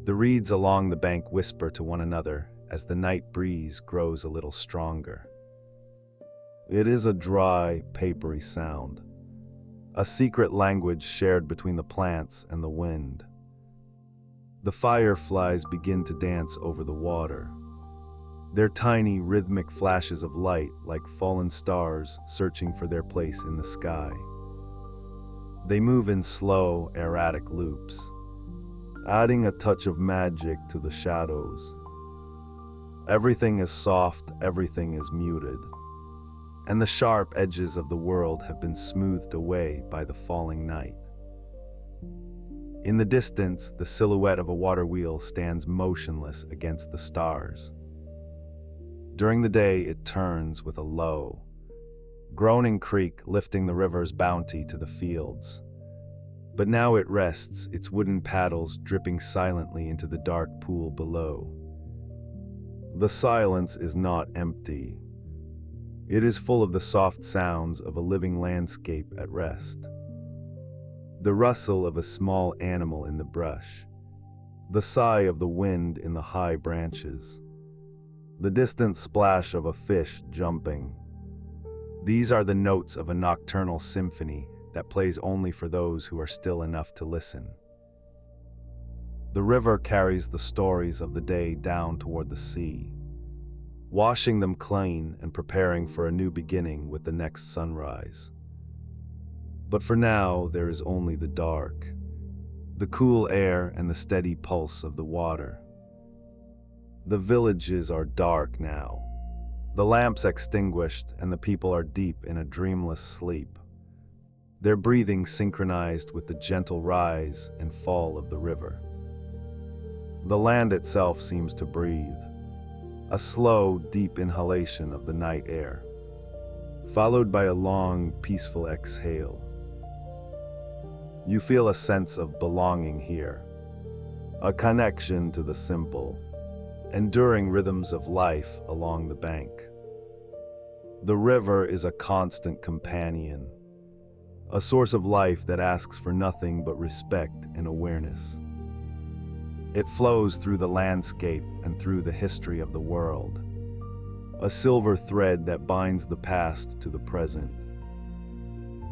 The reeds along the bank whisper to one another as the night breeze grows a little stronger. It is a dry, papery sound, a secret language shared between the plants and the wind. The fireflies begin to dance over the water, They're tiny, rhythmic flashes of light like fallen stars searching for their place in the sky. They move in slow, erratic loops, adding a touch of magic to the shadows. Everything is soft, everything is muted, and the sharp edges of the world have been smoothed away by the falling night. In the distance, the silhouette of a water wheel stands motionless against the stars. During the day, it turns with a low, groaning creak lifting the river's bounty to the fields. But now it rests, its wooden paddles dripping silently into the dark pool below. The silence is not empty. It is full of the soft sounds of a living landscape at rest. The rustle of a small animal in the brush, the sigh of the wind in the high branches, the distant splash of a fish jumping. These are the notes of a nocturnal symphony that plays only for those who are still enough to listen. The river carries the stories of the day down toward the sea, washing them clean and preparing for a new beginning with the next sunrise. But for now, there is only the dark, the cool air and the steady pulse of the water. The villages are dark now, the lamps extinguished, and the people are deep in a dreamless sleep, their breathing synchronized with the gentle rise and fall of the river. The land itself seems to breathe, a slow, deep inhalation of the night air, followed by a long, peaceful exhale. You feel a sense of belonging here, a connection to the simple, enduring rhythms of life along the bank. The river is a constant companion, a source of life that asks for nothing but respect and awareness. It flows through the landscape and through the history of the world, a silver thread that binds the past to the present.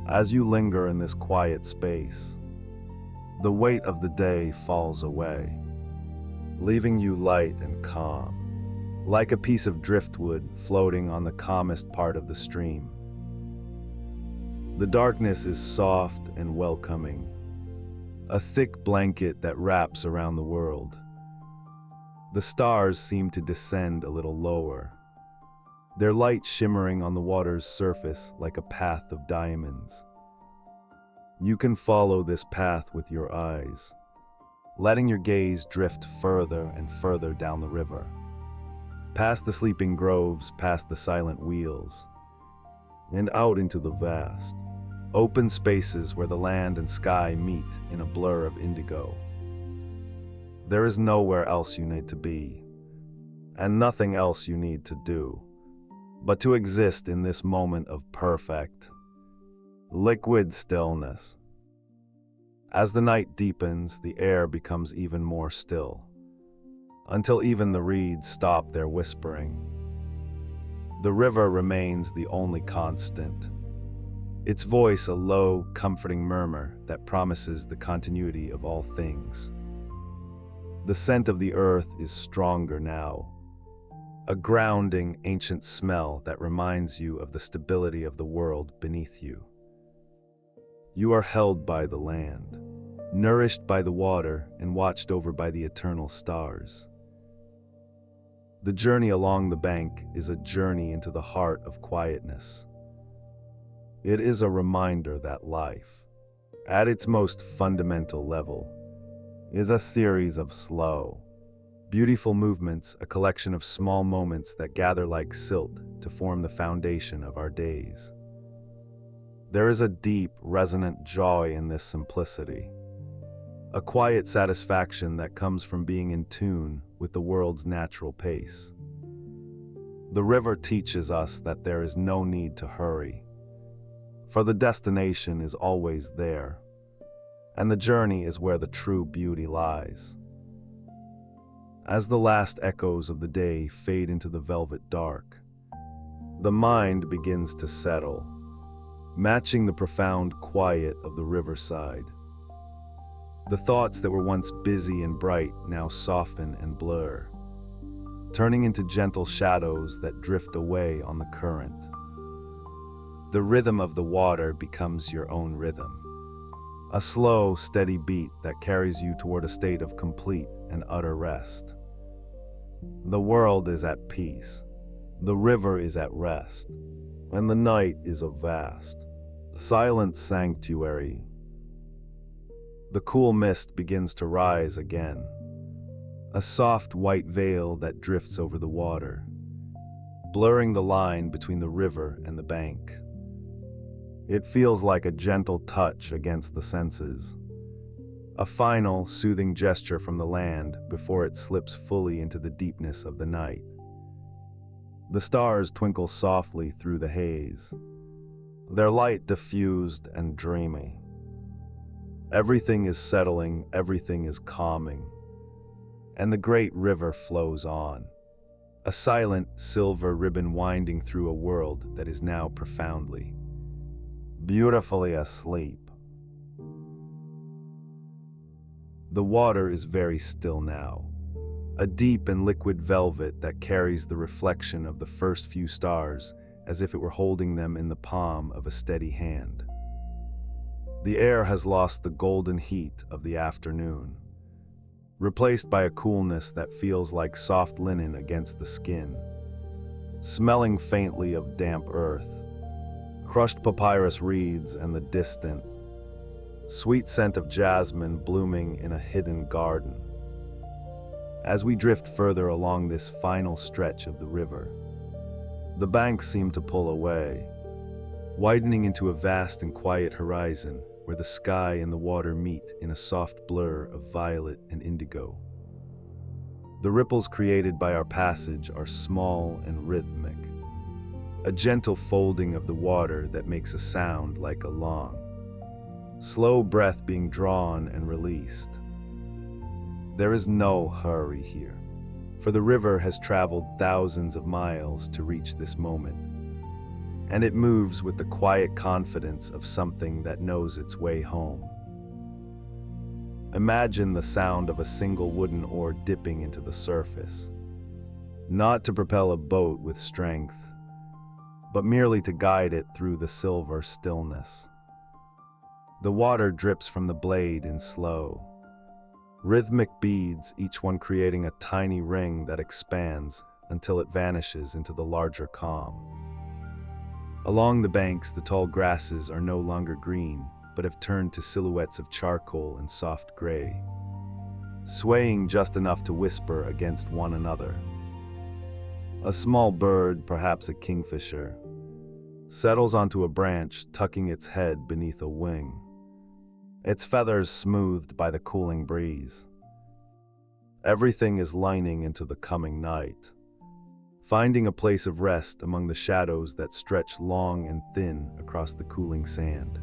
As you linger in this quiet space, the weight of the day falls away, leaving you light and calm, like a piece of driftwood floating on the calmest part of the stream. The darkness is soft and welcoming, a thick blanket that wraps around the world. The stars seem to descend a little lower, their light shimmering on the water's surface like a path of diamonds. You can follow this path with your eyes, letting your gaze drift further and further down the river, past the sleeping groves, past the silent wheels, and out into the vast, open spaces where the land and sky meet in a blur of indigo. There is nowhere else you need to be, and nothing else you need to do, but to exist in this moment of perfect, liquid stillness. As the night deepens, the air becomes even more still, until even the reeds stop their whispering. The river remains the only constant, its voice a low, comforting murmur that promises the continuity of all things. The scent of the earth is stronger now, a grounding, ancient smell that reminds you of the stability of the world beneath you. You are held by the land, nourished by the water, and watched over by the eternal stars. The journey along the bank is a journey into the heart of quietness. It is a reminder that life, at its most fundamental level, is a series of slow, beautiful movements, a collection of small moments that gather like silt to form the foundation of our days. There is a deep, resonant joy in this simplicity, a quiet satisfaction that comes from being in tune with the world's natural pace. The river teaches us that there is no need to hurry, for the destination is always there, and the journey is where the true beauty lies. As the last echoes of the day fade into the velvet dark, the mind begins to settle, matching the profound quiet of the riverside. The thoughts that were once busy and bright now soften and blur, turning into gentle shadows that drift away on the current. The rhythm of the water becomes your own rhythm, a slow, steady beat that carries you toward a state of complete and utter rest. The world is at peace, the river is at rest, and the night is a vast, silent sanctuary. The cool mist begins to rise again, a soft white veil that drifts over the water, blurring the line between the river and the bank. It feels like a gentle touch against the senses, a final, soothing gesture from the land before it slips fully into the deepness of the night. The stars twinkle softly through the haze, their light diffused and dreamy. Everything is settling, everything is calming, and the great river flows on, a silent silver ribbon winding through a world that is now profoundly, beautifully asleep. The water is very still now, a deep and liquid velvet that carries the reflection of the first few stars as if it were holding them in the palm of a steady hand. The air has lost the golden heat of the afternoon, replaced by a coolness that feels like soft linen against the skin, smelling faintly of damp earth, crushed papyrus reeds, and the distant, sweet scent of jasmine blooming in a hidden garden. As we drift further along this final stretch of the river, the banks seem to pull away, widening into a vast and quiet horizon where the sky and the water meet in a soft blur of violet and indigo. The ripples created by our passage are small and rhythmic, a gentle folding of the water that makes a sound like a long, slow breath being drawn and released. There is no hurry here, for the river has traveled thousands of miles to reach this moment, and it moves with the quiet confidence of something that knows its way home. Imagine the sound of a single wooden oar dipping into the surface, not to propel a boat with strength, but merely to guide it through the silver stillness. The water drips from the blade in slow, rhythmic beads, each one creating a tiny ring that expands until it vanishes into the larger calm. Along the banks, the tall grasses are no longer green, but have turned to silhouettes of charcoal and soft gray, swaying just enough to whisper against one another. A small bird, perhaps a kingfisher, settles onto a branch, tucking its head beneath a wing, its feathers smoothed by the cooling breeze. Everything is lining into the coming night, finding a place of rest among the shadows that stretch long and thin across the cooling sand.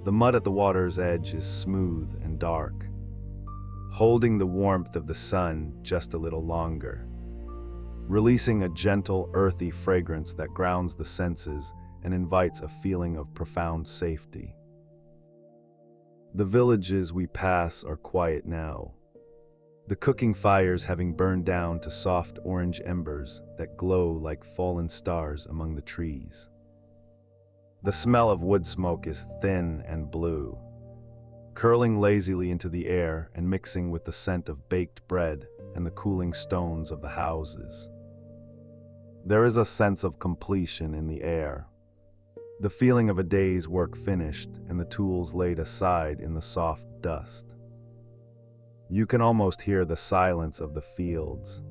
The mud at the water's edge is smooth and dark, holding the warmth of the sun just a little longer, releasing a gentle, earthy fragrance that grounds the senses and invites a feeling of profound safety. The villages we pass are quiet now, the cooking fires having burned down to soft orange embers that glow like fallen stars among the trees. The smell of wood smoke is thin and blue, curling lazily into the air and mixing with the scent of baked bread and the cooling stones of the houses. There is a sense of completion in the air, the feeling of a day's work finished and the tools laid aside in the soft dust. You can almost hear the silence of the fields,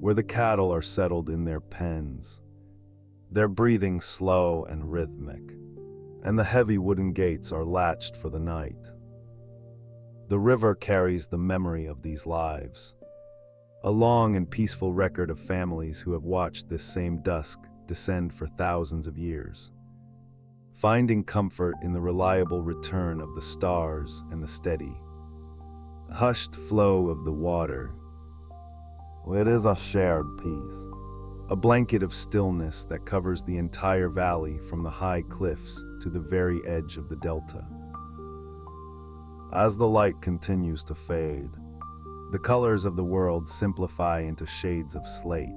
where the cattle are settled in their pens, their breathing slow and rhythmic, and the heavy wooden gates are latched for the night. The river carries the memory of these lives, a long and peaceful record of families who have watched this same dusk descend for thousands of years, finding comfort in the reliable return of the stars and the steady, hushed flow of the water. It is a shared peace, a blanket of stillness that covers the entire valley from the high cliffs to the very edge of the delta. As the light continues to fade, The colors of the world simplify into shades of slate,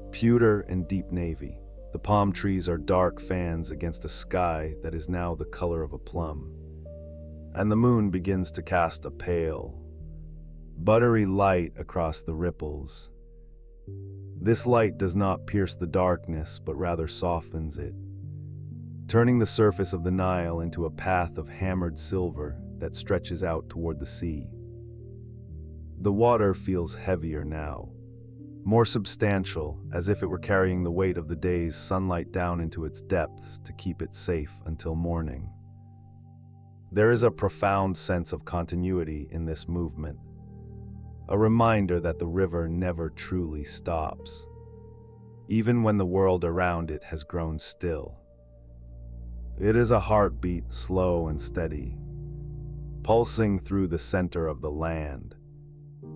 pewter and deep navy. The palm trees are dark fans against a sky that is now the color of a plum, and the moon begins to cast a pale, buttery light across the ripples. This light does not pierce the darkness, but rather softens it, turning the surface of the Nile into a path of hammered silver that stretches out toward the sea. The water feels heavier now, more substantial, as if it were carrying the weight of the day's sunlight down into its depths to keep it safe until morning. There is a profound sense of continuity in this movement, a reminder that the river never truly stops, even when the world around it has grown still. It is a heartbeat, slow and steady, pulsing through the center of the land,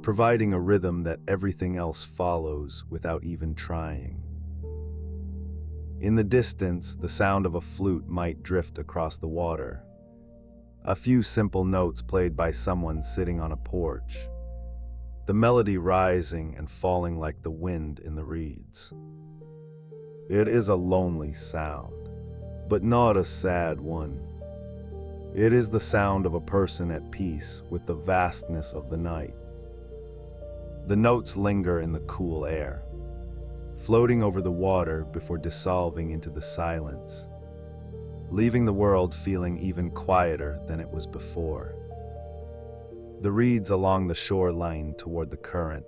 providing a rhythm that everything else follows without even trying. In the distance, the sound of a flute might drift across the water, a few simple notes played by someone sitting on a porch, the melody rising and falling like the wind in the reeds. It is a lonely sound, but not a sad one. It is the sound of a person at peace with the vastness of the night. The notes linger in the cool air, floating over the water before dissolving into the silence, leaving the world feeling even quieter than it was before. The reeds along the shoreline toward the current,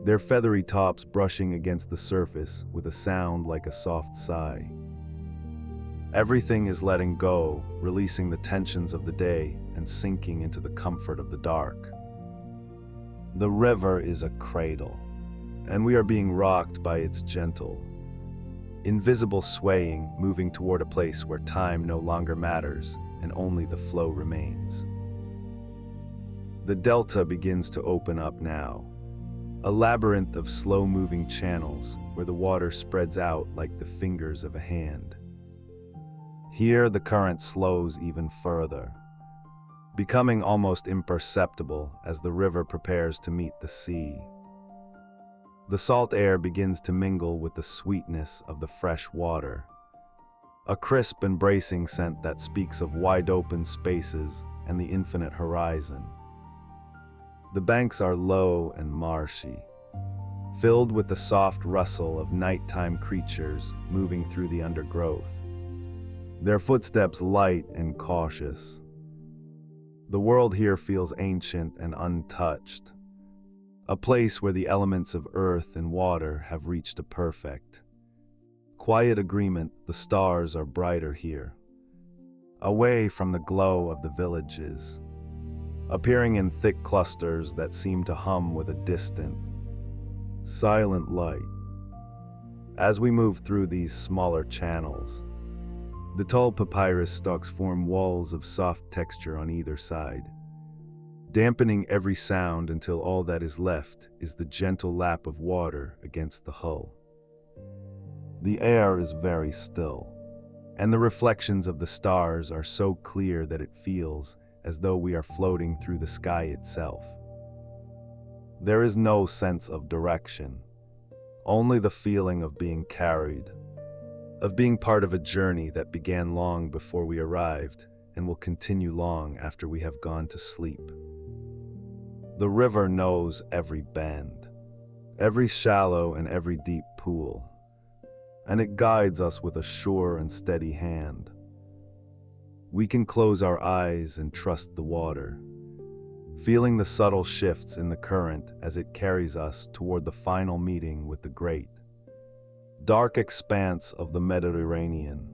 their feathery tops brushing against the surface with a sound like a soft sigh. Everything is letting go, releasing the tensions of the day and sinking into the comfort of the dark. The river is a cradle, and we are being rocked by its gentle, invisible swaying, moving toward a place where time no longer matters and only the flow remains. The delta begins to open up now, a labyrinth of slow-moving channels where the water spreads out like the fingers of a hand. Here the current slows even further, becoming almost imperceptible as the river prepares to meet the sea. The salt air begins to mingle with the sweetness of the fresh water, a crisp and bracing scent that speaks of wide-open spaces and the infinite horizon. The banks are low and marshy, filled with the soft rustle of nighttime creatures moving through the undergrowth, their footsteps light and cautious. The world here feels ancient and untouched, a place where the elements of earth and water have reached a perfect, quiet agreement. The stars are brighter here, away from the glow of the villages, appearing in thick clusters that seem to hum with a distant, silent light. As we move through these smaller channels, the tall papyrus stalks form walls of soft texture on either side, dampening every sound until all that is left is the gentle lap of water against the hull. The air is very still, and the reflections of the stars are so clear that it feels as though we are floating through the sky itself. There is no sense of direction, only the feeling of being carried, of being part of a journey that began long before we arrived and will continue long after we have gone to sleep. The river knows every bend, every shallow and every deep pool, and it guides us with a sure and steady hand. We can close our eyes and trust the water, feeling the subtle shifts in the current as it carries us toward the final meeting with the great, dark expanse of the Mediterranean.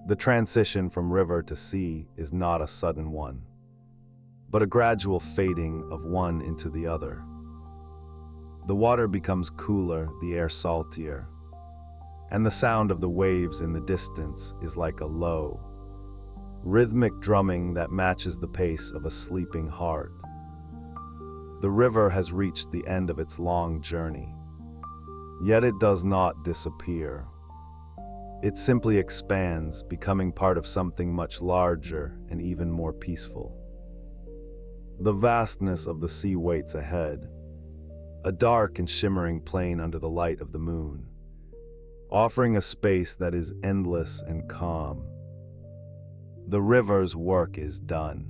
The transition from river to sea is not a sudden one, but a gradual fading of one into the other. The water becomes cooler, the air saltier, and the sound of the waves in the distance is like a low, rhythmic drumming that matches the pace of a sleeping heart. The river has reached the end of its long journey, yet it does not disappear. It simply expands, becoming part of something much larger and even more peaceful. The vastness of the sea waits ahead, a dark and shimmering plain under the light of the moon, offering a space that is endless and calm. The river's work is done.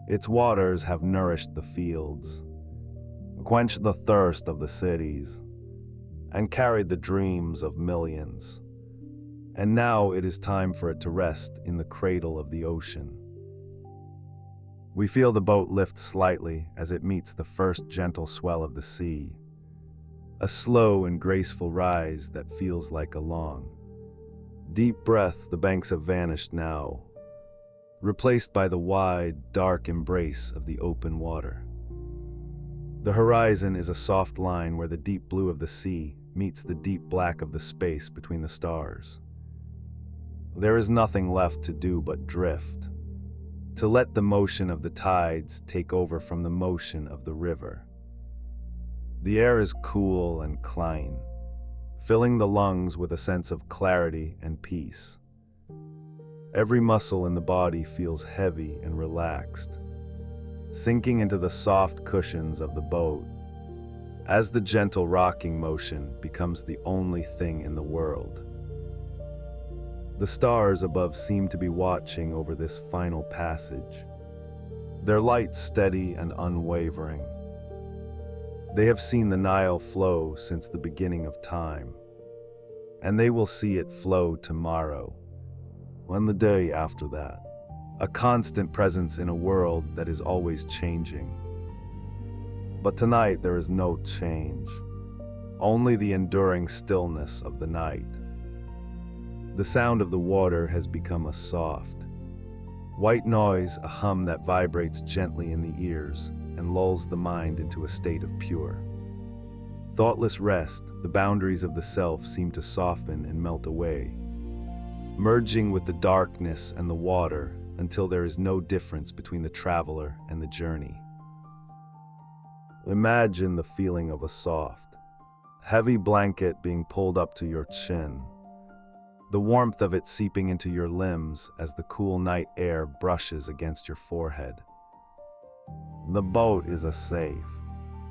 Its waters have nourished the fields, quenched the thirst of the cities, and carried the dreams of millions. And now it is time for it to rest in the cradle of the ocean. We feel the boat lift slightly as it meets the first gentle swell of the sea, a slow and graceful rise that feels like a long, deep breath. The banks have vanished now, replaced by the wide, dark embrace of the open water. The horizon is a soft line where the deep blue of the sea meets the deep black of the space between the stars. There is nothing left to do but drift, to let the motion of the tides take over from the motion of the river. The air is cool and clean, filling the lungs with a sense of clarity and peace. Every muscle in the body feels heavy and relaxed, sinking into the soft cushions of the boat, as the gentle rocking motion becomes the only thing in the world. The stars above seem to be watching over this final passage, their light steady and unwavering. They have seen the Nile flow since the beginning of time, and they will see it flow tomorrow, and the day after that, a constant presence in a world that is always changing. But tonight there is no change, only the enduring stillness of the night. The sound of the water has become a soft, white noise, a hum that vibrates gently in the ears and lulls the mind into a state of pure, thoughtless rest. The boundaries of the self seem to soften and melt away, merging with the darkness and the water until there is no difference between the traveler and the journey. Imagine the feeling of a soft, heavy blanket being pulled up to your chin, the warmth of it seeping into your limbs as the cool night air brushes against your forehead. The boat is a safe,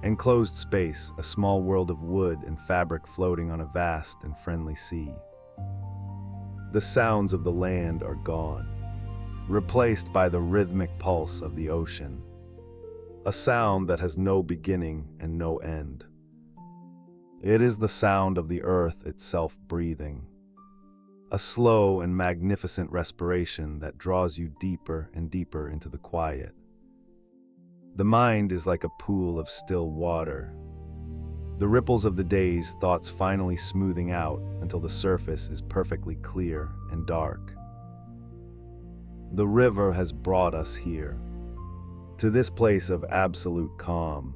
enclosed space, a small world of wood and fabric floating on a vast and friendly sea. The sounds of the land are gone, replaced by the rhythmic pulse of the ocean, a sound that has no beginning and no end. It is the sound of the earth itself breathing, a slow and magnificent respiration that draws you deeper and deeper into the quiet. The mind is like a pool of still water, the ripples of the day's thoughts finally smoothing out until the surface is perfectly clear and dark. The river has brought us here, to this place of absolute calm,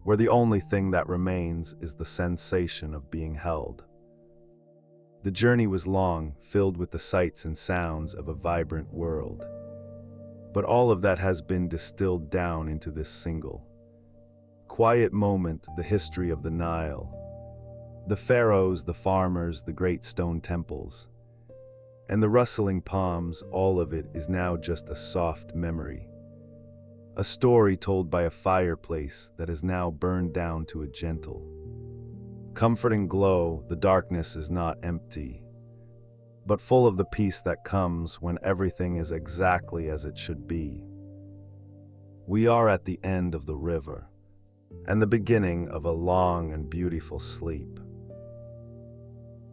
where the only thing that remains is the sensation of being held. The journey was long, filled with the sights and sounds of a vibrant world. But all of that has been distilled down into this single, quiet moment: the history of the Nile, the pharaohs, the farmers, the great stone temples, and the rustling palms. All of it is now just a soft memory, a story told by a fireplace that is now burned down to a gentle, comforting glow. The darkness is not empty, but full of the peace that comes when everything is exactly as it should be. We are at the end of the river, and the beginning of a long and beautiful sleep.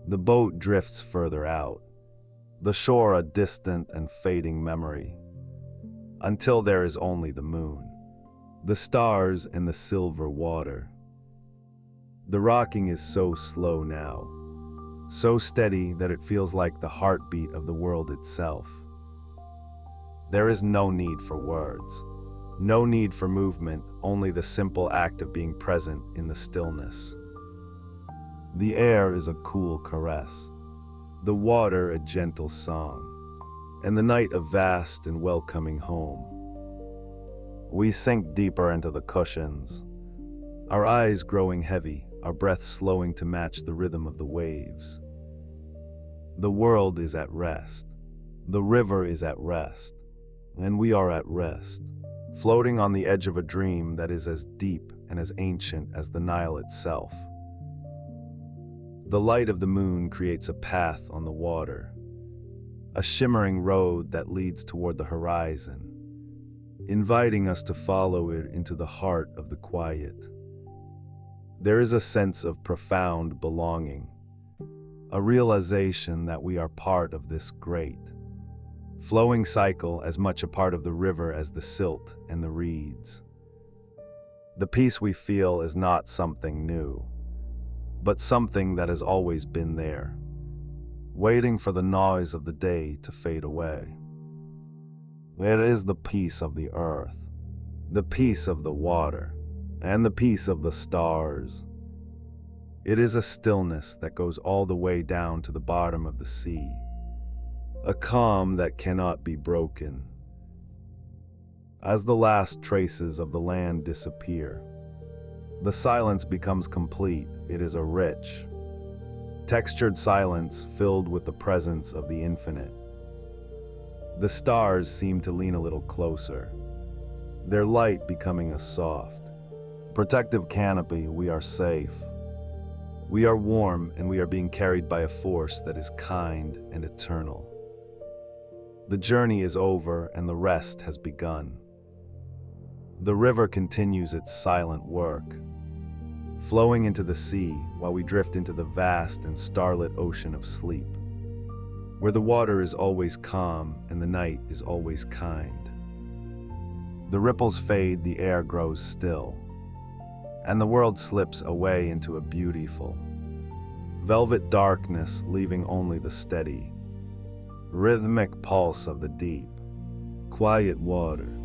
The boat drifts further out, the shore a distant and fading memory, until there is only the moon, the stars, and the silver water. The rocking is so slow now, so steady that it feels like the heartbeat of the world itself. There is no need for words, no need for movement, only the simple act of being present in the stillness. The air is a cool caress, the water a gentle song, and the night a vast and welcoming home. We sink deeper into the cushions, our eyes growing heavy, our breath slowing to match the rhythm of the waves. The world is at rest. The river is at rest. and we are at rest, floating on the edge of a dream that is as deep and as ancient as the Nile itself. The light of the moon creates a path on the water, a shimmering road that leads toward the horizon, inviting us to follow it into the heart of the quiet. There is a sense of profound belonging, a realization that we are part of this great, flowing cycle, as much a part of the river as the silt and the reeds. The peace we feel is not something new, but something that has always been there, waiting for the noise of the day to fade away. It is the peace of the earth, the peace of the water, and the peace of the stars. It is a stillness that goes all the way down to the bottom of the sea, a calm that cannot be broken. As the last traces of the land disappear, the silence becomes complete. It is a rich, textured silence filled with the presence of the infinite. The stars seem to lean a little closer, their light becoming a soft, protective canopy. We are safe. We are warm, and we are being carried by a force that is kind and eternal. The journey is over, and the rest has begun. The river continues its silent work, flowing into the sea while we drift into the vast and starlit ocean of sleep, where the water is always calm and the night is always kind. The ripples fade, the air grows still, and the world slips away into a beautiful, velvet darkness, leaving only the steady, rhythmic pulse of the deep, quiet water.